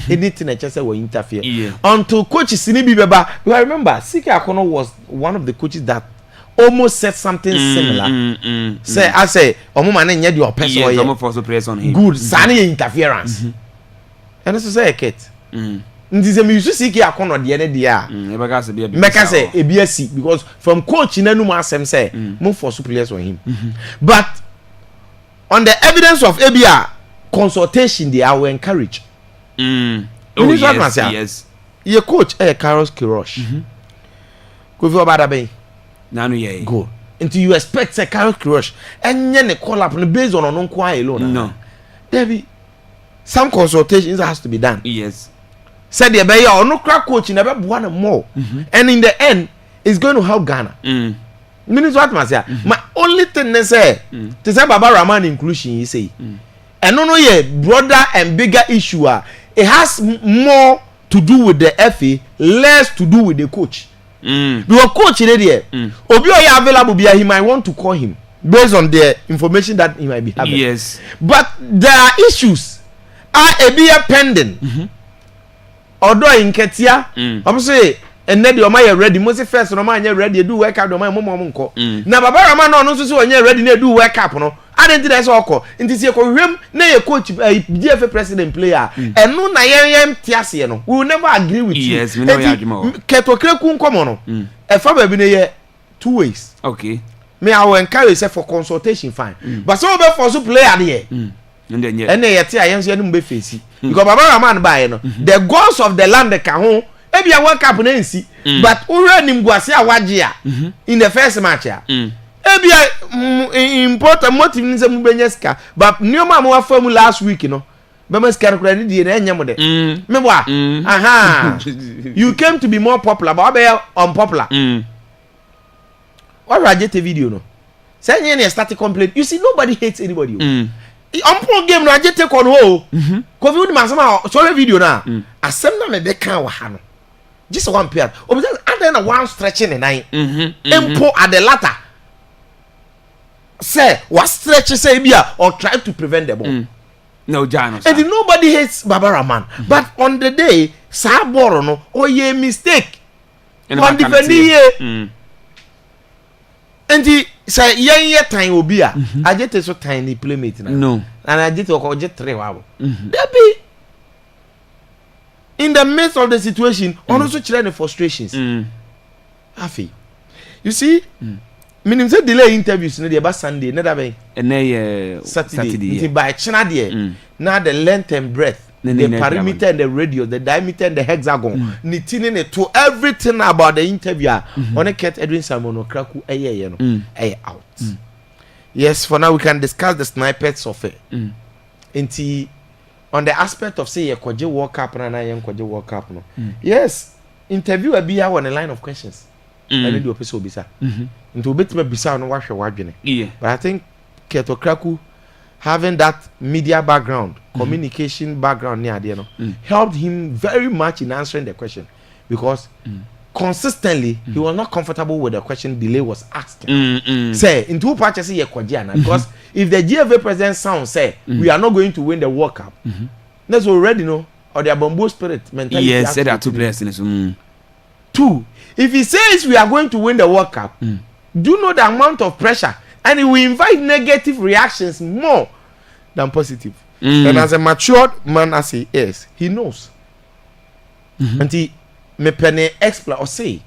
anything I just say will interfere. Until coaches Sinibi Beba, I remember Sike Akono was one of the coaches that almost said something similar. Say I say Omuma na nyɛ your person or someone force press on him. Good, sani interference. And this is a kit. Ndize me use Sike Akono de ne de a. Meka say EBSC because from coach na no asem say move for players on him. But on the evidence of ABA consultation they are encouraged. Yes. Your coach Carlos Kirosh. Go for bad bay. Nanu ye. Go. Until you expect say Carlos Kirosh and then call up based on non alone. No. There be some consultations has to be done. Yes. Said the bay or no crack coach never one more. And in the end it's going to help Ghana. Means what must say? My only thing they say to say Baba Rahman inclusion you say. And no broader and bigger issue. It has more to do with the FA, less to do with the coach. Because coach in there, Obi Oya available, he might want to call him based on the information that he might be having. Yes. But there are issues are a be pending. Although in Ketia, I'm saying. And then the Omaya ready. Most first no man ready do work out the my mom ko. Na Baba Rama no so onye ready na do work up no. I didn't that's all ko. Nti se ko hwem na your coach DFA president player. And no na yem tiase no. We will never agree with you. Yes, we know you argument. Ketokre kun komo no. E fa ba bi na ye two ways. Okay. Me I will encourage say for consultation fine. But so be for so player there. And then yet I am say no be face. Because Baba Rama buy no. The gods of the land ka ho ebi a World Cup na nsi but ura nimguase a waje a in the first match a ebi a important motive nse mu benyeska but nioma mo afamu last week no be meska no kra ni die na enyem de me bo aha you came to be more popular but be unpopular what raje te video no say any static complaint you see nobody hates anybody on game no aje te kon ho kofi udi masama so video na asem na me be kan wa ha no just one period obisa and one stretching the nine impo at the latter say what stretch say bia or try to prevent the ball no Jano and nobody hates Baba Rahman but on the day sa ball no or ye mistake on defend here and the say ye time obi a agete so tiny playmate na no and agete o je 3 wow there be in the midst of the situation also children the frustrations afi you see meaning say delay interviews no dey about Sunday na da be Saturday by china there now the length and breadth the perimeter and the radius the diameter and the hexagon nitini to everything about the interview on a cat Edwin Simon Okraku eye no out yes for now we can discuss the snippets of it until on the aspect of say Kwaje World Cup na yen Kwaje World Cup no yes interview be here on the line of questions and do opese obisa into betima bisa no wahwe wadwene but I think Ketokraku having that media background communication background near there no helped him very much in answering the question because consistently he was not comfortable with the question delay was asked say in two parts say Kwaje na because if the GFA president sound say we are not going to win the World Cup that's already no or the Bombo spirit mentality yes said that two players in two if he says we are going to win the World Cup do you know the amount of pressure and it will invite negative reactions more than positive and as a matured man as he is he knows and he me penny explain or say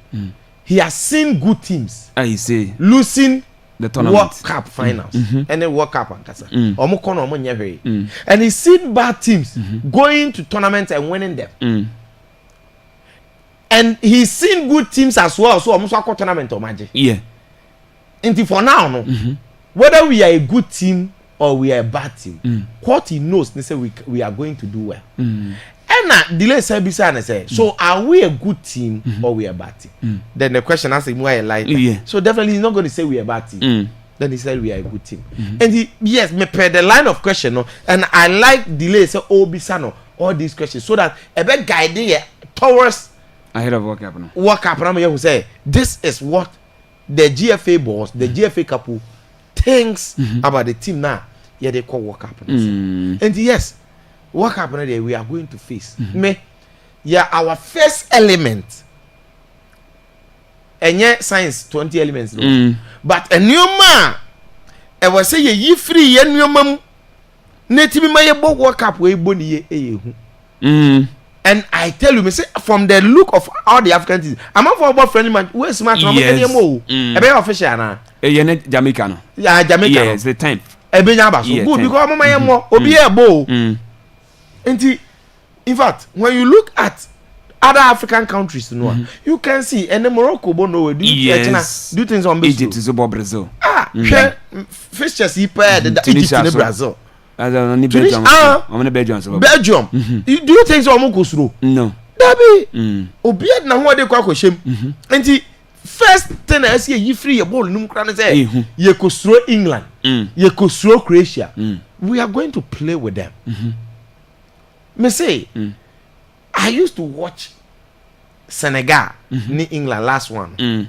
he has seen good teams I say losing the tournament World Cup finals and then World Cup and kasa omo kono omo nyehwe and he's seen bad teams going to tournaments and winning them and he's seen good teams as well so omo so akọ tournament omaje until for now no whether we are a good team or we are a bad team what he knows they say we are going to do well and delay say bisa and say so are we a good team or we are a bad team then the question asks him why a lie so definitely he's not going to say we are a bad team then he said we are a good team and he yes me per the line of question no and I like delay say oh bisa no all these questions so that a bit guide towards ahead of World Cup no. World Cup na me say this is what the GFA boss, the GFA couple thinks about the team now. Yeah, they call World Cup. And yes, World Cup na we are going to face. Me, yeah, our first element. And yet science 20 elements no. But a new man I was say ye free ye new man native me ye bo World Cup we boni ye and I tell you me say from the look of all the African teams I'm for about friendly man we smart no any mo e be official na ye ne Jamaica no. Yeah, Jamaica. Yes, the 10th. E be nya ba so good because mama ye mo obi e bo enti in fact when you look at other African countries, you can see, and the Morocco, do things on Egypt is about Brazil. Fixtures he paired Egypt in Brazil. Belgium. You do things on Mokosro? No. Dabi. Obiad na what they call shame. And the first thing I see, you free a ball, no crown say, you could throw England, you could throw Croatia. We are going to play with them. Me say, I used to watch Senegal ni England last one.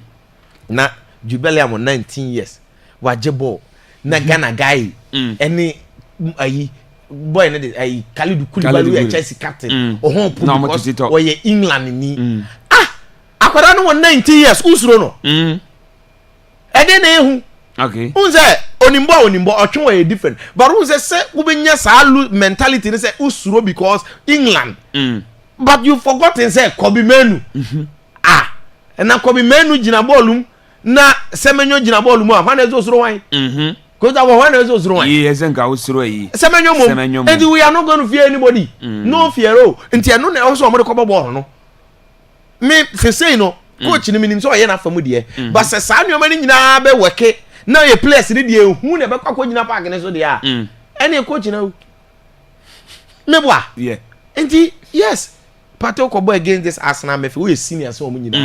Na Jubilee am 19 years. Wajebo na Ghana guy any ayi boy na ayi Khalid Koulibaly Chelsea captain. Ohon put because oye England ni. Akwara no 19 years usuro no. E dey na ehu. Okay. Unze onimbo otwe different. But unze say ubenya sa mentality ni say usuro because England. But you forgotten say Kobe Menu. Na Kobe Menu jina ballum na Semenyo jina ballum a wan ezo usuro wan. Cuz that wan ezo usuro wan. Yes, enka usuro yi. Semenyo mo. And we are not going to fear anybody. No fear oh. Nti eno na also mo de kobo ball no. Me fe say no coach ni minim so ye na famu de. But say sa nyoma ni nyina be weke. Na ye players ni de hu na be kwakọ nyina park ne so de a. Ene coach na o. Me boa. Yeah. Nti yes. Pato ko boy against this Arsenal midfield. We senior so omu nyina.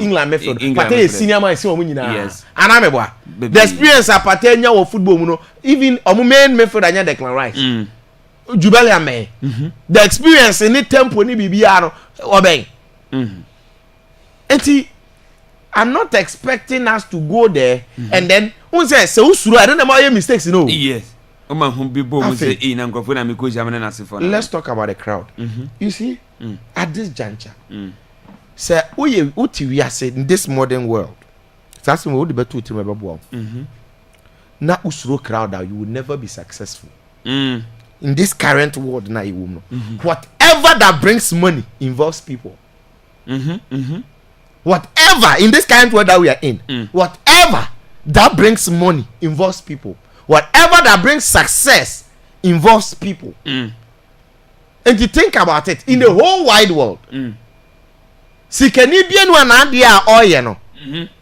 England midfield. Pato senior man so omu nyina. Yes. Ana me boa. The experience a Pato nya wo football mu no. Even omu main midfield anya Declan Rice. Jubilee ame. The experience in the tempo ni bibia no obey. Enti I'm not expecting us to go there and then unse se usuru I don't know my mistakes no. Yes. Let's talk about the crowd. You see, at this juncture, say, we say in this modern world, that's what we do to remember. Na usuro crowd, you will never be successful. In this current world, now you will know. Whatever that brings money involves people. Whatever in this current world that we are in, whatever that brings money involves people. Whatever that brings success involves people. And you think about it, in the whole wide world, sikani bienu anadia oye no.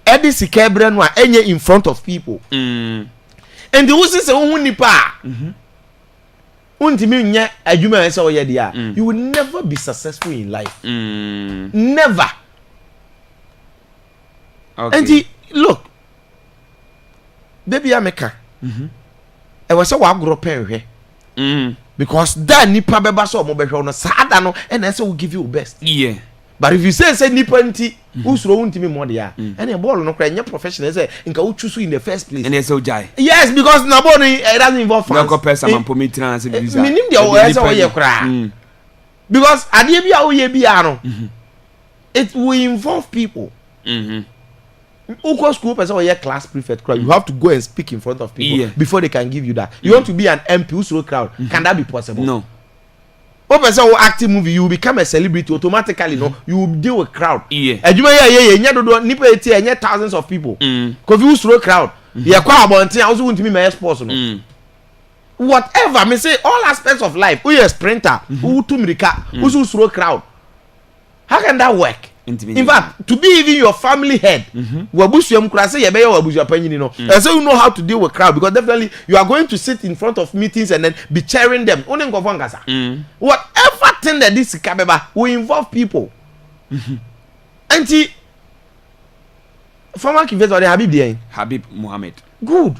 Edi sikebre no enye in front of people. And the usi se hu nipa. Untimi nya adwuma ese oye dia. You will never be successful in life. Never. Okay. And look, baby America. I was so grow pen because that nipa beba so mo behwe no sada no and I say will give you best. Yeah. But if you say nipa nti usuro untimi mo dia and the ball no kra nya professional say nka wo choose in the first place. And they so jai. Yes, because na ball it doesn't involve fans. No person man permit trans visa. Minim dia o say wo ye kra. Because ade bia wo ye bia no it will involve people. Uko school person or your class prefect crowd, you have to go and speak in front of people before they can give you that. You want to be an MP who's crowd, can that be possible? No. One person who acting movie, you become a celebrity automatically. No, you will deal with crowd. And you may thousands of people. Because you throw crowd, you quite about also want to be my sports. Whatever, I may say all aspects of life. Who is a sprinter? Who to America? Who throw crowd? How can that work? In fact, to be even your family head, and so you know how to deal with crowd because definitely you are going to sit in front of meetings and then be chairing them. Whatever thing that this kabeba will involve people. And former Kivets or the Habib Mohammed. Good.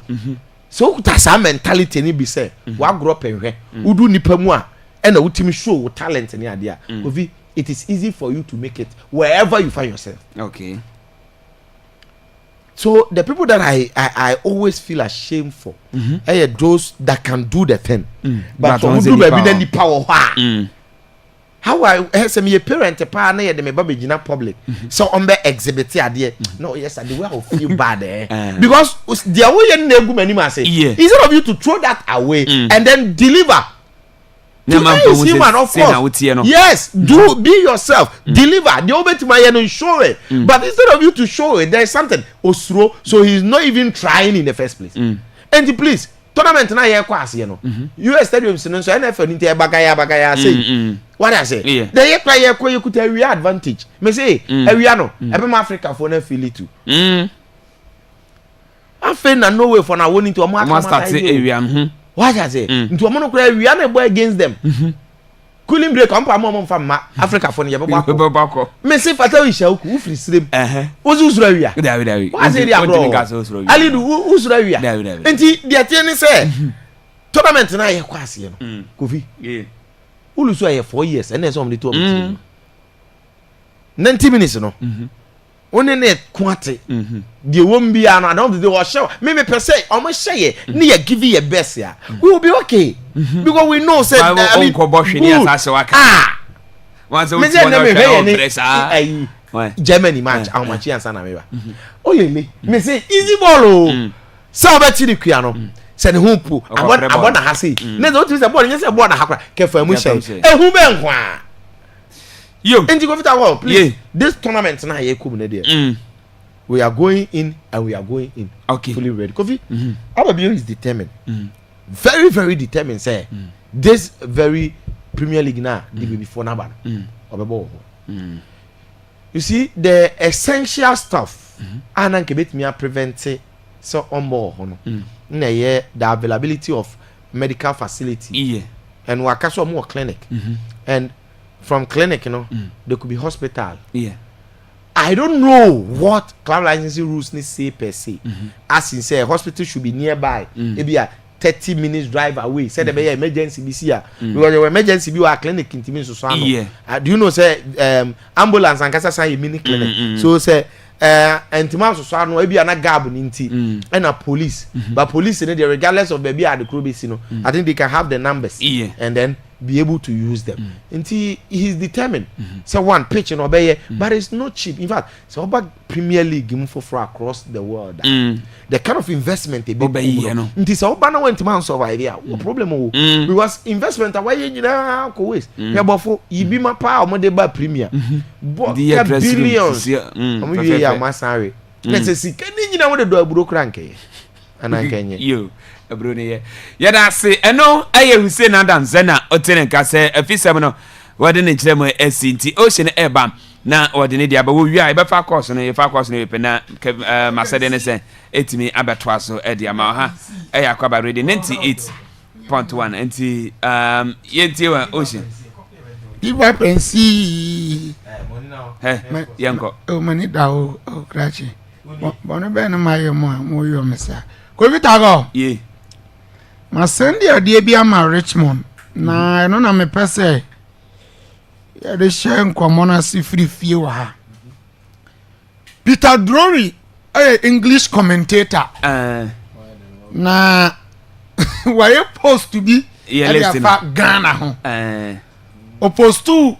So that's our mentality ni be say. Wa grow up and we do nipa mu a and a ultimate show with talent in the idea. it is easy for you to make it wherever you find yourself. Okay. So the people that I always feel ashamed for, are those that can do the thing, but some do maybe then the power. How I say me a parent a partner at the baby in public, so on the exhibit idea. No, yes, I do. I feel bad because the way you many man say, instead of you to throw that away and then deliver. Human, of course. Yes, do be yourself. Deliver. The obey to my and show it. But instead of you to show it, there is something osro. So he's not even trying in the first place. And please, tournament na here kwase no. US stadiums no so NFL nti bagaya say. What I say? The here kwa here kwa you could have advantage. Me say, area no. Every Africa for na feel it too. I feel na no way for na won into o start area. What I say? Into a monocle, we are not against them. Cooling break on Pamon from Africa for Yabako. Messi Fatal is shall who free sleep. Who's Usravia? What's it? Ali do Usravia. And the attorney say, tournament and I are quasi. Kofi. Who lose 4 years and then only 2 90 minutes. No. Only net quantity. The won't be an don't do a show. Maybe per se, almost say, near give you a best here. We will be okay. Because we know, said I mean, Germany match, how much and Sana. Only me say, easy ball. So bet you the piano. Said who I want to have see. Never to the boy, yes, I want to have careful. And who ben yo, and you go with please. This tournament now here come there. We are going in and we are going in. Okay, fully ready. Kofi, our Bio is determined, very very determined. Say this very Premier League now, the before now, you see the essential stuff. And then keep me prevent so on more. The availability of medical facility. And we are more clinic and. From clinic, you know, there could be hospital. I don't know what club licensing rules need say per se. As in say, hospital should be nearby. Maybe a 30 minutes drive away. Say the emergency be here. Because the emergency be our clinic in Timin Susano. Do you know say ambulance and casa say mini clinic. So say and Timin Susano maybe an gab ninti and a police. But police in there regardless of baby at the crew you know. I think they can have the numbers. And then be able to use them. Until he's determined. So one pitch and obey, but it's not cheap. In fact, so about Premier League for across the world. The kind of investment they be it is all banner went to survive. What problem? Because investment away you know always. Yeah, but for you be my power more by Premier. But billions. I'm sorry. Let's see. Can you know what the door broke rank? And I can you. Bruni yada say eno aye Hussein Adam Zena otene nka say afisem no wode ne kirem SCT Ocean Eba na wode ne dia ba wo wi a be fa course no ye fa course no ye pe na masede ne say etimi abetwa so e dia ma ha Akwaaba ready 98.1 enti yenti wa Ocean Iwa pensi yanko o mani da o krachi bono be no mayo mo yo mesa ko vitago ma send ya de bia ma Richmond na no na me pese ya de shen kwamona si free fie wa ha Peter Drury English commentator na why supposed to be Ghana ho opposed to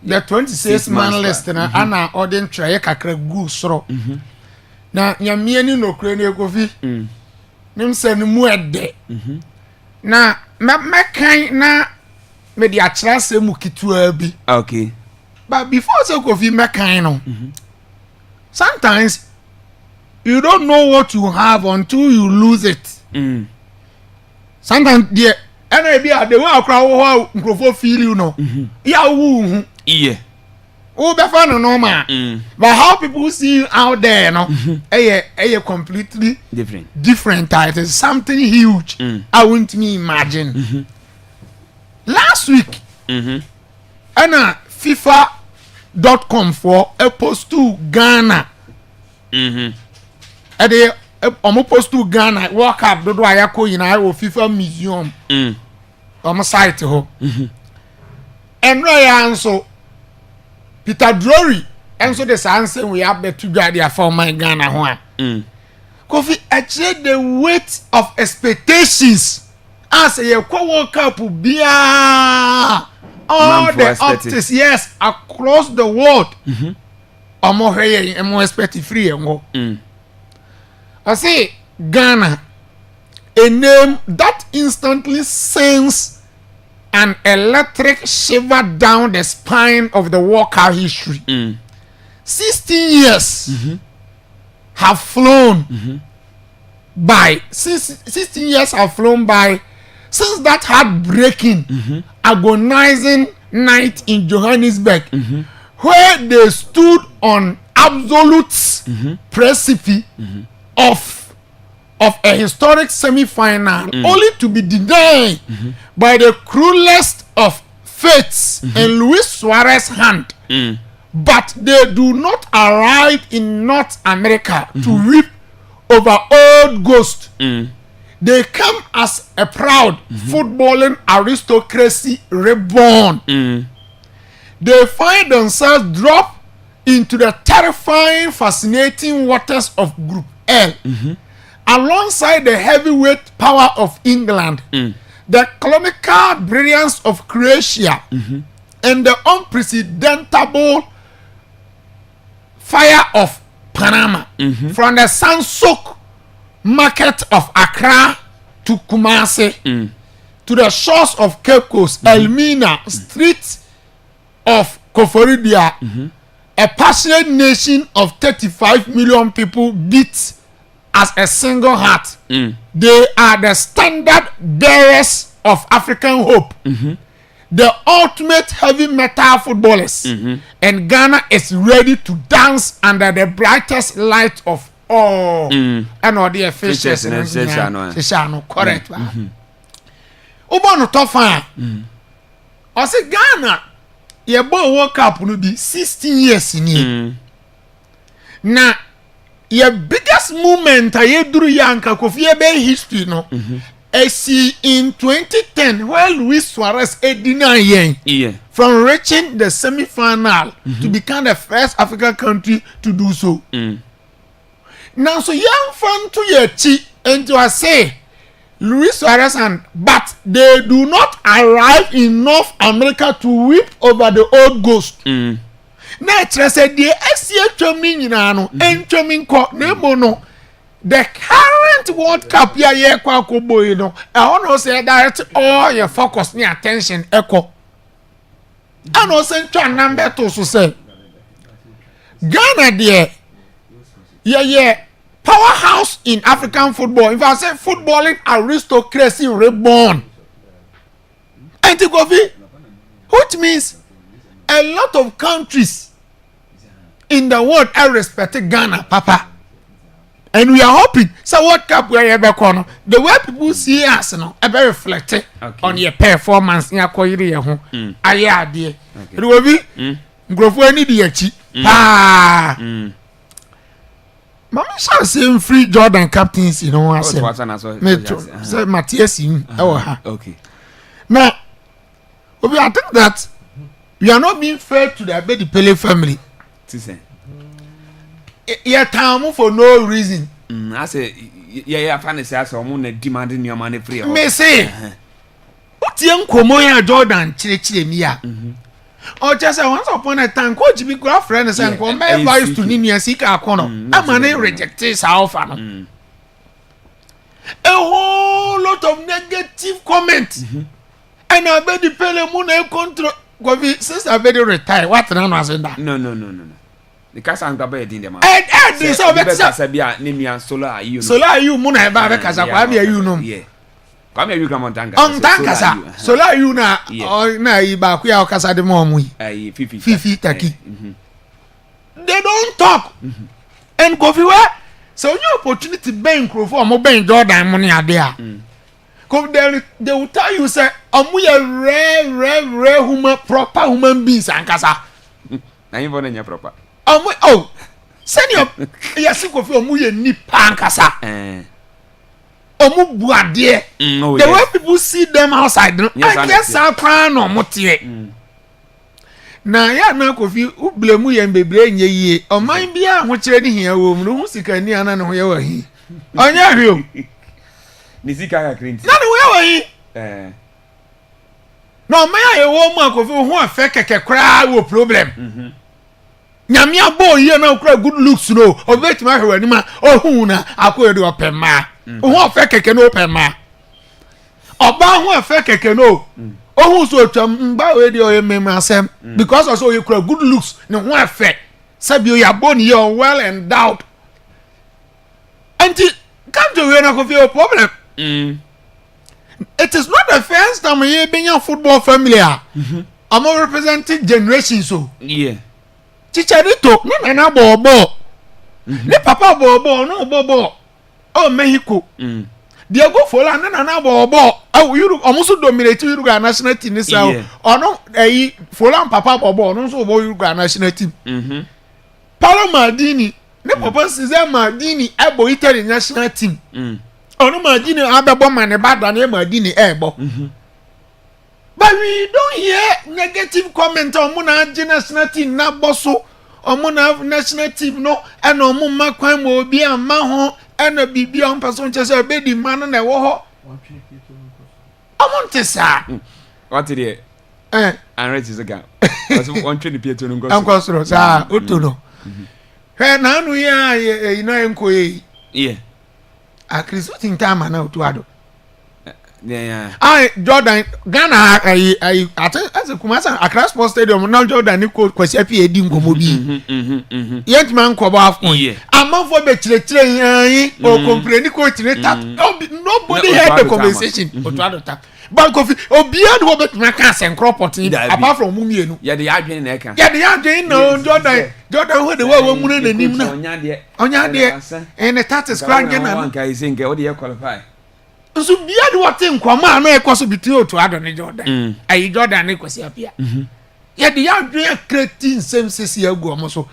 the 26-man list na ana odin try kakra gu soro na nyamie ni no kure na Kofi nim se no mu ede na mekan na me di akira se mu kitua bi okay but before so Kofi mekan no sometimes you don't know what you have until you lose it sometimes the NAB the one akra wo nkrofo feel you know ya wu yeah oh be fun no man but how people see you out there no completely different it is something huge I wouldn't imagine last week and FIFA.com for a post to Ghana and they post to Ghana walk up do ayako yina o FIFA museum site ho and right answer Peter Drury and so the answer we have the two guardian for my Ghana one. Kofi actually the weight of expectations as a World Cup be all the optics, yes, across the world. I'm more expecting free and go. I say Ghana, a name that instantly sends an electric shiver down the spine of the World Cup history. 16 years have flown by. 16 years have flown by since that heartbreaking, agonizing night in Johannesburg, where they stood on absolute precipice of a historic semi-final, only to be denied by the cruelest of fates in Luis Suarez's hand. But they do not arrive in North America to weep over old ghosts. They come as a proud footballing aristocracy reborn. They find themselves dropped into the terrifying, fascinating waters of Group L. Alongside the heavyweight power of England, the clinical brilliance of Croatia, and the unprecedented fire of Panama. From the sun-soaked market of Accra to Kumasi, to the shores of Cape Coast, Elmina, streets of Koforidia, a passionate nation of 35 million people beat as a single heart. They are the standard bearers of African hope, the ultimate heavy metal footballers, and Ghana is ready to dance under the brightest light of all. And all the officials, correct. Ubonu tofa. I say Ghana, ye bo World Cup no be 16 years in. Na your biggest moment I duru yanka Kofi Ebe history no. See in 2010 where Luis Suarez denied from reaching the semi-final to become the first African country to do so. Now so young fan to your chi and to say Luis Suarez but they do not arrive in North America to weep over the old ghost. Nature said the SCH mean no entering court no. The current World Cup ya kwa kobo you know, I want say direct all your focus and attention echo. I know say number 2 so say Ghana there powerhouse in African football. If I say footballing aristocracy reborn. Anti-Kofi, which means a lot of countries in the world are respecting Ghana, Papa. And we are hoping, so World Cup where you corner, the way people see us, ever reflected on your performance in your career. I dear. It will be grow for any dear cheap. Mama shall say free Jordan captains, you know. I said, Matthias, okay. Now, I think that we are not being fair to the Abedi Pele family. Yeah, time for no reason. I say, yeah, fancy as someone demanding your money free. Me say, what young Komoya Jordan Chile Mia? Or just once upon a time, coach be girlfriend and compare advice to Nini Sika Kono. I'm an rejected Alpha. A whole lot of negative comments. And I bet the Pele Moon control. Since I better retire, what none was in that? No. The casa and Gabe in the man. And this of Sabia, Nimia, Solar, you. Solar, you, Muna, Casa, you know. Yeah. Come here, you come on Tanga. On Tangasa. Solar, you na, or Naiba, we are Casa de Momui. Fifi, Taki. They don't talk. And Kofi, so your opportunity bank for mobile Jordan money are there. Come there, they will tell you, say, we are rare human, proper human beings, and Casa. I ain't born in your proper. Oh, send your yes, of your muye nipan kasa. Omu buadie. The way people see them outside, I guess I crown or motie. na ya na Kofi ublemu ye bebre nye yie oman bia ho kire ni hia wo mu hu sika ni ana ne ho ye wa hi onya hweo ni sika ka krenti na ne ho ye wa hi na oman ya wo mu Kofi ho afa keke kra wo problem nyame abo ye na kra good looks no obetima hwe wani ma ohun na akoye de opema ho afa keke no opema oba ho afa keke no ohun so twam mba we de oye memasem because also you kra good looks ne ho afa sabi o ya boni ye well endowed and come to we na Kofi a problem it is not the first time you being a football family I'm representing generations so yeah Chicharito no na bobo ne papa bobo no bobo oh Mexico Diego Fola na bobo oh you almost dominate you national team this oh no Fola papa bobo no so bobo you national team Paulo Maldini ne papa Cesar Maldini ebo Italy national team ono Maldini abebo mane bad na Maldini ebo but we don't hear negative comment on na national team na boso on na national team no and on ma kwan mo obi amma ho and bibi on person chese be di man na wo ho amonte sa what did and rate is a gap was one train Pietro no go anko so sa oto no he na anu ya ina enko ye yeah a Chris tin time na oto ado yeah Jordan Ghana I as a Kumasa Accra Sports Stadium now Jordan ni kwasi afi edi ngomo bi yet man ko ba afun amafo be chire yan o comprehend ko chire ta nobody heard the conversation oto adota but Kofi obia do be tuma kan sen cropot apart from mumienu ya de adwen na eka ya de adwen no Jordan ho de wa mu na nanim na onya de en that is crank na one guy say nke o de qualify so bia de what nkoma na ekoso between oto ado ne Jordan ayi Jordan ne kwasi apia ya de adwen creating same sisi agu omo so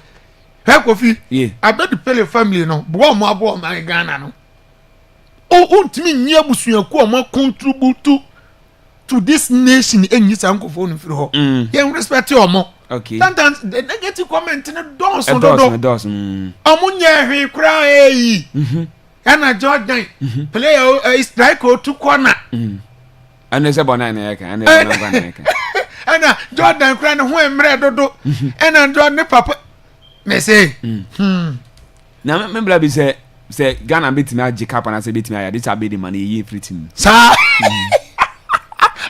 he Kofi abedi pele family no bo ma Ghana no o ntimi nyi abusuaku omo contribute to this nation enyi sankofo no firi ho you respect omo okay sometimes the negative comment no don't omo nya hwe kra eyi ana Jordan player strike o to corner ana se bona na yaka ana bona na yaka ana Jordan kra no ho emre dodo ana Jordan papa me say na me bla bi say Ghana betimi agi cap na say betimi aya this abedi man e free team sa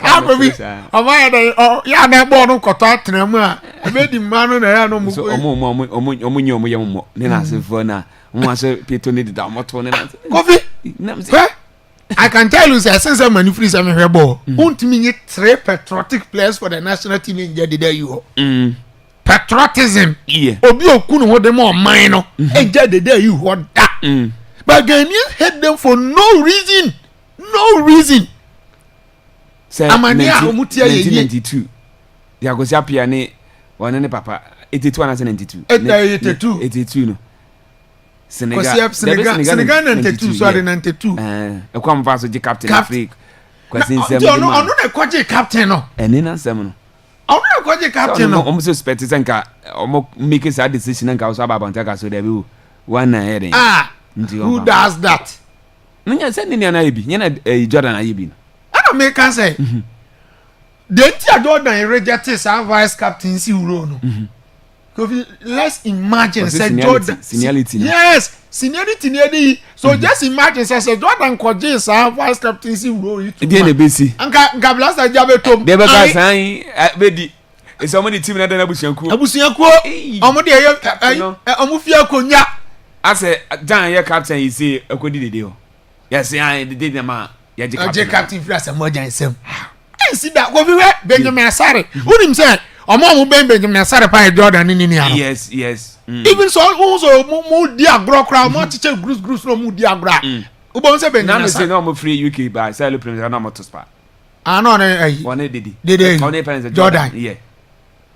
Akobi omaya ya na egbo no koto atremu a abedi man na ya no mu omo yemo ne na se fo na mo ase Pietro ne da moto ne na Kofi I can tell you say since I'm free some here ball untimi nye 3 patriotic players for the national team in Jeddah you patriotism obi okunu ho dem o man no in Jeddah you what that but Ghanaians hate them for no reason say amania omutia ye 1992 dia go sia pia ne one ne papa 82 and 92 82 no Senegal 92 so 92 ekwa mfa so je captain Africa kwasi nsem no na kwaje captain no eni na nsem no ono na kwaje captain no omo suspect senka omo make a decision nka so ababanta ka so there be one na heading who does that nya send ni na ebi nya na Jordan ayebi no ana me can say the Jordan rejected sa vice captain si uro no Kofi, let's imagine say Jordan seniority. Yes, seniority near so just imagine say Jordan kwaje sa vice captaincy role it. Dey na besi. Anka blasta jabe tom. Dey be ka san bedi. Is omo the team na na abusuanku. Omo dey omo fi akonya. Ase Dan ye captain yi say akodi dede ho. Yes, I did na ma ye je captain fi asem ojan sem. See that Kofi we Benjamin Asare. Unim say omo Benjamin Asare pa Jordan ni ano. Yes. Even so also mu di agro kra mo teacher grus no mu di agra. Ubon say Benjamin Asare. Na say no mo free UK by say premier na mo to spa. No na one dede. Dede. Jordan. Yeah.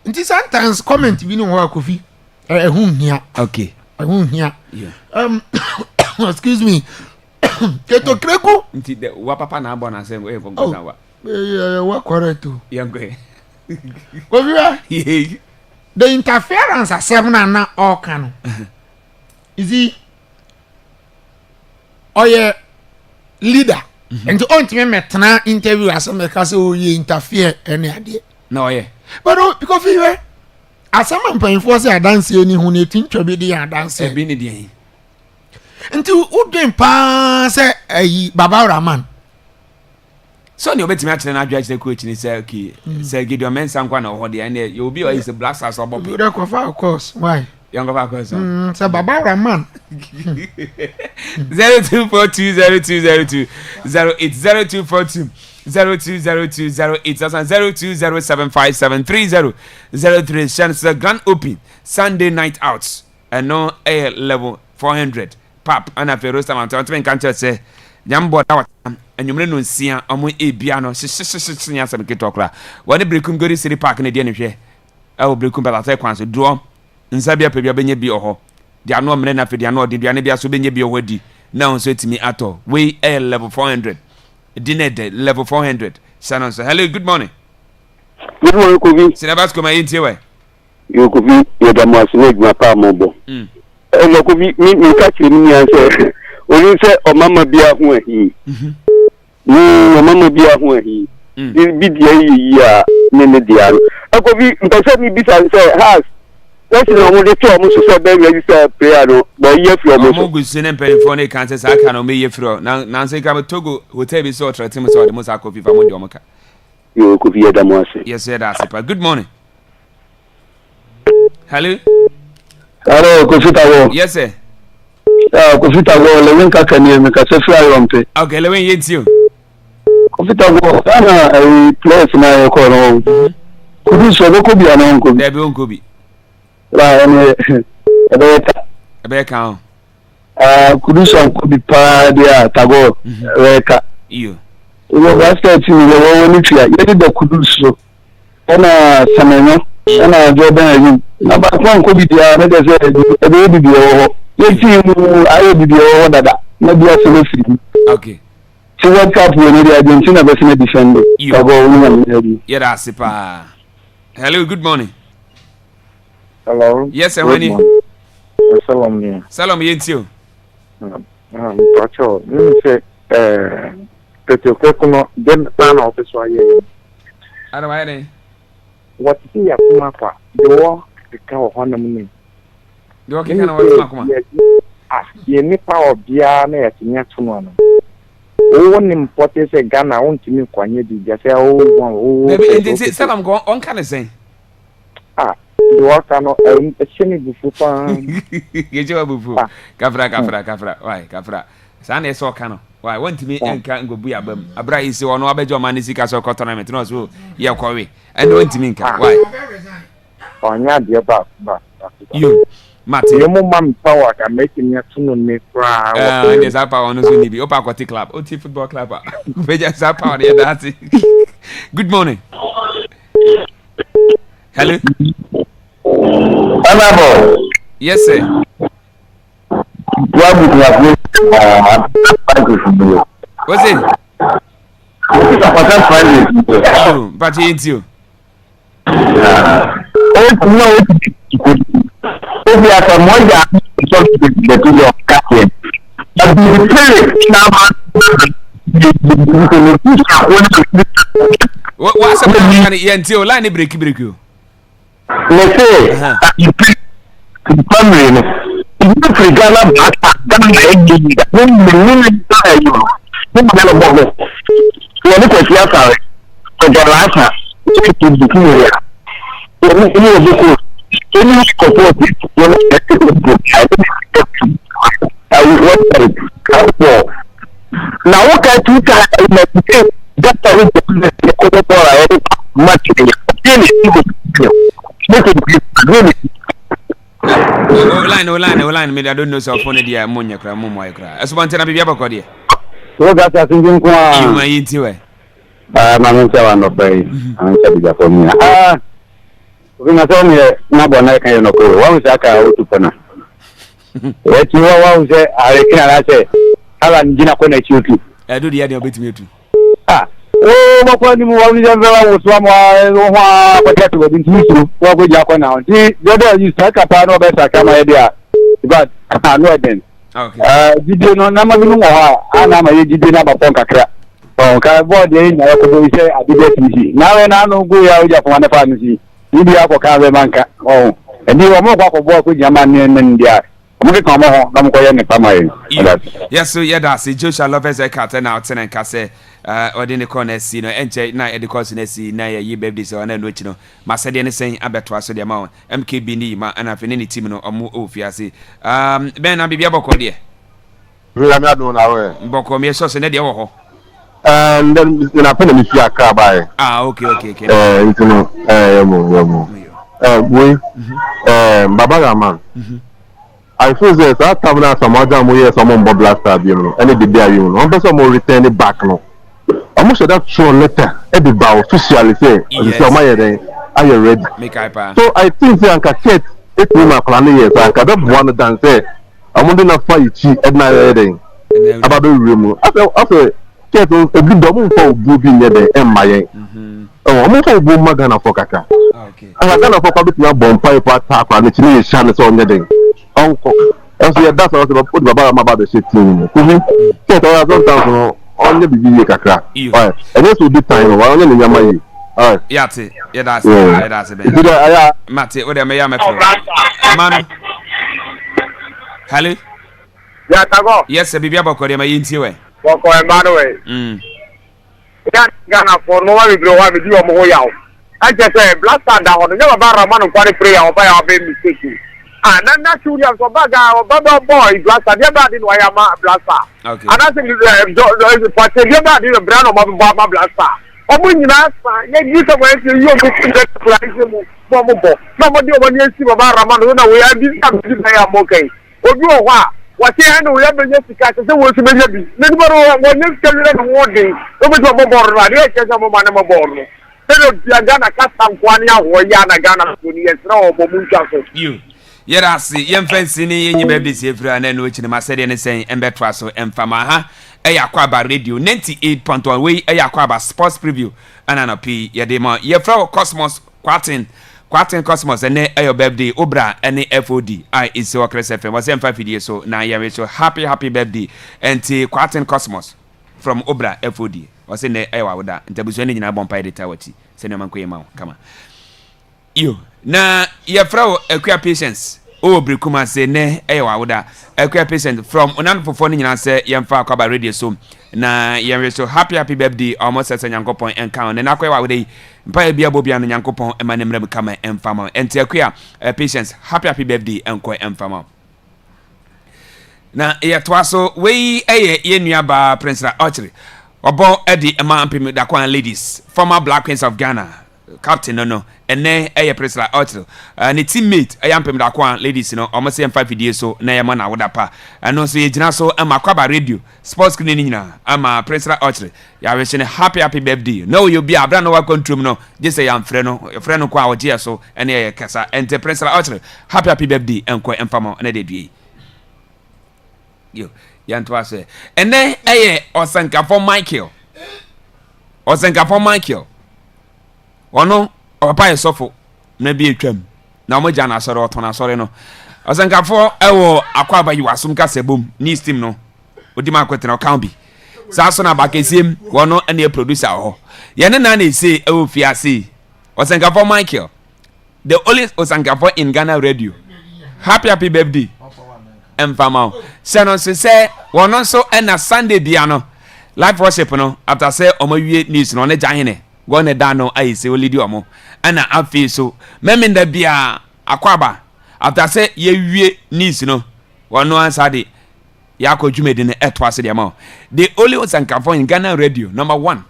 Nti sometimes comment bi no ho Kofi. Ehun hia. Okay. Ehun hia. Yeah. Excuse me. Keto kreku. Nti wa papa na abon na say we go go wa. What correct too. Young guy. Kofi. Yeah. the interference at 7 and now all can. Is he? Oh yeah, leader. And to on to me interview as some because you interfere any idea. No, yeah. But because we were as someone paying for say dance any who need to be the dance. Until who didn't pass a Baba Raman. So you bet me actually not judge the coach and say okay, say give your men some kind of holiday and you'll be always a blast as a Bobby. Of course, why? Young of course. Say Baba Raman. 02420202 080242 020208 0207573003 chance the grand open Sunday night outs and no air level 400 pap and a ferro man to can't say Jambo and you may not see a mo a piano, nya some kitokla. When the Brekum Gori City Park in the Dienny, I will break up at once to draw in Sabia Pebia Benny be or there are no men after the anno, the Bianabia Subenia be already. Now say to me at all. Way air level 400. Dinner day level 400. Shannon say, hello, good morning. Good morning, Kobe. Sinabasco, my interview. You could be the Masmeg, my palm mobile. And you could be me catching me and say, when you say, oh, Mamma be a who he. Mamma be a who he. This be the year, Nimidian. I could be, because me beside say, has. That's the only two almost so very register piano, but yes, you are more good singing telephone cancer. I can only you through. Now, Nancy Togo will tell you so. Try to tell the most I could be from Yomaka. You could be a Damasi. Yes, sir, that's it. Good morning. Hello. Hello, Kofita. Yes, sir. Kofita, Lewin Kakani, make a fly on pay. Okay, Lewin, you. Kofita, a place now, could you so could be an uncle? There be uncle be. A better. Could you so could be Padia, Tago, Reka. You. You know, that's the thing, the one which you did the Kuduso. And Sameno, and Jordan. Now, but one could be the other baby. Let's see, I will be the order that maybe a solution. Okay. So, what cup will be the Argentina version defender? You. Yeah, that's it. Hello, good morning. Hello. Yes, sir. When you Salam. Salam, you. Pacho, you say, Petro then plan office why you. I don't know. What is your Kumapa? The war, the cow honeymoon. You okay? Can I watch you need power of Diana at Yatsuman. One important say Ghana won't to me when you did just say, oh, maybe Salam go on, can I say? You work on a shinny before. Get your before. Kafra. Why, Kafra? Sunday saw cano. Why, want to me and can't go be a bum. A bright is on Abejo Manisika so cotton, no, so, yeah, Corey. And want to me, why? On your dear back. You, Matty, your mom power can make me a tune on me cry. There's a power on the Opaquati Club, OT Football Club. Vegas up power, that's it. Good morning. Hello. Hello. Yes, sir. What's it? Oh, but it's you. Oh, no. If you are from one guy, you talk to the captain. But the what's up? Until line break you. Let's say, you pick the family. If you pick Ghana back, Ghana now what can you line, me. I don't know so funny dear Monia cry, Momo cry. As one time I be able to so that's a thinking. You my into it. I'm not very. I'm for me. We must only not one I can know. One was out to Pana. What you want to say, I can say, Alan Gina connect you to. I do the idea of it me too. Oh, my friend, you want to know someone who get to the institution, what would you happen now? The other you start a panel better come idea. But I know then. Okay. Did you know number one? I'm a did number one crack. Oh, cardboard day, I say I did it. Now and I know go out of one pharmacy. You be up for Caravanca. Oh, and you are more about work with your man in India. Yes, so yeah, that's it. Joshua Lopez Carter now, Tenant Casse, or the corner, see no enter night at the course in SC, Naya, ye babies, or an which no, Macedian is saying, Abertois, the amount, MKB, ma, and I've any team or more of Fiasi. Ben, I'll be able to dear. I'm not doing our Bocco, me sauce and Eddie. And then I put him a car by. Okay. Baba man. I feel that that time now some other more some more blaster you know any the day you know one person more return it back no almost that show letter every bow officially say so my are you ready so I think say anka ket it me my plan here so anka that one dance say I'm going to fight chi edna ready about the room after ket a good double for booby near the my oh I'm going to boom magana for kaka okay and gonna for public na bomb pipe attack and it's me shine so on the uncle. That's what I put about the shit team. Get all sometimes on the BB Kakra. And this will be time. Why only in my all right. Yeah, that's it. Matty, what am I? Man. Hello? Yeah, Tago. Yes, a baby about my intiway. For Emmanuel. Ghana for no one will grow up with you on Moyao. I just say, Blaster down, never bar a man of quality prayer or by our baby mistake. And then that's who you have some bag or boy, Blaster, never did why I'm a Blaster. Okay. And I think the party, never did a brand of Baba Blaster. Or when you ask, you can wait till you go to nobody when you see about Raman, we have this something I am okay. Or you are what you handle, we have been just to catch the world to be. Never when you tell you that one day, over to a board, I can't have a man of a board. Gana custom Quania or Yana Gana, yes, no, Bomuncha. You. Yeah, see, young fancy in your baby safe and then which the Macedian saying, and Betraso and Famaha, Akwaaba Radio 98.1 way, Akwaaba Sports Preview, and an P. Yadema, your flow Cosmos, Quartin Cosmos, and your birthday, Obra, and the FOD. I is so Chris FM was M5 years so now you're so happy birthday, and Quartin Cosmos from Obra FOD was in the Ewa with that, and there was any in a bumpy tawati, Senaman Quayma, come on. You. Na your flow acquire patience. Oh, Brikuma say ne wada acquire patience from unan for phone in say Yamfa Akwaaba Radio so na yam so happy birthday almost as a Yankopon and count and acquire with a Pia Bobia and Yankopon and my name come and farmer and acquire patience happy birthday and quite and farmer. Na ya twaso we ye nuaba Prince Archery obo Eddie Emma da Kwan ladies former Black Queens of Ghana. Captain no and then President Arthur and its teammate I am Pemda Kwan ladies almost 5 years so na man I would apa and also you so Akwaaba Radio sports screening na President Arthur ya wish happy birthday no you be a brand no control no just say am friend no kwa oje so and kasa and President Arthur happy birthday and kwa enfamo na dey yo yanto ase and then Osanka for Michael ono papa esofo na bi etwam na mo jana asore otona asore no osankafo ewo Akwaaba yiwasum kasebom ni steam no odima akwetena account bi sa so na bakesiem wono ene producer ho ye ne na say ewo fiase osankafo Michael the only osankafo in Ghana radio happy birthday emfama seno se wono so na Sunday bia no live worship no after say omawie news no ne jahene gone dano I say olidi omo ana afi so memenda bia Akwaaba after say ye wie news no wono answer de yako dwumedi ne etwase de ma the only osankafo in Ghana radio number 1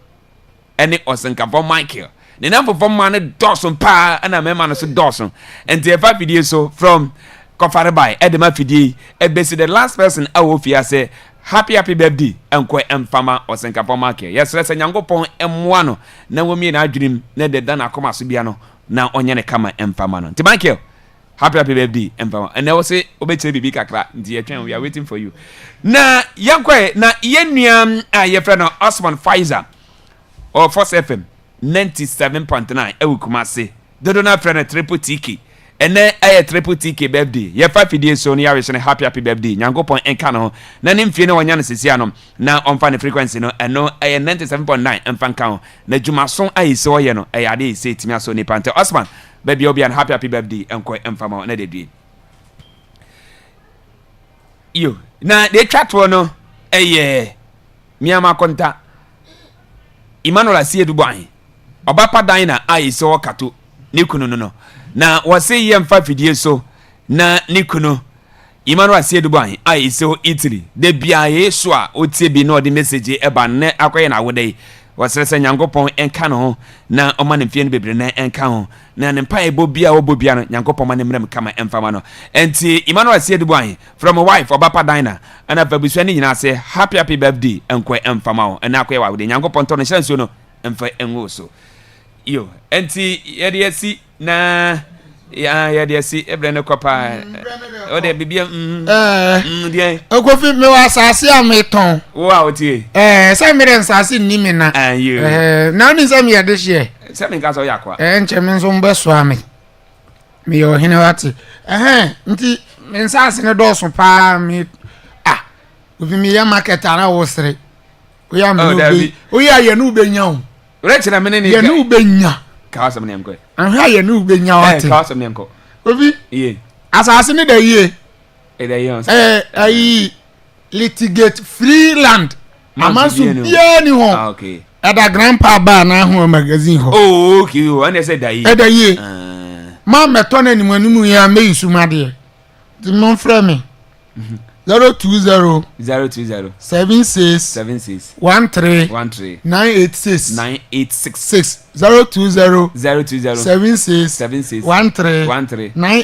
any osankafo Michael the number for man Dawson pa ana mema no so Dawson and the 5 video so from Kofarebai edema fidi ebesi the last person awofia say happy birthday enko emfama osankafo Michael yes let's Nyankopon emwa no na womi na adwunim na de dana akoma so bia no na onye ne kama emfama no. Ti Michael happy birthday emfama and now say obetire bibi kakra nti yetwen we are waiting for you na yankwe na yenuam a ye friend no Osman Pfizer or Force FM 97.9 ewu Kumasi dodo na friend triple TK ene triple TK birthday ye 5 days so ya wish happy birthday Nyankopon enka no na ne mfie ne wonya no sesia no na onfa ne frequency no eno 97.9 emfa nka ho na dwumaso ayise wo ye no ade ise timi aso ni pante Osman baby obi an happy birthday enko emfa ma na dedie yo na de twatwo no miama konta Emmanuel Asiedu Bwan Obapa Dina ayise wo kato ne kunu no na wase ye mfa fidie so na nikuno Emmanuel Asiedu Bwan ayise Italy de biaye so a otie bi no de message eba ne akoye na wodai wasrese Nyankopon enka no na oma ne mfie no bebre na enka ho na ne mpa ebo bia wo bia no Nyankopon ma ne mrem kama emfama no enti Emmanuel Asiedu Bwan from a wife Obapa Dina ana fabusua ni nyina se happy birthday enko emfama ho na akoye wa wodai Nyankopon to no hyansuo no emfa enwo so yo enti yede asi na ya de si ebrene kopa o de bibia de okofi me wa asase ameton wo a otie se me den asase ni me na na ni se me ya de hye se me ka so yakwa nche me nso mbe so ame me yo hene wati nti me asase ne do so pa me ofi me ya market ara wo sere o ya me no be o ya ye no be nya o rechi na me ne ye no be nya Kawasam Nemko. And how you know be nya Kawasam Nemko. Obi? Ye. Asase ne da ye. Da ye. Ayi litigate free land. Amansu bia ni ho. Okay. Ada grandpa ba na ho magazine ho. Oh, okay. And they said da ye. Da ye. Ma meto na animu ya me isuma de. Di mon frɛ me. 020 76 13 986 020 76 13 9